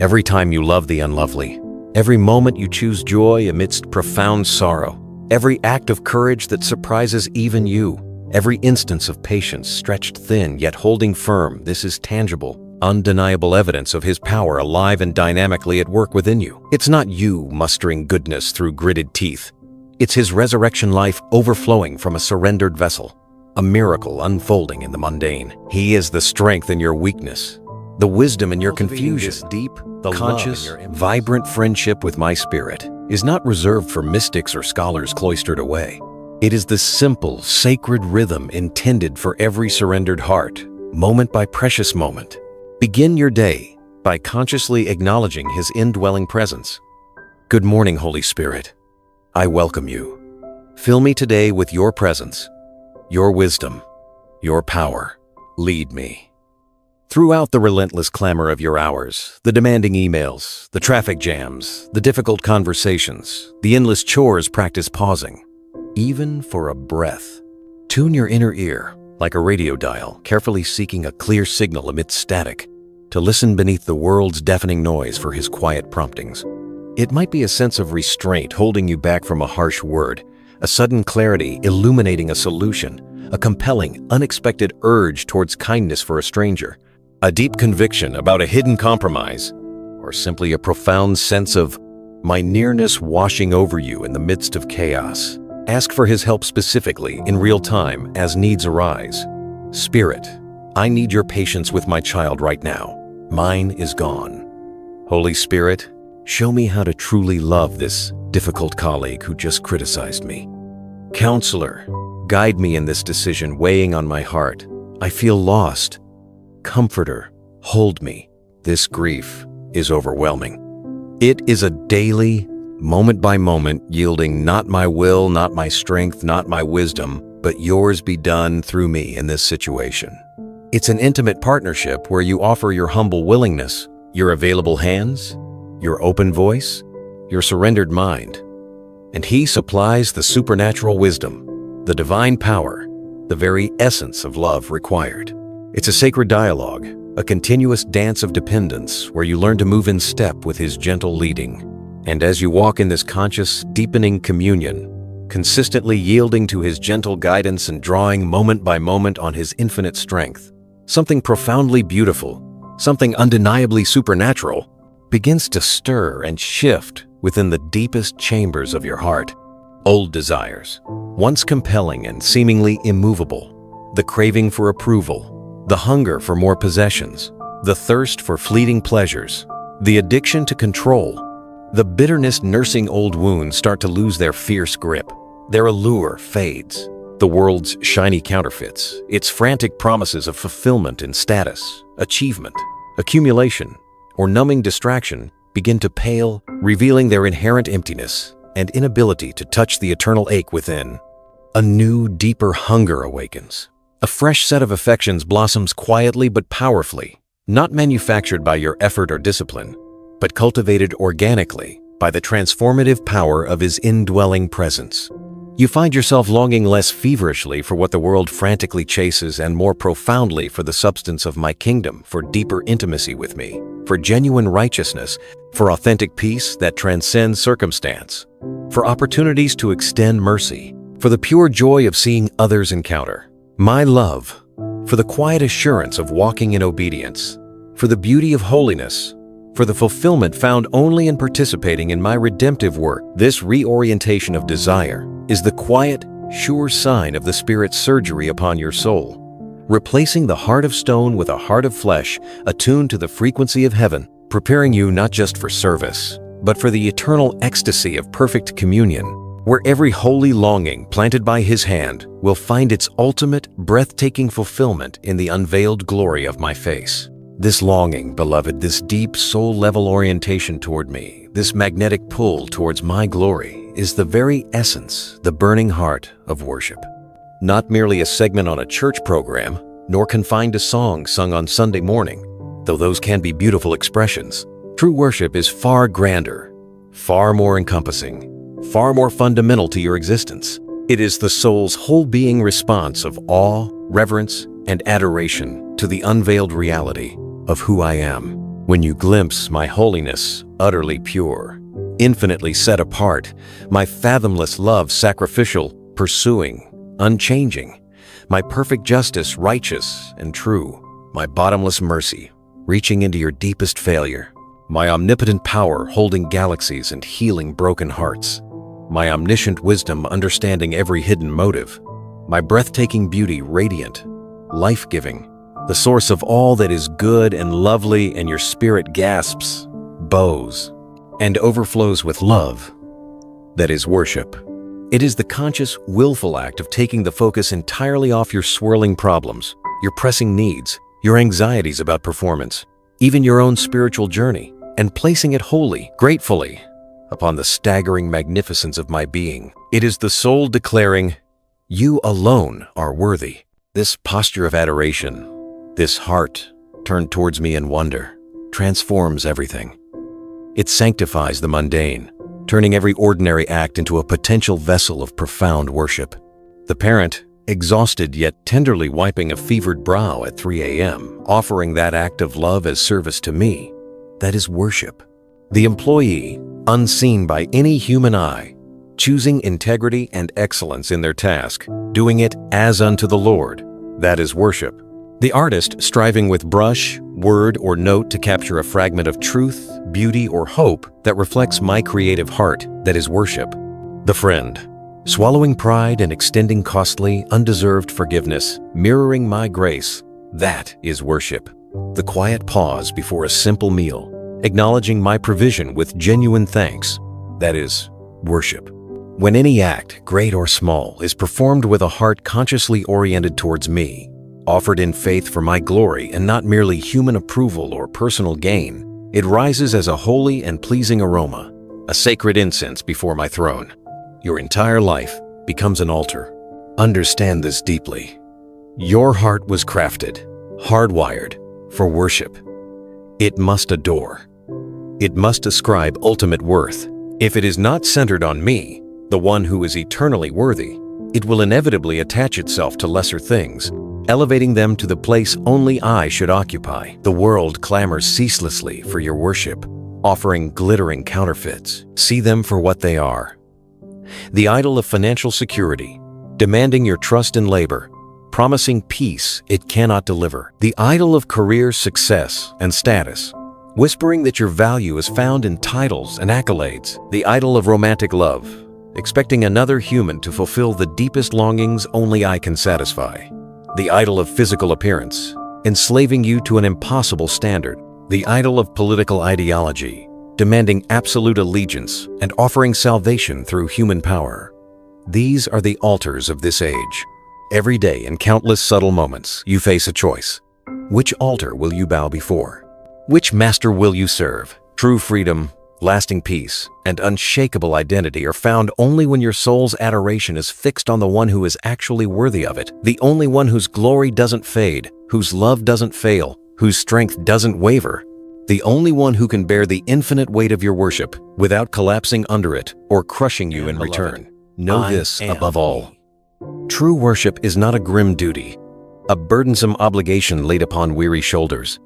[SPEAKER 1] Every time you love the unlovely, every moment you choose joy amidst profound sorrow, every act of courage that surprises even you, every instance of patience stretched thin yet holding firm, this is tangible, undeniable evidence of His power alive and dynamically at work within you. It's not you mustering goodness through gritted teeth. It's His resurrection life overflowing from a surrendered vessel, a miracle unfolding in the mundane. He is the strength in your weakness, the wisdom in your confusion. This deep, conscious, vibrant friendship with my spirit is not reserved for mystics or scholars cloistered away. It is the simple, sacred rhythm intended for every surrendered heart, moment by precious moment. Begin your day by consciously acknowledging His indwelling presence. Good morning, Holy Spirit. I welcome you. Fill me today with your presence, your wisdom, your power. Lead me. Throughout the relentless clamor of your hours, the demanding emails, the traffic jams, the difficult conversations, the endless chores, practice pausing, even for a breath. Tune your inner ear, like a radio dial, carefully seeking a clear signal amidst static, to listen beneath the world's deafening noise for His quiet promptings. It might be a sense of restraint holding you back from a harsh word, a sudden clarity illuminating a solution, a compelling, unexpected urge towards kindness for a stranger, a deep conviction about a hidden compromise, or simply a profound sense of my nearness washing over you in the midst of chaos. Ask for His help specifically in real time as needs arise. Spirit, I need your patience with my child right now. Mine is gone. Holy Spirit, show me how to truly love this difficult colleague who just criticized me. Counselor, guide me in this decision weighing on my heart. I feel lost. Comforter, hold me. This grief is overwhelming. It is a daily, moment-by-moment yielding not my will, not my strength, not my wisdom, but yours be done through me in this situation. It's an intimate partnership where you offer your humble willingness, your available hands, your open voice, your surrendered mind. And He supplies the supernatural wisdom, the divine power, the very essence of love required. It's a sacred dialogue, a continuous dance of dependence where you learn to move in step with His gentle leading. And as you walk in this conscious, deepening communion, consistently yielding to His gentle guidance and drawing moment by moment on His infinite strength, something profoundly beautiful, something undeniably supernatural, begins to stir and shift within the deepest chambers of your heart. Old desires, once compelling and seemingly immovable, the craving for approval, the hunger for more possessions, the thirst for fleeting pleasures, the addiction to control, the bitterness nursing old wounds start to lose their fierce grip. Their allure fades. The world's shiny counterfeits, its frantic promises of fulfillment and status, achievement, accumulation, or numbing distraction begin to pale, revealing their inherent emptiness and inability to touch the eternal ache within. A new, deeper hunger awakens. A fresh set of affections blossoms quietly but powerfully, not manufactured by your effort or discipline, but cultivated organically by the transformative power of His indwelling presence. You find yourself longing less feverishly for what the world frantically chases and more profoundly for the substance of my kingdom, for deeper intimacy with me, for genuine righteousness, for authentic peace that transcends circumstance, for opportunities to extend mercy, for the pure joy of seeing others encounter my love, for the quiet assurance of walking in obedience, for the beauty of holiness, for the fulfillment found only in participating in my redemptive work. This reorientation of desire is the quiet, sure sign of the Spirit's surgery upon your soul, replacing the heart of stone with a heart of flesh attuned to the frequency of heaven, preparing you not just for service, but for the eternal ecstasy of perfect communion, where every holy longing planted by His hand will find its ultimate, breathtaking fulfillment in the unveiled glory of my face. This longing, beloved, this deep soul-level orientation toward me, this magnetic pull towards my glory, is the very essence, the burning heart of worship. Not merely a segment on a church program, nor confined to songs sung on Sunday morning, though those can be beautiful expressions. True worship is far grander, far more encompassing, far more fundamental to your existence. It is the soul's whole being response of awe, reverence, and adoration to the unveiled reality of who I am. When you glimpse my holiness utterly pure, infinitely set apart, my fathomless love sacrificial, pursuing, unchanging, my perfect justice righteous and true, my bottomless mercy reaching into your deepest failure, my omnipotent power holding galaxies and healing broken hearts, my omniscient wisdom understanding every hidden motive, my breathtaking beauty radiant, life-giving, the source of all that is good and lovely, and your spirit gasps, bows, and overflows with love. That is worship. It is the conscious, willful act of taking the focus entirely off your swirling problems, your pressing needs, your anxieties about performance, even your own spiritual journey, and placing it wholly, gratefully, upon the staggering magnificence of my being. It is the soul declaring, "You alone are worthy." This posture of adoration, this heart turned towards me in wonder, transforms everything. It sanctifies the mundane, turning every ordinary act into a potential vessel of profound worship. The parent, exhausted yet tenderly wiping a fevered brow at 3 a.m., offering that act of love as service to me, that is worship. The employee, unseen by any human eye, choosing integrity and excellence in their task, doing it as unto the Lord, that is worship. The artist, striving with brush, word, or note to capture a fragment of truth, beauty, or hope that reflects my creative heart, that is worship. The friend, swallowing pride and extending costly, undeserved forgiveness, mirroring my grace, that is worship. The quiet pause before a simple meal, acknowledging my provision with genuine thanks, that is worship. When any act, great or small, is performed with a heart consciously oriented towards me, offered in faith for my glory and not merely human approval or personal gain, it rises as a holy and pleasing aroma, a sacred incense before my throne. Your entire life becomes an altar. Understand this deeply. Your heart was crafted, hardwired, for worship. It must adore. It must ascribe ultimate worth. If it is not centered on me, the one who is eternally worthy, it will inevitably attach itself to lesser things, elevating them to the place only I should occupy. The world clamors ceaselessly for your worship, offering glittering counterfeits. See them for what they are. The idol of financial security, demanding your trust and labor, promising peace it cannot deliver. The idol of career success and status, whispering that your value is found in titles and accolades. The idol of romantic love, expecting another human to fulfill the deepest longings only I can satisfy. The idol of physical appearance, enslaving you to an impossible standard. The idol of political ideology, demanding absolute allegiance and offering salvation through human power. These are the altars of this age. Every day, in countless subtle moments, you face a choice. Which altar will you bow before? Which master will you serve? True freedom, lasting peace, and unshakable identity are found only when your soul's adoration is fixed on the one who is actually worthy of it, the only one whose glory doesn't fade, whose love doesn't fail, whose strength doesn't waver, the only one who can bear the infinite weight of your worship without collapsing under it or crushing you in return. Know this above all. True worship is not a grim duty, a burdensome obligation laid upon weary shoulders.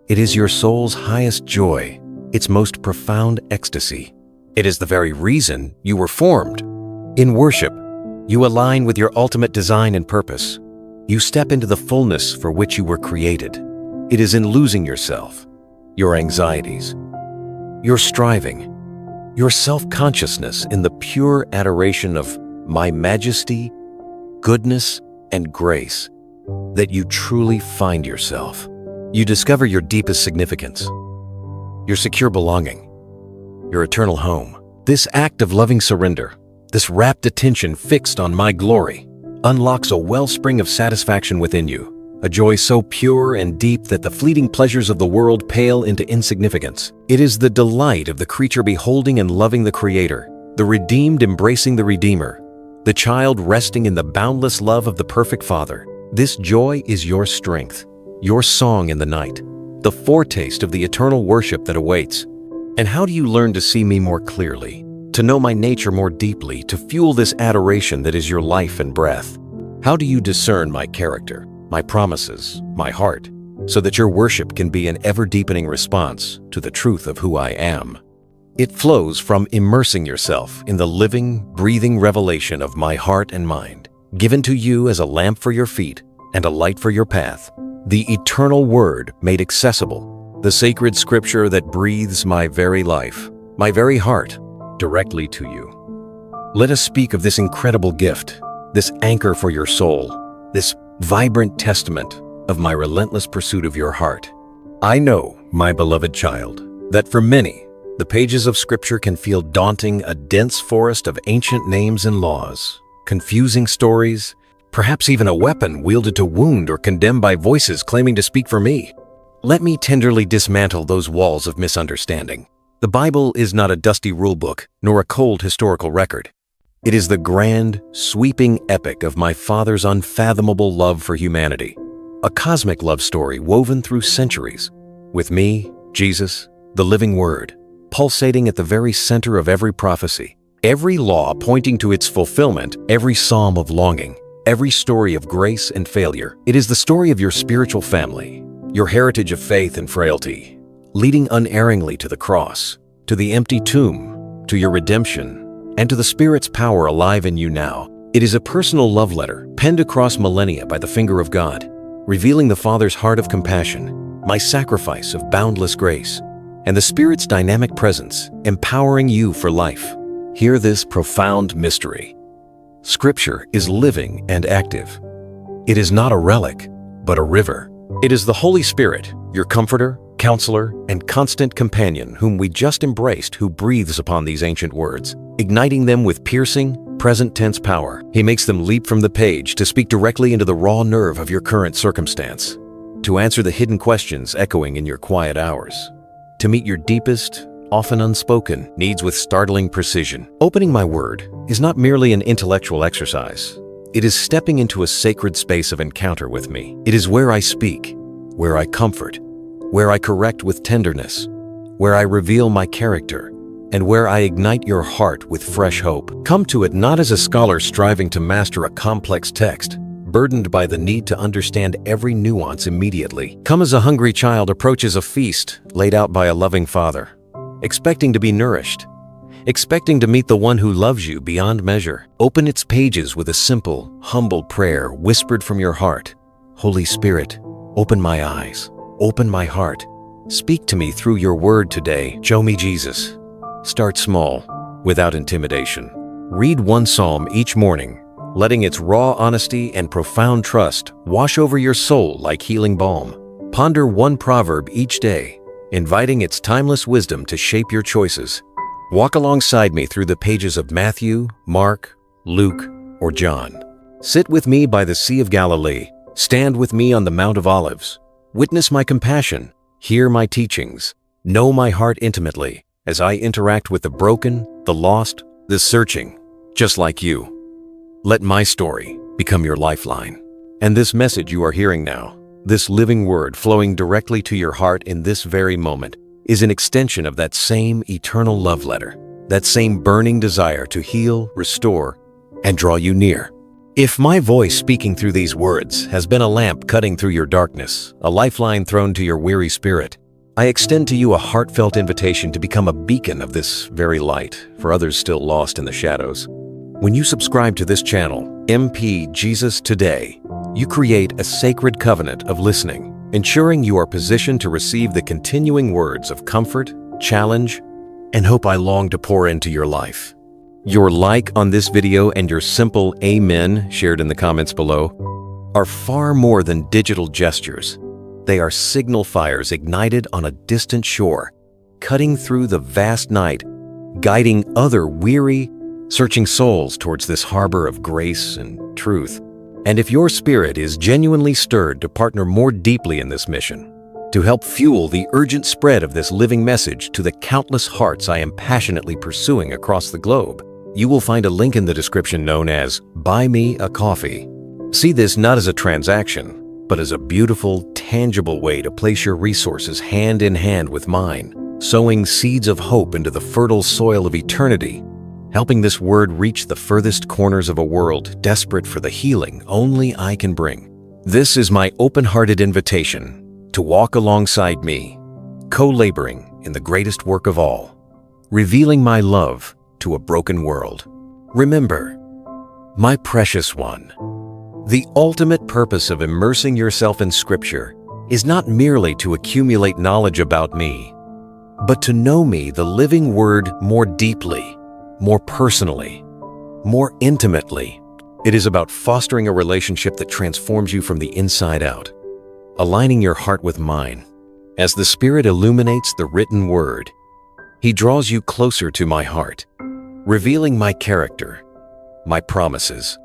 [SPEAKER 1] It is your soul's highest joy, its most profound ecstasy. It is the very reason you were formed. In worship, you align with your ultimate design and purpose. You step into the fullness for which you were created. It is in losing yourself, your anxieties, your striving, your self-consciousness in the pure adoration of my majesty, goodness, and grace that you truly find yourself. You discover your deepest significance, your secure belonging, your eternal home. This act of loving surrender, this rapt attention fixed on my glory, unlocks a wellspring of satisfaction within you, a joy so pure and deep that the fleeting pleasures of the world pale into insignificance. It is the delight of the creature beholding and loving the Creator, the redeemed embracing the Redeemer, the child resting in the boundless love of the perfect Father. This joy is your strength, your song in the night, the foretaste of the eternal worship that awaits. And how do you learn to see me more clearly, to know my nature more deeply, to fuel this adoration that is your life and breath? How do you discern my character, my promises, my heart, so that your worship can be an ever-deepening response to the truth of who I am? It flows from immersing yourself in the living, breathing revelation of my heart and mind, given to you as a lamp for your feet and a light for your path, the eternal Word made accessible, the sacred scripture that breathes my very life, my very heart, directly to you. Let us speak of this incredible gift, this anchor for your soul, this vibrant testament of my relentless pursuit of your heart. I know, my beloved child, that for many, the pages of Scripture can feel daunting, a dense forest of ancient names and laws, confusing stories, perhaps even a weapon wielded to wound or condemn by voices claiming to speak for me. Let me tenderly dismantle those walls of misunderstanding. The Bible is not a dusty rulebook, nor a cold historical record. It is the grand, sweeping epic of my Father's unfathomable love for humanity, a cosmic love story woven through centuries, with me, Jesus, the living Word, pulsating at the very center of every prophecy, every law pointing to its fulfillment, every psalm of longing, every story of grace and failure. It is the story of your spiritual family, your heritage of faith and frailty, leading unerringly to the cross, to the empty tomb, to your redemption, and to the Spirit's power alive in you now. It is a personal love letter penned across millennia by the finger of God, revealing the Father's heart of compassion, my sacrifice of boundless grace, and the Spirit's dynamic presence, empowering you for life. Hear this profound mystery. Scripture is living and active. It is not a relic, but a river. It is the Holy Spirit, your comforter, counselor, and constant companion whom we just embraced, who breathes upon these ancient words. igniting them with piercing, present tense power. He makes them leap from the page to speak directly into the raw nerve of your current circumstance, to answer the hidden questions echoing in your quiet hours, to meet your deepest, often unspoken, needs with startling precision. Opening my word is not merely an intellectual exercise. It is stepping into a sacred space of encounter with me. It is where I speak, where I comfort, where I correct with tenderness, where I reveal my character, and where I ignite your heart with fresh hope. Come to it not as a scholar striving to master a complex text, burdened by the need to understand every nuance immediately. Come as a hungry child approaches a feast laid out by a loving father, expecting to be nourished, expecting to meet the one who loves you beyond measure. Open its pages with a simple, humble prayer whispered from your heart. Holy Spirit, open my eyes, open my heart. Speak to me through your word today. Show me Jesus. Start small, without intimidation. Read one psalm each morning, letting its raw honesty and profound trust wash over your soul like healing balm. Ponder one proverb each day, inviting its timeless wisdom to shape your choices. Walk alongside me through the pages of Matthew, Mark, Luke, or John. Sit with me by the Sea of Galilee. Stand with me on the Mount of Olives. Witness my compassion. Hear my teachings. Know my heart intimately as I interact with the broken, the lost, the searching, just like you. Let my story become your lifeline. And this message you are hearing now, this living word flowing directly to your heart in this very moment, is an extension of that same eternal love letter, that same burning desire to heal, restore, and draw you near. If my voice speaking through these words has been a lamp cutting through your darkness, a lifeline thrown to your weary spirit, I extend to you a heartfelt invitation to become a beacon of this very light for others still lost in the shadows. When you subscribe to this channel, MP Jesus Today, you create a sacred covenant of listening, ensuring you are positioned to receive the continuing words of comfort, challenge, and hope I long to pour into your life. Your like on this video and your simple amen shared in the comments below are far more than digital gestures. They are signal fires ignited on a distant shore, cutting through the vast night, guiding other weary, searching souls towards this harbor of grace and truth. And if your spirit is genuinely stirred to partner more deeply in this mission, to help fuel the urgent spread of this living message to the countless hearts I am passionately pursuing across the globe, you will find a link in the description known as Buy Me a Coffee. See this not as a transaction, but as a beautiful, tangible way to place your resources hand in hand with mine, sowing seeds of hope into the fertile soil of eternity, helping this word reach the furthest corners of a world desperate for the healing only I can bring. This is my open-hearted invitation to walk alongside me, co-laboring in the greatest work of all, revealing my love to a broken world. Remember, my precious one, the ultimate purpose of immersing yourself in Scripture is not merely to accumulate knowledge about me, but to know me, the living Word, more deeply, more personally, more intimately. It is about fostering a relationship that transforms you from the inside out, aligning your heart with mine. As the Spirit illuminates the written Word, He draws you closer to my heart, revealing my character, my promises,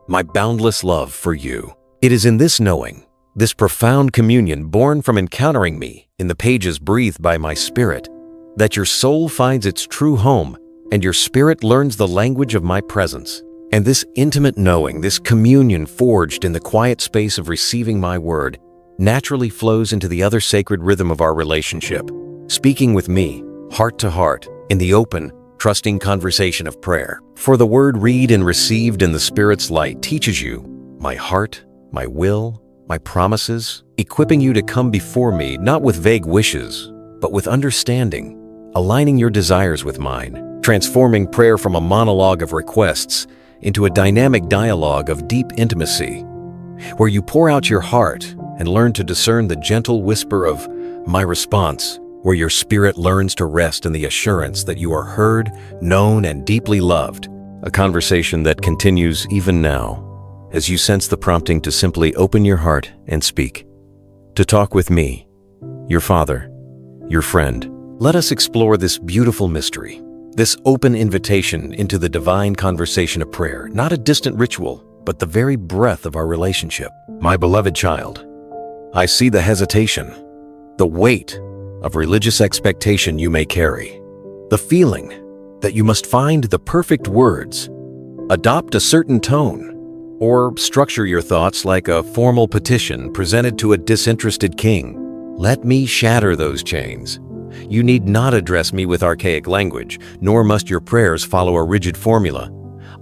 [SPEAKER 1] my boundless love for you. It is in this knowing, this profound communion born from encountering me in the pages breathed by my Spirit, that your soul finds its true home and your spirit learns the language of my presence. And this intimate knowing, this communion forged in the quiet space of receiving my word, naturally flows into the other sacred rhythm of our relationship, speaking with me, heart to heart, in the open, trusting conversation of prayer. For the word read and received in the Spirit's light teaches you my heart, my will, my promises, equipping you to come before me not with vague wishes, but with understanding, aligning your desires with mine, transforming prayer from a monologue of requests into a dynamic dialogue of deep intimacy, where you pour out your heart and learn to discern the gentle whisper of my response, where your spirit learns to rest in the assurance that you are heard, known, and deeply loved, a conversation that continues even now, as you sense the prompting to simply open your heart and speak, to talk with me, your Father, your friend. Let us explore this beautiful mystery, This open invitation into the divine conversation of prayer, not a distant ritual, but the very breath of our relationship. My beloved child, I see the hesitation, the weight of religious expectation you may carry, the feeling that you must find the perfect words, adopt a certain tone, or structure your thoughts like a formal petition presented to a disinterested king. Let me shatter those chains. You need not address me with archaic language, nor must your prayers follow a rigid formula.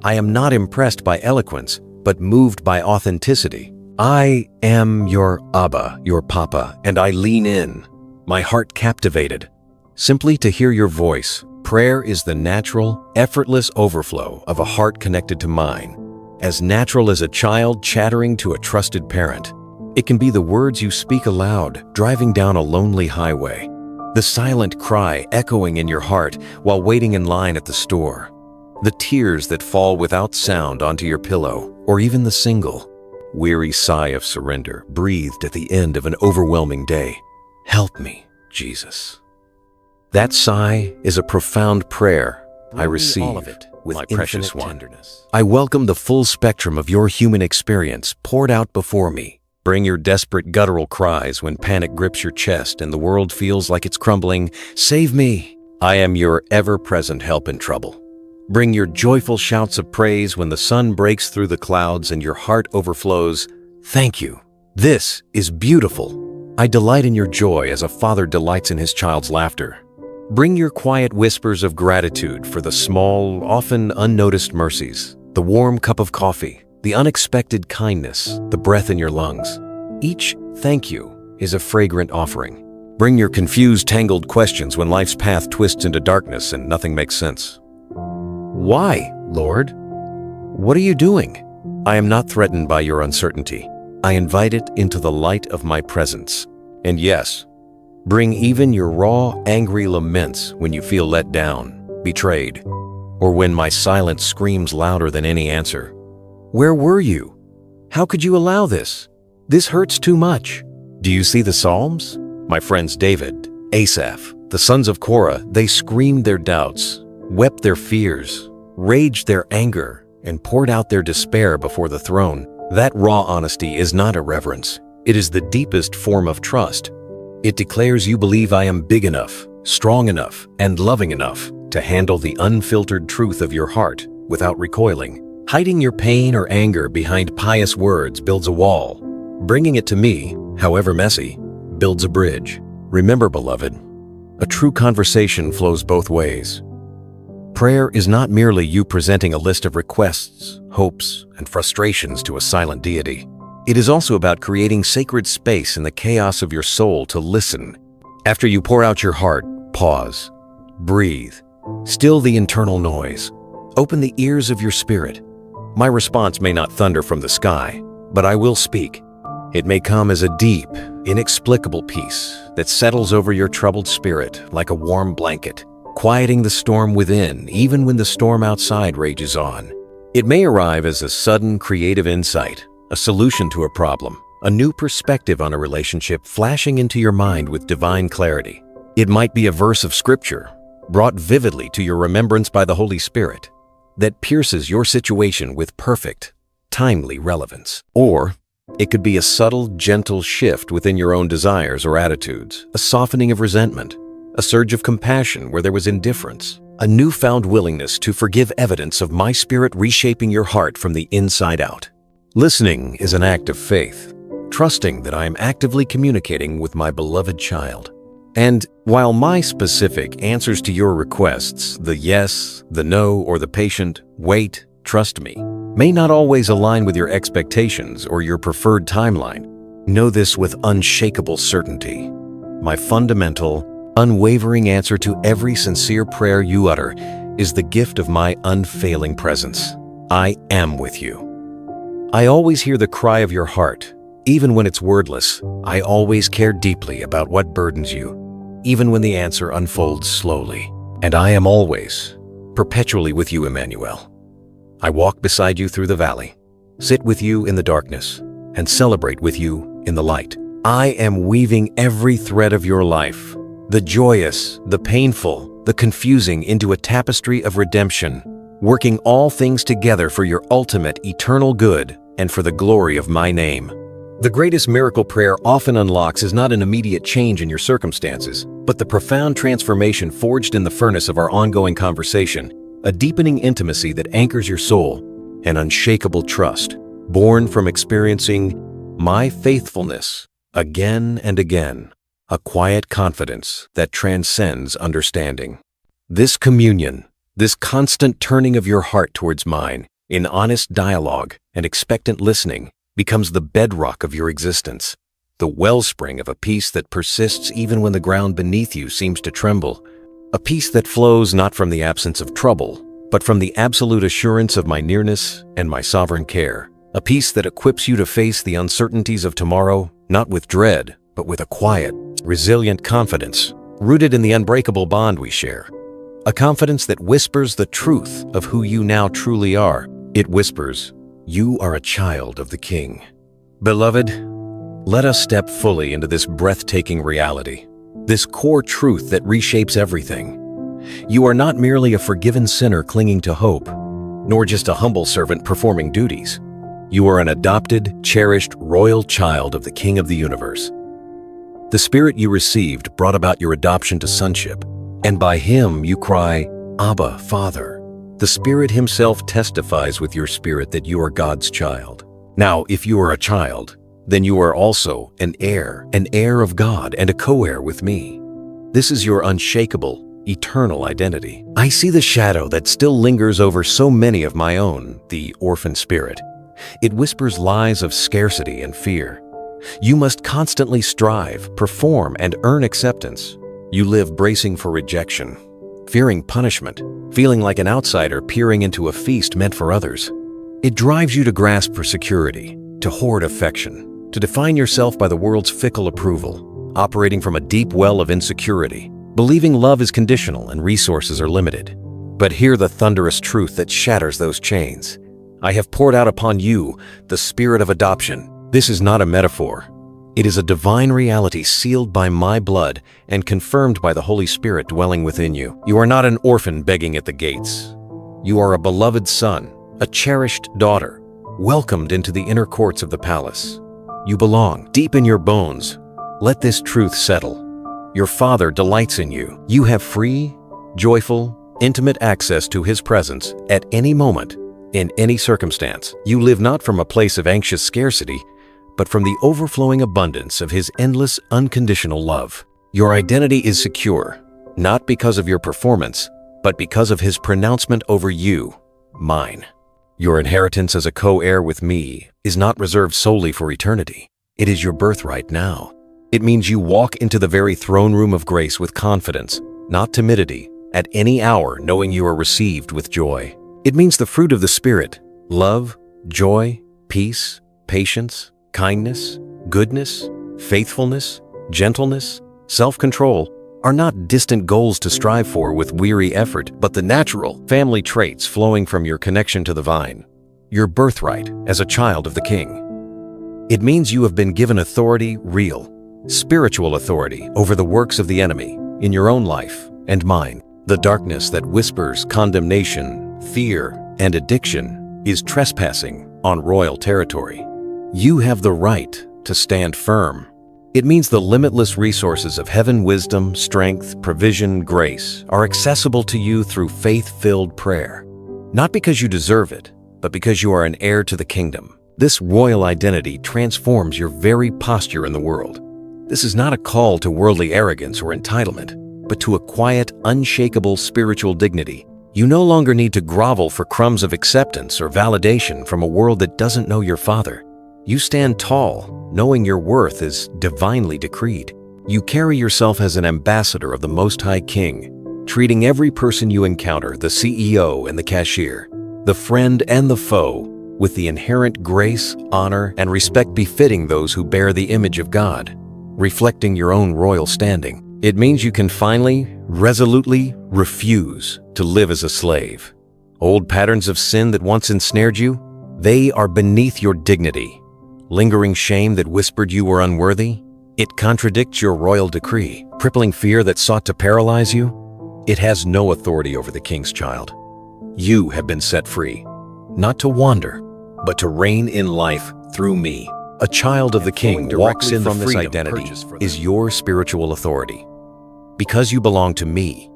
[SPEAKER 1] I am not impressed by eloquence, but moved by authenticity. I am your Abba, your Papa, and I lean in, my heart captivated. Simply to hear your voice, prayer is the natural, effortless overflow of a heart connected to mine, as natural as a child chattering to a trusted parent. It can be the words you speak aloud, driving down a lonely highway, the silent cry echoing in your heart while waiting in line at the store, the tears that fall without sound onto your pillow, or even the single, weary sigh of surrender breathed at the end of an overwhelming day. Help me, Jesus. That sigh is a profound prayer I receive all of it with my precious one. I welcome the full spectrum of your human experience poured out before me. Bring your desperate guttural cries when panic grips your chest and the world feels like it's crumbling. Save me. I am your ever-present help in trouble. Bring your joyful shouts of praise when the sun breaks through the clouds and your heart overflows. Thank you. This is beautiful. I delight in your joy as a father delights in his child's laughter. Bring your quiet whispers of gratitude for the small, often unnoticed mercies, the warm cup of coffee, the unexpected kindness, the breath in your lungs. Each thank you is a fragrant offering. Bring your confused, tangled questions when life's path twists into darkness and nothing makes sense. Why, Lord? What are you doing? I am not threatened by your uncertainty. I invite it into the light of my presence. And yes, bring even your raw, angry laments when you feel let down, betrayed, or when my silence screams louder than any answer. Where were you? How could you allow this? This hurts too much. Do you see the Psalms? My friends David, Asaph, the sons of Korah, they screamed their doubts, wept their fears, raged their anger, and poured out their despair before the throne. That raw honesty is not irreverence. It is the deepest form of trust. It declares you believe I am big enough, strong enough, and loving enough to handle the unfiltered truth of your heart without recoiling. Hiding your pain or anger behind pious words builds a wall. Bringing it to me, however messy, builds a bridge. Remember, beloved, a true conversation flows both ways. Prayer is not merely you presenting a list of requests, hopes, and frustrations to a silent deity. It is also about creating sacred space in the chaos of your soul to listen. After you pour out your heart, pause, breathe, still the internal noise, open the ears of your spirit. My response may not thunder from the sky, but I will speak. It may come as a deep, inexplicable peace that settles over your troubled spirit like a warm blanket, quieting the storm within even when the storm outside rages on. It may arrive as a sudden creative insight, a solution to a problem, a new perspective on a relationship flashing into your mind with divine clarity. It might be a verse of scripture, brought vividly to your remembrance by the Holy Spirit, that pierces your situation with perfect, timely relevance. Or it could be a subtle, gentle shift within your own desires or attitudes, a softening of resentment, a surge of compassion where there was indifference, a newfound willingness to forgive, evidence of my spirit reshaping your heart from the inside out. Listening is an act of faith, trusting that I am actively communicating with my beloved child. And while my specific answers to your requests, the yes, the no, or the patient, wait, trust me, may not always align with your expectations or your preferred timeline, know this with unshakable certainty. My fundamental, unwavering answer to every sincere prayer you utter is the gift of my unfailing presence. I am with you. I always hear the cry of your heart. Even when it's wordless, I always care deeply about what burdens you, even when the answer unfolds slowly. And I am always, perpetually with you, Emmanuel. I walk beside you through the valley, sit with you in the darkness, and celebrate with you in the light. I am weaving every thread of your life, the joyous, the painful, the confusing into a tapestry of redemption, working all things together for your ultimate eternal good and for the glory of my name. The greatest miracle prayer often unlocks is not an immediate change in your circumstances, but the profound transformation forged in the furnace of our ongoing conversation, a deepening intimacy that anchors your soul, an unshakable trust, born from experiencing my faithfulness again and again, a quiet confidence that transcends understanding. This communion, this constant turning of your heart towards mine, in honest dialogue and expectant listening, becomes the bedrock of your existence, the wellspring of a peace that persists even when the ground beneath you seems to tremble, a peace that flows not from the absence of trouble, but from the absolute assurance of my nearness and my sovereign care, a peace that equips you to face the uncertainties of tomorrow, not with dread, but with a quiet, resilient confidence, rooted in the unbreakable bond we share, a confidence that whispers the truth of who you now truly are. It whispers, "You are a child of the King." Beloved, let us step fully into this breathtaking reality, this core truth that reshapes everything. You are not merely a forgiven sinner clinging to hope, nor just a humble servant performing duties. You are an adopted, cherished, royal child of the King of the universe. The Spirit you received brought about your adoption to sonship, and by Him you cry, "Abba, Father." The Spirit Himself testifies with your spirit that you are God's child. Now, if you are a child, then you are also an heir of God and a co-heir with me. This is your unshakable, eternal identity. I see the shadow that still lingers over so many of my own, the orphan spirit. It whispers lies of scarcity and fear. You must constantly strive, perform, and earn acceptance. You live bracing for rejection, fearing punishment, feeling like an outsider peering into a feast meant for others. It drives you to grasp for security, to hoard affection, to define yourself by the world's fickle approval, operating from a deep well of insecurity, believing love is conditional and resources are limited. But hear the thunderous truth that shatters those chains. I have poured out upon you the Spirit of adoption. This is not a metaphor. It is a divine reality sealed by my blood and confirmed by the Holy Spirit dwelling within you. You are not an orphan begging at the gates. You are a beloved son, a cherished daughter, welcomed into the inner courts of the palace. You belong deep in your bones. Let this truth settle. Your Father delights in you. You have free, joyful, intimate access to His presence at any moment, in any circumstance. You live not from a place of anxious scarcity, but from the overflowing abundance of His endless, unconditional love. Your identity is secure, not because of your performance, but because of His pronouncement over you, mine. Your inheritance as a co-heir with me is not reserved solely for eternity. It is your birthright now. It means you walk into the very throne room of grace with confidence, not timidity, at any hour knowing you are received with joy. It means the fruit of the Spirit, love, joy, peace, patience, kindness, goodness, faithfulness, gentleness, self-control, are not distant goals to strive for with weary effort, but the natural family traits flowing from your connection to the vine, your birthright as a child of the King. It means you have been given authority, real, spiritual authority over the works of the enemy in your own life and mine. The darkness that whispers condemnation, fear, and addiction is trespassing on royal territory. You have the right to stand firm. It means the limitless resources of heaven, wisdom, strength, provision, grace are accessible to you through faith-filled prayer. Not because you deserve it, but because you are an heir to the kingdom. This royal identity transforms your very posture in the world. This is not a call to worldly arrogance or entitlement, but to a quiet, unshakable spiritual dignity. You no longer need to grovel for crumbs of acceptance or validation from a world that doesn't know your Father. You stand tall, knowing your worth is divinely decreed. You carry yourself as an ambassador of the Most High King, treating every person you encounter, the CEO and the cashier, the friend and the foe, with the inherent grace, honor, and respect befitting those who bear the image of God, reflecting your own royal standing. It means you can finally, resolutely refuse to live as a slave. Old patterns of sin that once ensnared you, they are beneath your dignity. Lingering shame that whispered you were unworthy, It contradicts your royal decree, crippling fear that sought to paralyze you. It has no authority over the king's child. You have been set free, not to wander, but to reign in life through me. A child of the king directly from this identity is your spiritual authority. Because you belong to me,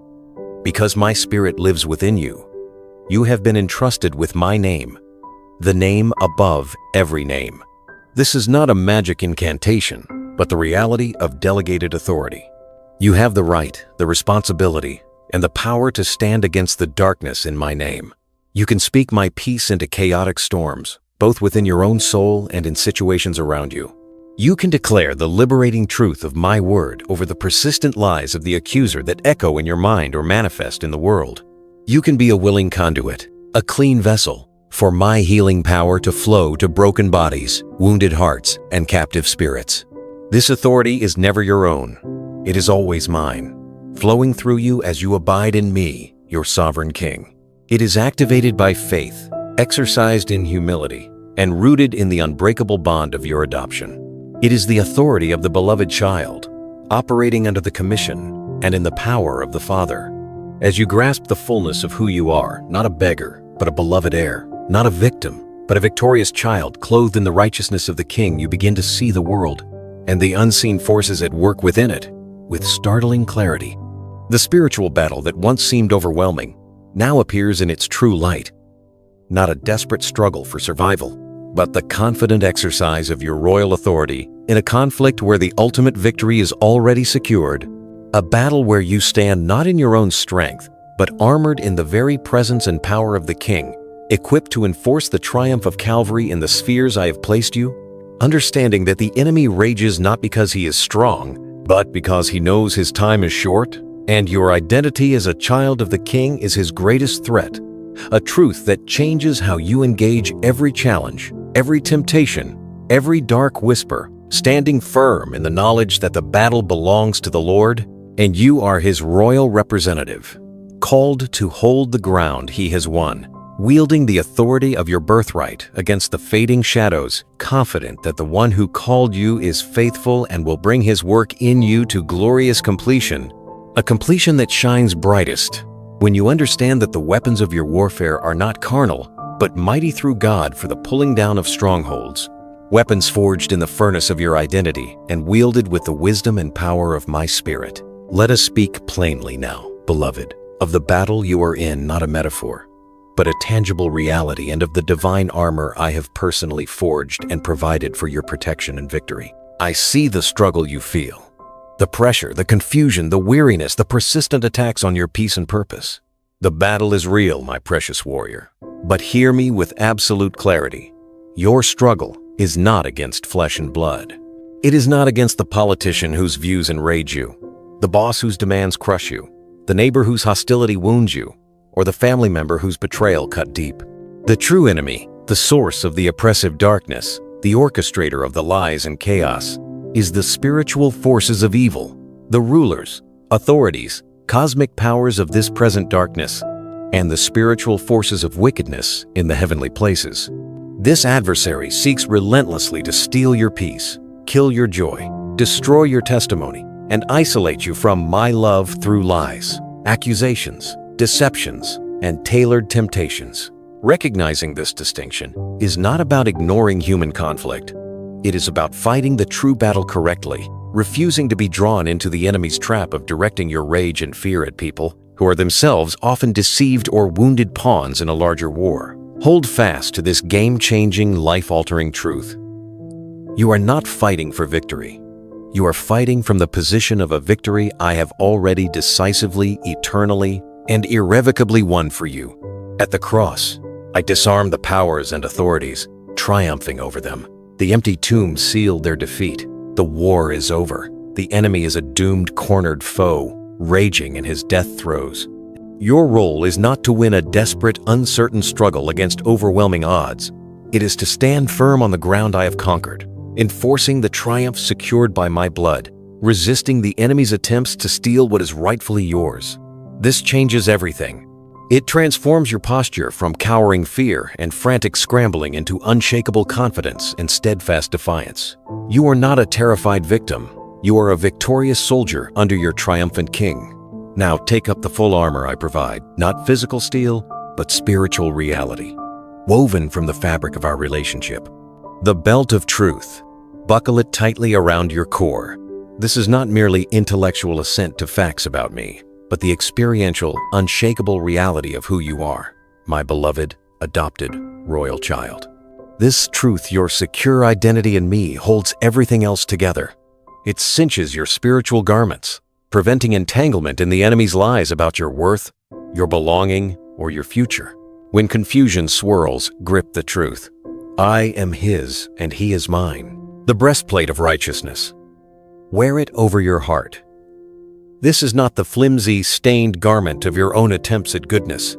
[SPEAKER 1] because my spirit lives within you, you have been entrusted with my name, the name above every name. This is not a magic incantation, but the reality of delegated authority. You have the right, the responsibility, and the power to stand against the darkness in my name. You can speak my peace into chaotic storms, both within your own soul and in situations around you. You can declare the liberating truth of my word over the persistent lies of the accuser that echo in your mind or manifest in the world. You can be a willing conduit, a clean vessel, for my healing power to flow to broken bodies, wounded hearts, and captive spirits. This authority is never your own. It is always mine, flowing through you as you abide in me, your sovereign king. It is activated by faith, exercised in humility, and rooted in the unbreakable bond of your adoption. It is the authority of the beloved child, operating under the commission and in the power of the Father. As you grasp the fullness of who you are, not a beggar, but a beloved heir, not a victim, but a victorious child clothed in the righteousness of the King, you begin to see the world and the unseen forces at work within it with startling clarity. The spiritual battle that once seemed overwhelming now appears in its true light. Not a desperate struggle for survival, but the confident exercise of your royal authority in a conflict where the ultimate victory is already secured. A battle where you stand not in your own strength, but armored in the very presence and power of the King, equipped to enforce the triumph of Calvary in the spheres I have placed you, understanding that the enemy rages not because he is strong, but because he knows his time is short, and your identity as a child of the King is his greatest threat, a truth that changes how you engage every challenge, every temptation, every dark whisper, standing firm in the knowledge that the battle belongs to the Lord, and you are his royal representative, called to hold the ground he has won, wielding the authority of your birthright against the fading shadows, confident that the one who called you is faithful and will bring his work in you to glorious completion, a completion that shines brightest when you understand that the weapons of your warfare are not carnal, but mighty through God for the pulling down of strongholds, weapons forged in the furnace of your identity and wielded with the wisdom and power of my Spirit. Let us speak plainly now, beloved, of the battle you are in, not a metaphor, but a tangible reality, and of the divine armor I have personally forged and provided for your protection and victory. I see the struggle you feel, the pressure, the confusion, the weariness, the persistent attacks on your peace and purpose. The battle is real, my precious warrior. But hear me with absolute clarity. Your struggle is not against flesh and blood. It is not against the politician whose views enrage you, the boss whose demands crush you, the neighbor whose hostility wounds you, or the family member whose betrayal cut deep. The true enemy, the source of the oppressive darkness, the orchestrator of the lies and chaos, is the spiritual forces of evil, the rulers, authorities, cosmic powers of this present darkness, and the spiritual forces of wickedness in the heavenly places. This adversary seeks relentlessly to steal your peace, kill your joy, destroy your testimony, and isolate you from my love through lies, accusations, deceptions, and tailored temptations. Recognizing this distinction is not about ignoring human conflict. It is about fighting the true battle correctly, refusing to be drawn into the enemy's trap of directing your rage and fear at people who are themselves often deceived or wounded pawns in a larger war. Hold fast to this game-changing, life-altering truth. You are not fighting for victory. You are fighting from the position of a victory I have already decisively, eternally, and irrevocably won for you. At the cross, I disarmed the powers and authorities, triumphing over them. The empty tomb sealed their defeat. The war is over. The enemy is a doomed, cornered foe, raging in his death throes. Your role is not to win a desperate, uncertain struggle against overwhelming odds. It is to stand firm on the ground I have conquered, enforcing the triumph secured by my blood, resisting the enemy's attempts to steal what is rightfully yours. This changes everything. It transforms your posture from cowering fear and frantic scrambling into unshakable confidence and steadfast defiance. You are not a terrified victim. You are a victorious soldier under your triumphant king. Now take up the full armor I provide, not physical steel, but spiritual reality, woven from the fabric of our relationship. The belt of truth. Buckle it tightly around your core. This is not merely intellectual assent to facts about me, but the experiential, unshakable reality of who you are, my beloved, adopted, royal child. This truth, your secure identity in me, holds everything else together. It cinches your spiritual garments, preventing entanglement in the enemy's lies about your worth, your belonging, or your future. When confusion swirls, grip the truth. I am his, and he is mine. The breastplate of righteousness. Wear it over your heart. This is not the flimsy, stained garment of your own attempts at goodness,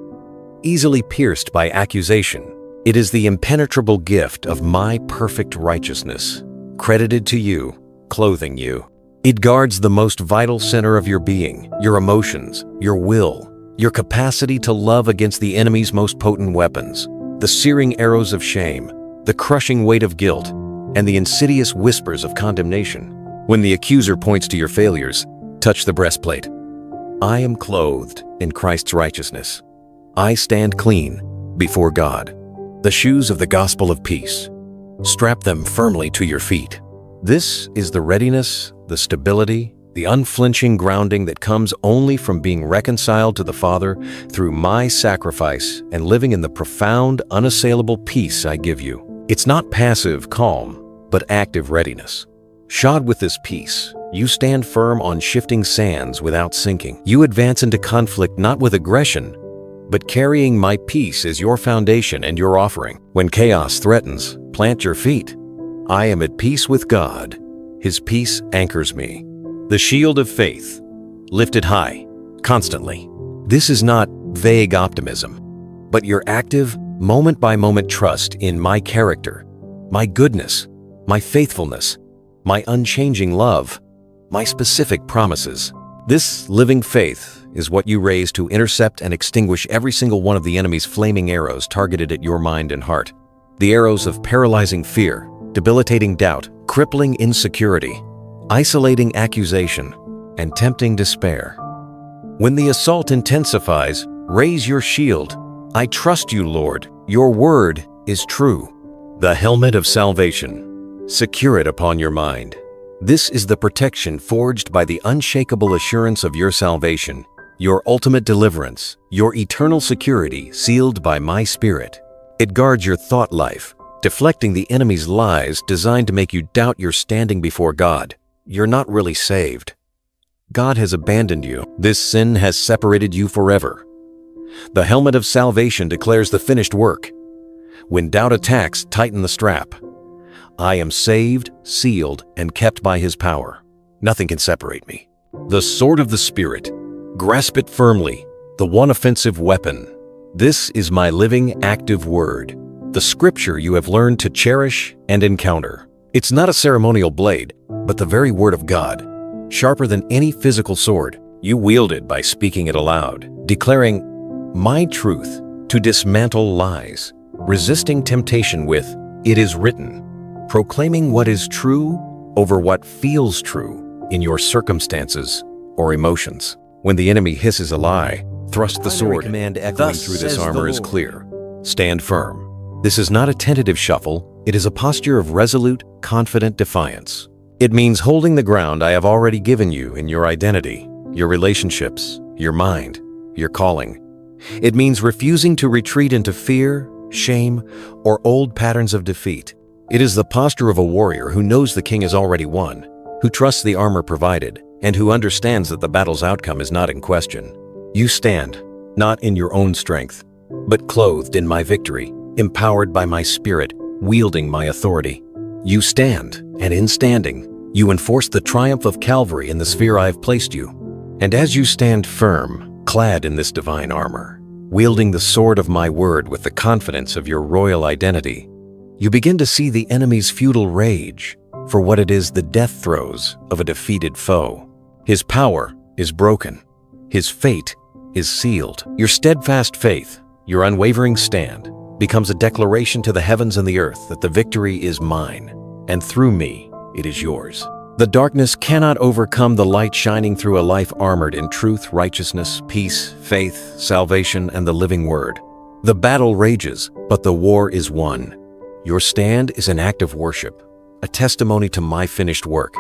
[SPEAKER 1] easily pierced by accusation. It is the impenetrable gift of my perfect righteousness, credited to you, clothing you. It guards the most vital center of your being, your emotions, your will, your capacity to love against the enemy's most potent weapons, the searing arrows of shame, the crushing weight of guilt, and the insidious whispers of condemnation. When the accuser points to your failures, touch the breastplate. I am clothed in Christ's righteousness. I stand clean before God. The shoes of the gospel of peace. Strap them firmly to your feet. This is the readiness, the stability, the unflinching grounding that comes only from being reconciled to the Father through my sacrifice and living in the profound, unassailable peace I give you. It's not passive calm, but active readiness. Shod with this peace, you stand firm on shifting sands without sinking. You advance into conflict not with aggression, but carrying my peace as your foundation and your offering. When chaos threatens, plant your feet. I am at peace with God. His peace anchors me. The shield of faith, lifted high, constantly. This is not vague optimism, but your active, moment-by-moment trust in my character, my goodness, my faithfulness, my unchanging love, my specific promises. This living faith is what you raise to intercept and extinguish every single one of the enemy's flaming arrows targeted at your mind and heart. The arrows of paralyzing fear, debilitating doubt, crippling insecurity, isolating accusation, and tempting despair. When the assault intensifies, raise your shield. I trust you, Lord. Your word is true. The helmet of salvation. Secure it upon your mind. This is the protection forged by the unshakable assurance of your salvation, your ultimate deliverance, your eternal security sealed by my Spirit. It guards your thought life, deflecting the enemy's lies designed to make you doubt your standing before God. You're not really saved. God has abandoned you. This sin has separated you forever. The helmet of salvation declares the finished work. When doubt attacks, tighten the strap. I am saved, sealed, and kept by His power. Nothing can separate me. The sword of the Spirit. Grasp it firmly, the one offensive weapon. This is my living, active word, the scripture you have learned to cherish and encounter. It's not a ceremonial blade, but the very word of God, sharper than any physical sword. You wield it by speaking it aloud, declaring my truth to dismantle lies, resisting temptation with, "It is written," proclaiming what is true over what feels true in your circumstances or emotions. When the enemy hisses a lie, thrust the sword. Command echoing through this armor is clear. Stand firm. This is not a tentative shuffle. It is a posture of resolute, confident defiance. It means holding the ground I have already given you in your identity, your relationships, your mind, your calling. It means refusing to retreat into fear, shame, or old patterns of defeat. It is the posture of a warrior who knows the king has already won, who trusts the armor provided, and who understands that the battle's outcome is not in question. You stand, not in your own strength, but clothed in my victory, empowered by my Spirit, wielding my authority. You stand, and in standing, you enforce the triumph of Calvary in the sphere I have placed you. And as you stand firm, clad in this divine armor, wielding the sword of my word with the confidence of your royal identity, you begin to see the enemy's futile rage for what it is, the death throes of a defeated foe. His power is broken. His fate is sealed. Your steadfast faith, your unwavering stand, becomes a declaration to the heavens and the earth that the victory is mine, and through me, it is yours. The darkness cannot overcome the light shining through a life armored in truth, righteousness, peace, faith, salvation, and the living word. The battle rages, but the war is won. Your stand is an act of worship, a testimony to my finished work,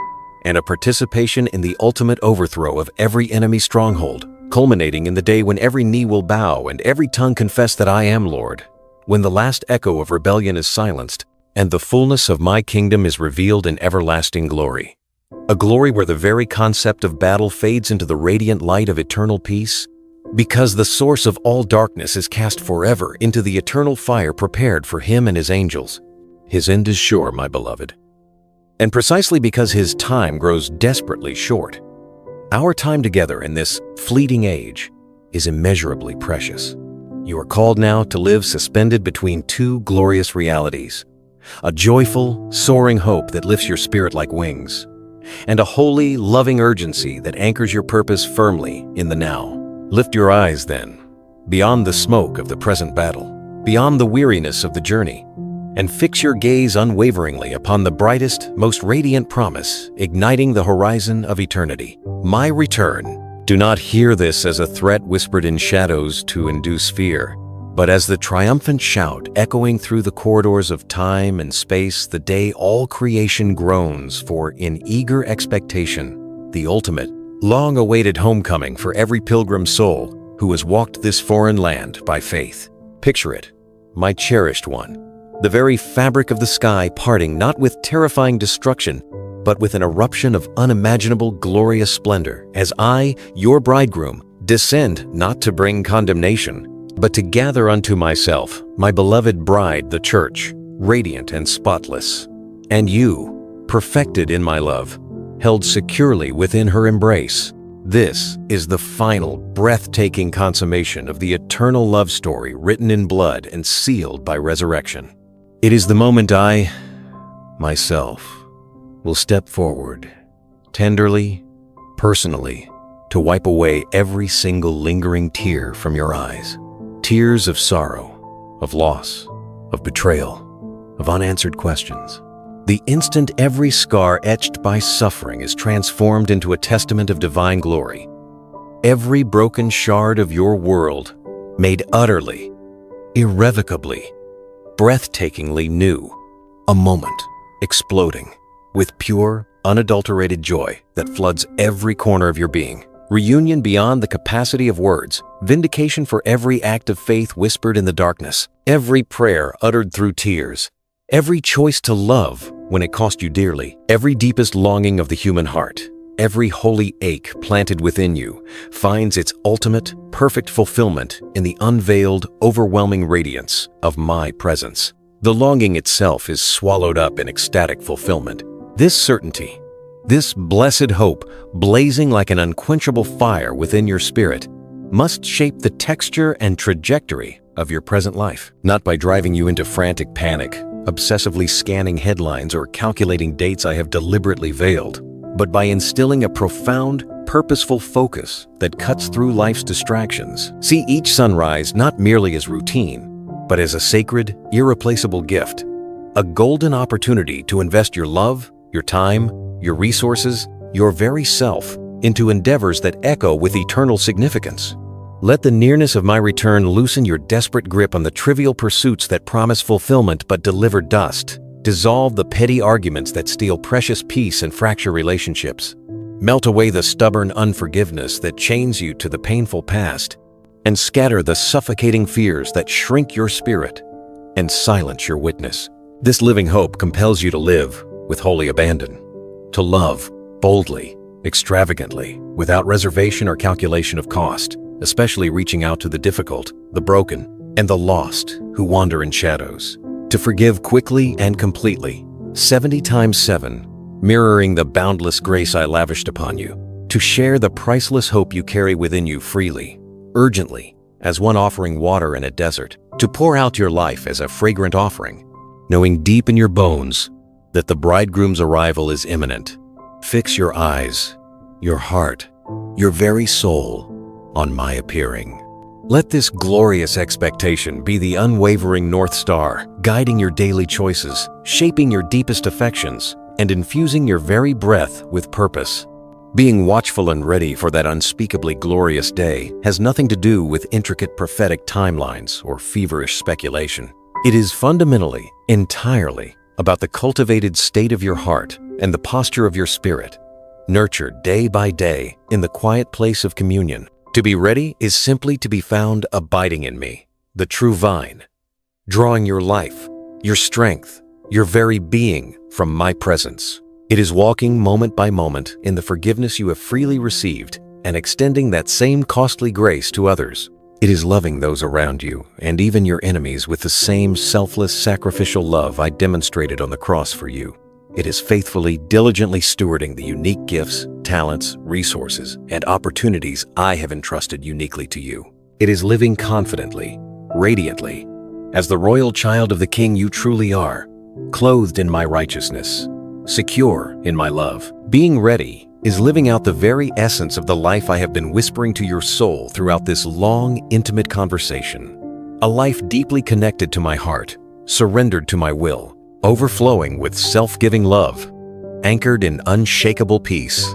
[SPEAKER 1] and a participation in the ultimate overthrow of every enemy stronghold, culminating in the day when every knee will bow and every tongue confess that I am Lord, when the last echo of rebellion is silenced, and the fullness of my kingdom is revealed in everlasting glory. A glory where the very concept of battle fades into the radiant light of eternal peace, because the source of all darkness is cast forever into the eternal fire prepared for him and his angels. His end is sure, my beloved. And precisely because his time grows desperately short, our time together in this fleeting age is immeasurably precious. You are called now to live suspended between two glorious realities, a joyful, soaring hope that lifts your spirit like wings, and a holy, loving urgency that anchors your purpose firmly in the now. Lift your eyes, then, beyond the smoke of the present battle, beyond the weariness of the journey, and fix your gaze unwaveringly upon the brightest, most radiant promise, igniting the horizon of eternity. My return. Do not hear this as a threat whispered in shadows to induce fear, but as the triumphant shout echoing through the corridors of time and space the day all creation groans for in eager expectation, the ultimate, long-awaited homecoming for every pilgrim soul who has walked this foreign land by faith. Picture it, my cherished one, the very fabric of the sky parting not with terrifying destruction, but with an eruption of unimaginable glorious splendor, as I, your bridegroom, descend not to bring condemnation, but to gather unto myself my beloved bride, the church, radiant and spotless, and you, perfected in my love, held securely within her embrace. This is the final, breathtaking consummation of the eternal love story written in blood and sealed by resurrection. It is the moment I, myself, will step forward, tenderly, personally, to wipe away every single lingering tear from your eyes. Tears of sorrow, of loss, of betrayal, of unanswered questions. The instant every scar etched by suffering is transformed into a testament of divine glory. Every broken shard of your world made utterly, irrevocably, breathtakingly new. A moment exploding with pure, unadulterated joy that floods every corner of your being. Reunion beyond the capacity of words, vindication for every act of faith whispered in the darkness, every prayer uttered through tears, every choice to love when it cost you dearly, every deepest longing of the human heart, every holy ache planted within you finds its ultimate, perfect fulfillment in the unveiled, overwhelming radiance of my presence. The longing itself is swallowed up in ecstatic fulfillment. This certainty, this blessed hope, blazing like an unquenchable fire within your spirit, must shape the texture and trajectory of your present life, not by driving you into frantic panic, obsessively scanning headlines or calculating dates I have deliberately veiled, but by instilling a profound, purposeful focus that cuts through life's distractions. See each sunrise not merely as routine, but as a sacred, irreplaceable gift, a golden opportunity to invest your love, your time, your resources, your very self into endeavors that echo with eternal significance. Let the nearness of my return loosen your desperate grip on the trivial pursuits that promise fulfillment but deliver dust. Dissolve the petty arguments that steal precious peace and fracture relationships. Melt away the stubborn unforgiveness that chains you to the painful past, and scatter the suffocating fears that shrink your spirit and silence your witness. This living hope compels you to live with holy abandon, to love boldly, extravagantly, without reservation or calculation of cost, especially reaching out to the difficult, the broken, and the lost who wander in shadows. To forgive quickly and completely, 70 times 7, mirroring the boundless grace I lavished upon you. To share the priceless hope you carry within you freely, urgently, as one offering water in a desert. To pour out your life as a fragrant offering, knowing deep in your bones that the bridegroom's arrival is imminent. Fix your eyes, your heart, your very soul on my appearing. Let this glorious expectation be the unwavering North Star, guiding your daily choices, shaping your deepest affections, and infusing your very breath with purpose. Being watchful and ready for that unspeakably glorious day has nothing to do with intricate prophetic timelines or feverish speculation. It is fundamentally, entirely, about the cultivated state of your heart and the posture of your spirit, nurtured day by day in the quiet place of communion. To be ready is simply to be found abiding in me, the true vine, drawing your life, your strength, your very being from my presence. It is walking moment by moment in the forgiveness you have freely received and extending that same costly grace to others. It is loving those around you and even your enemies with the same selfless, sacrificial love I demonstrated on the cross for you. It is faithfully, diligently stewarding the unique gifts, talents, resources, and opportunities I have entrusted uniquely to you. It is living confidently, radiantly, as the royal child of the King you truly are, clothed in my righteousness, secure in my love. Being ready is living out the very essence of the life I have been whispering to your soul throughout this long, intimate conversation. A life deeply connected to my heart, surrendered to my will, overflowing with self-giving love, anchored in unshakable peace,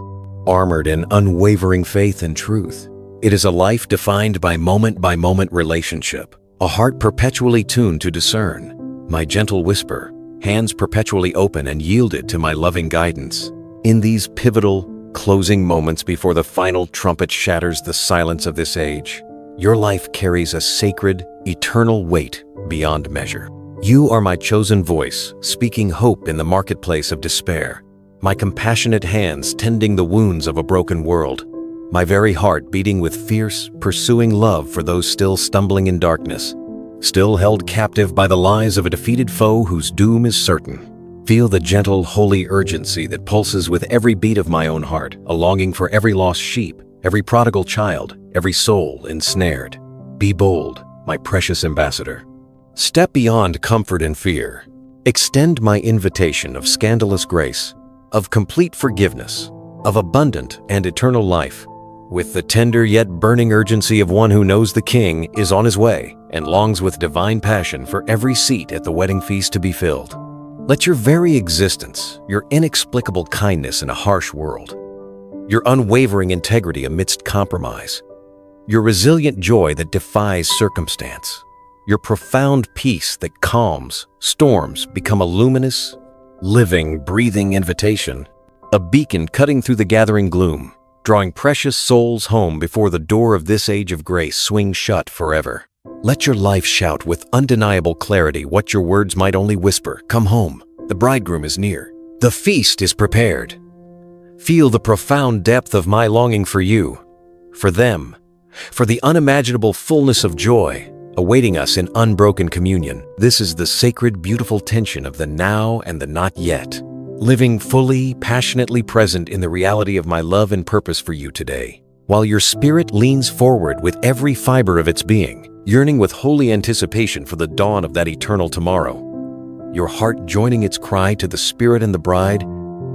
[SPEAKER 1] armored in unwavering faith and truth. It is a life defined by moment-by-moment relationship, a heart perpetually tuned to discern, my gentle whisper, hands perpetually open and yielded to my loving guidance. In these pivotal, closing moments before the final trumpet shatters the silence of this age, your life carries a sacred, eternal weight beyond measure. You are my chosen voice, speaking hope in the marketplace of despair, my compassionate hands tending the wounds of a broken world, my very heart beating with fierce, pursuing love for those still stumbling in darkness, still held captive by the lies of a defeated foe whose doom is certain. Feel the gentle, holy urgency that pulses with every beat of my own heart, a longing for every lost sheep, every prodigal child, every soul ensnared. Be bold, my precious ambassador. Step beyond comfort and fear. Extend my invitation of scandalous grace, of complete forgiveness, of abundant and eternal life, with the tender yet burning urgency of one who knows the King is on his way and longs with divine passion for every seat at the wedding feast to be filled. Let your very existence, your inexplicable kindness in a harsh world, your unwavering integrity amidst compromise, your resilient joy that defies circumstance, your profound peace that calms storms become a luminous, living, breathing invitation, a beacon cutting through the gathering gloom, drawing precious souls home before the door of this age of grace swings shut forever. Let your life shout with undeniable clarity what your words might only whisper. Come home, the bridegroom is near. The feast is prepared. Feel the profound depth of my longing for you, for them, for the unimaginable fullness of joy awaiting us in unbroken communion. This is the sacred, beautiful tension of the now and the not yet, living fully, passionately present in the reality of my love and purpose for you today. While your spirit leans forward with every fiber of its being, yearning with holy anticipation for the dawn of that eternal tomorrow, your heart joining its cry to the Spirit and the bride,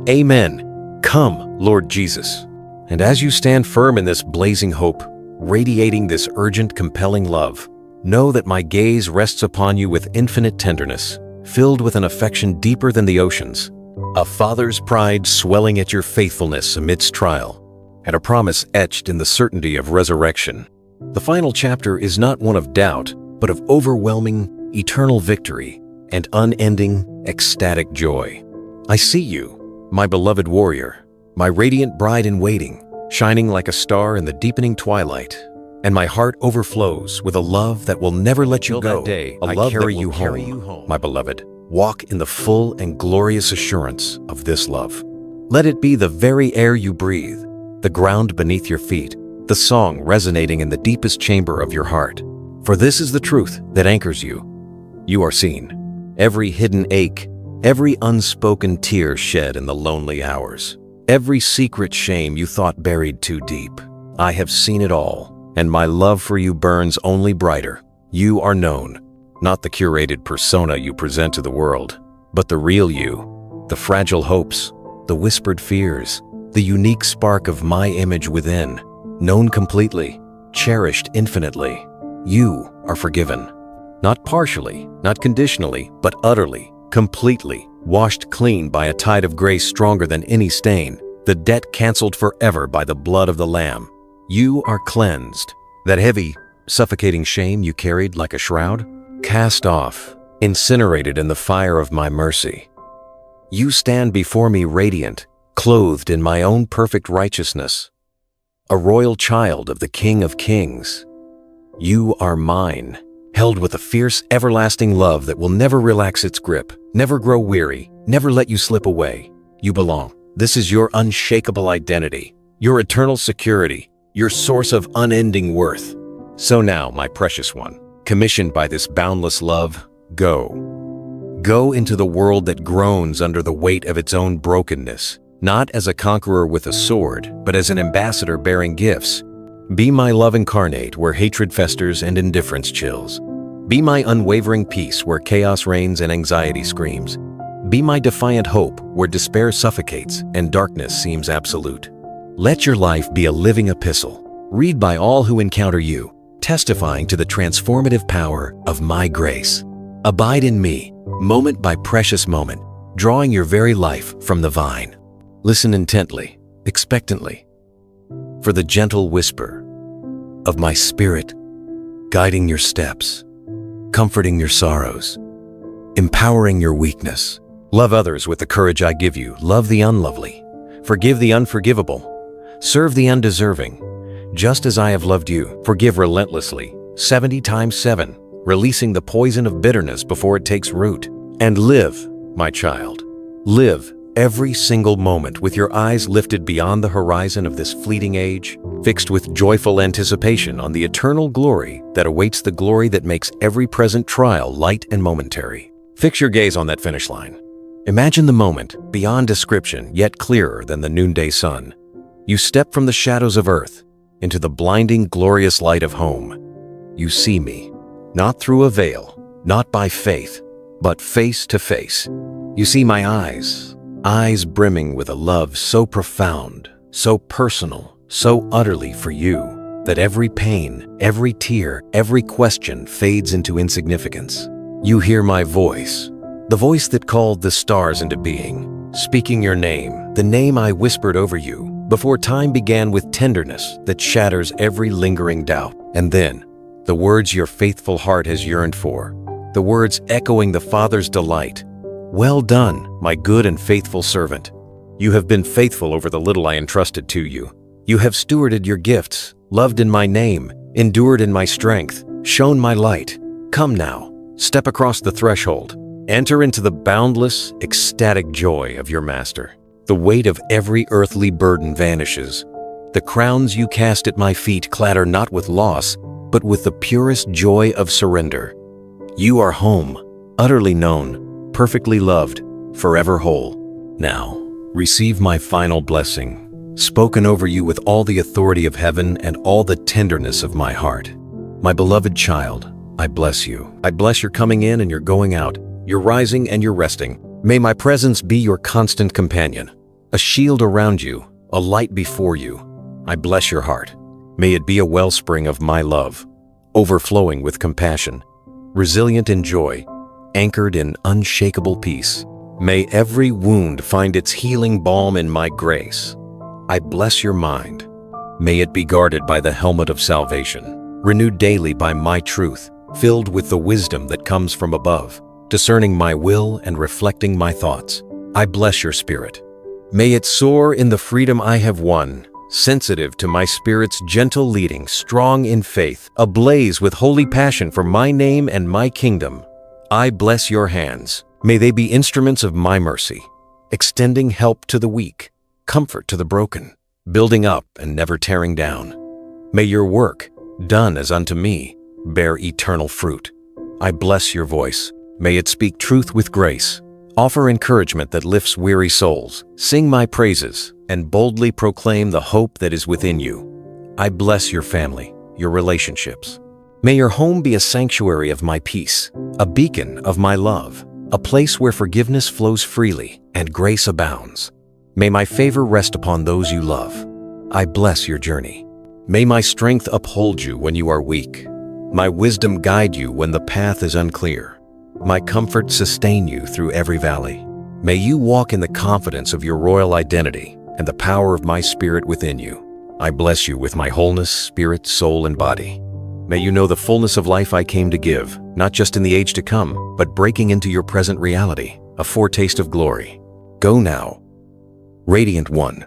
[SPEAKER 1] Amen. Come, Lord Jesus. And as you stand firm in this blazing hope, radiating this urgent, compelling love, know that my gaze rests upon you with infinite tenderness, filled with an affection deeper than the oceans, a father's pride swelling at your faithfulness amidst trial, and a promise etched in the certainty of resurrection. The final chapter is not one of doubt, but of overwhelming, eternal victory and unending, ecstatic joy. I see you, my beloved warrior, my radiant bride in waiting, shining like a star in the deepening twilight, and my heart overflows with a love that will never let you go. That day, a love that will carry you home, my beloved. Walk in the full and glorious assurance of this love. Let it be the very air you breathe, the ground beneath your feet, the song resonating in the deepest chamber of your heart. For this is the truth that anchors you. You are seen. Every hidden ache, every unspoken tear shed in the lonely hours, every secret shame you thought buried too deep. I have seen it all, and my love for you burns only brighter. You are known, not the curated persona you present to the world, but the real you, the fragile hopes, the whispered fears, the unique spark of my image within, known completely, cherished infinitely. You are forgiven, not partially, not conditionally, but utterly, completely, washed clean by a tide of grace stronger than any stain, the debt canceled forever by the blood of the Lamb. You are cleansed. That heavy, suffocating shame you carried like a shroud, cast off, incinerated in the fire of my mercy. You stand before me radiant, clothed in my own perfect righteousness, a royal child of the King of Kings. You are mine, held with a fierce, everlasting love that will never relax its grip, never grow weary, never let you slip away. You belong. This is your unshakable identity, your eternal security, your source of unending worth. So now, my precious one, commissioned by this boundless love, go. Go into the world that groans under the weight of its own brokenness, not as a conqueror with a sword, but as an ambassador bearing gifts. Be my love incarnate where hatred festers and indifference chills. Be my unwavering peace where chaos reigns and anxiety screams. Be my defiant hope where despair suffocates and darkness seems absolute. Let your life be a living epistle, read by all who encounter you, testifying to the transformative power of my grace. Abide in me, moment by precious moment, drawing your very life from the vine. Listen intently, expectantly, for the gentle whisper of my spirit, guiding your steps, comforting your sorrows, empowering your weakness. Love others with the courage I give you. Love the unlovely. Forgive the unforgivable. Serve the undeserving. Just as I have loved you, forgive relentlessly, 70 times 7, releasing the poison of bitterness before it takes root. And live, my child. Live every single moment with your eyes lifted beyond the horizon of this fleeting age, fixed with joyful anticipation on the eternal glory that awaits, the glory that makes every present trial light and momentary. Fix your gaze on that finish line. Imagine the moment, beyond description, yet clearer than the noonday sun. You step from the shadows of earth into the blinding, glorious light of home. You see me, not through a veil, not by faith, but face to face. You see my eyes, eyes brimming with a love so profound, so personal, so utterly for you, that every pain, every tear, every question fades into insignificance. You hear my voice, the voice that called the stars into being, speaking your name, the name I whispered over you before time began, with tenderness that shatters every lingering doubt. And then, the words your faithful heart has yearned for, the words echoing the Father's delight. Well done, my good and faithful servant. You have been faithful over the little I entrusted to you. You have stewarded your gifts, loved in my name, endured in my strength, shown my light. Come now, step across the threshold. Enter into the boundless, ecstatic joy of your Master. The weight of every earthly burden vanishes. The crowns you cast at my feet clatter not with loss, but with the purest joy of surrender. You are home, utterly known, perfectly loved, forever whole. Now, receive my final blessing, spoken over you with all the authority of heaven and all the tenderness of my heart. My beloved child, I bless you. I bless your coming in and your going out, your rising and your resting. May my presence be your constant companion, a shield around you, a light before you. I bless your heart. May it be a wellspring of my love, overflowing with compassion, resilient in joy, anchored in unshakable peace. May every wound find its healing balm in my grace. I bless your mind. May it be guarded by the helmet of salvation, renewed daily by my truth, filled with the wisdom that comes from above, discerning my will and reflecting my thoughts. I bless your spirit. May it soar in the freedom I have won, sensitive to my spirit's gentle leading, strong in faith, ablaze with holy passion for my name and my kingdom. I bless your hands. May they be instruments of my mercy, extending help to the weak, comfort to the broken, building up and never tearing down. May your work, done as unto me, bear eternal fruit. I bless your voice. May it speak truth with grace, offer encouragement that lifts weary souls, sing my praises, and boldly proclaim the hope that is within you. I bless your family, your relationships. May your home be a sanctuary of my peace, a beacon of my love, a place where forgiveness flows freely and grace abounds. May my favor rest upon those you love. I bless your journey. May my strength uphold you when you are weak, my wisdom guide you when the path is unclear. my comfort sustain you through every valley. May you walk in the confidence of your royal identity and the power of my spirit within you. I bless you with my wholeness, spirit, soul, and body. May you know the fullness of life I came to give, not just in the age to come, but breaking into your present reality, a foretaste of glory. Go now, radiant one,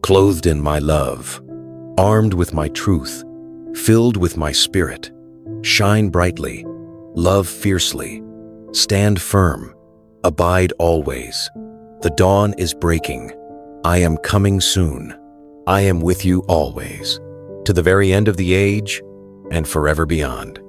[SPEAKER 1] clothed in my love, armed with my truth, filled with my spirit. Shine brightly, love fiercely, stand firm, abide always. The dawn is breaking. I am coming soon. I am with you always, to the very end of the age and forever beyond.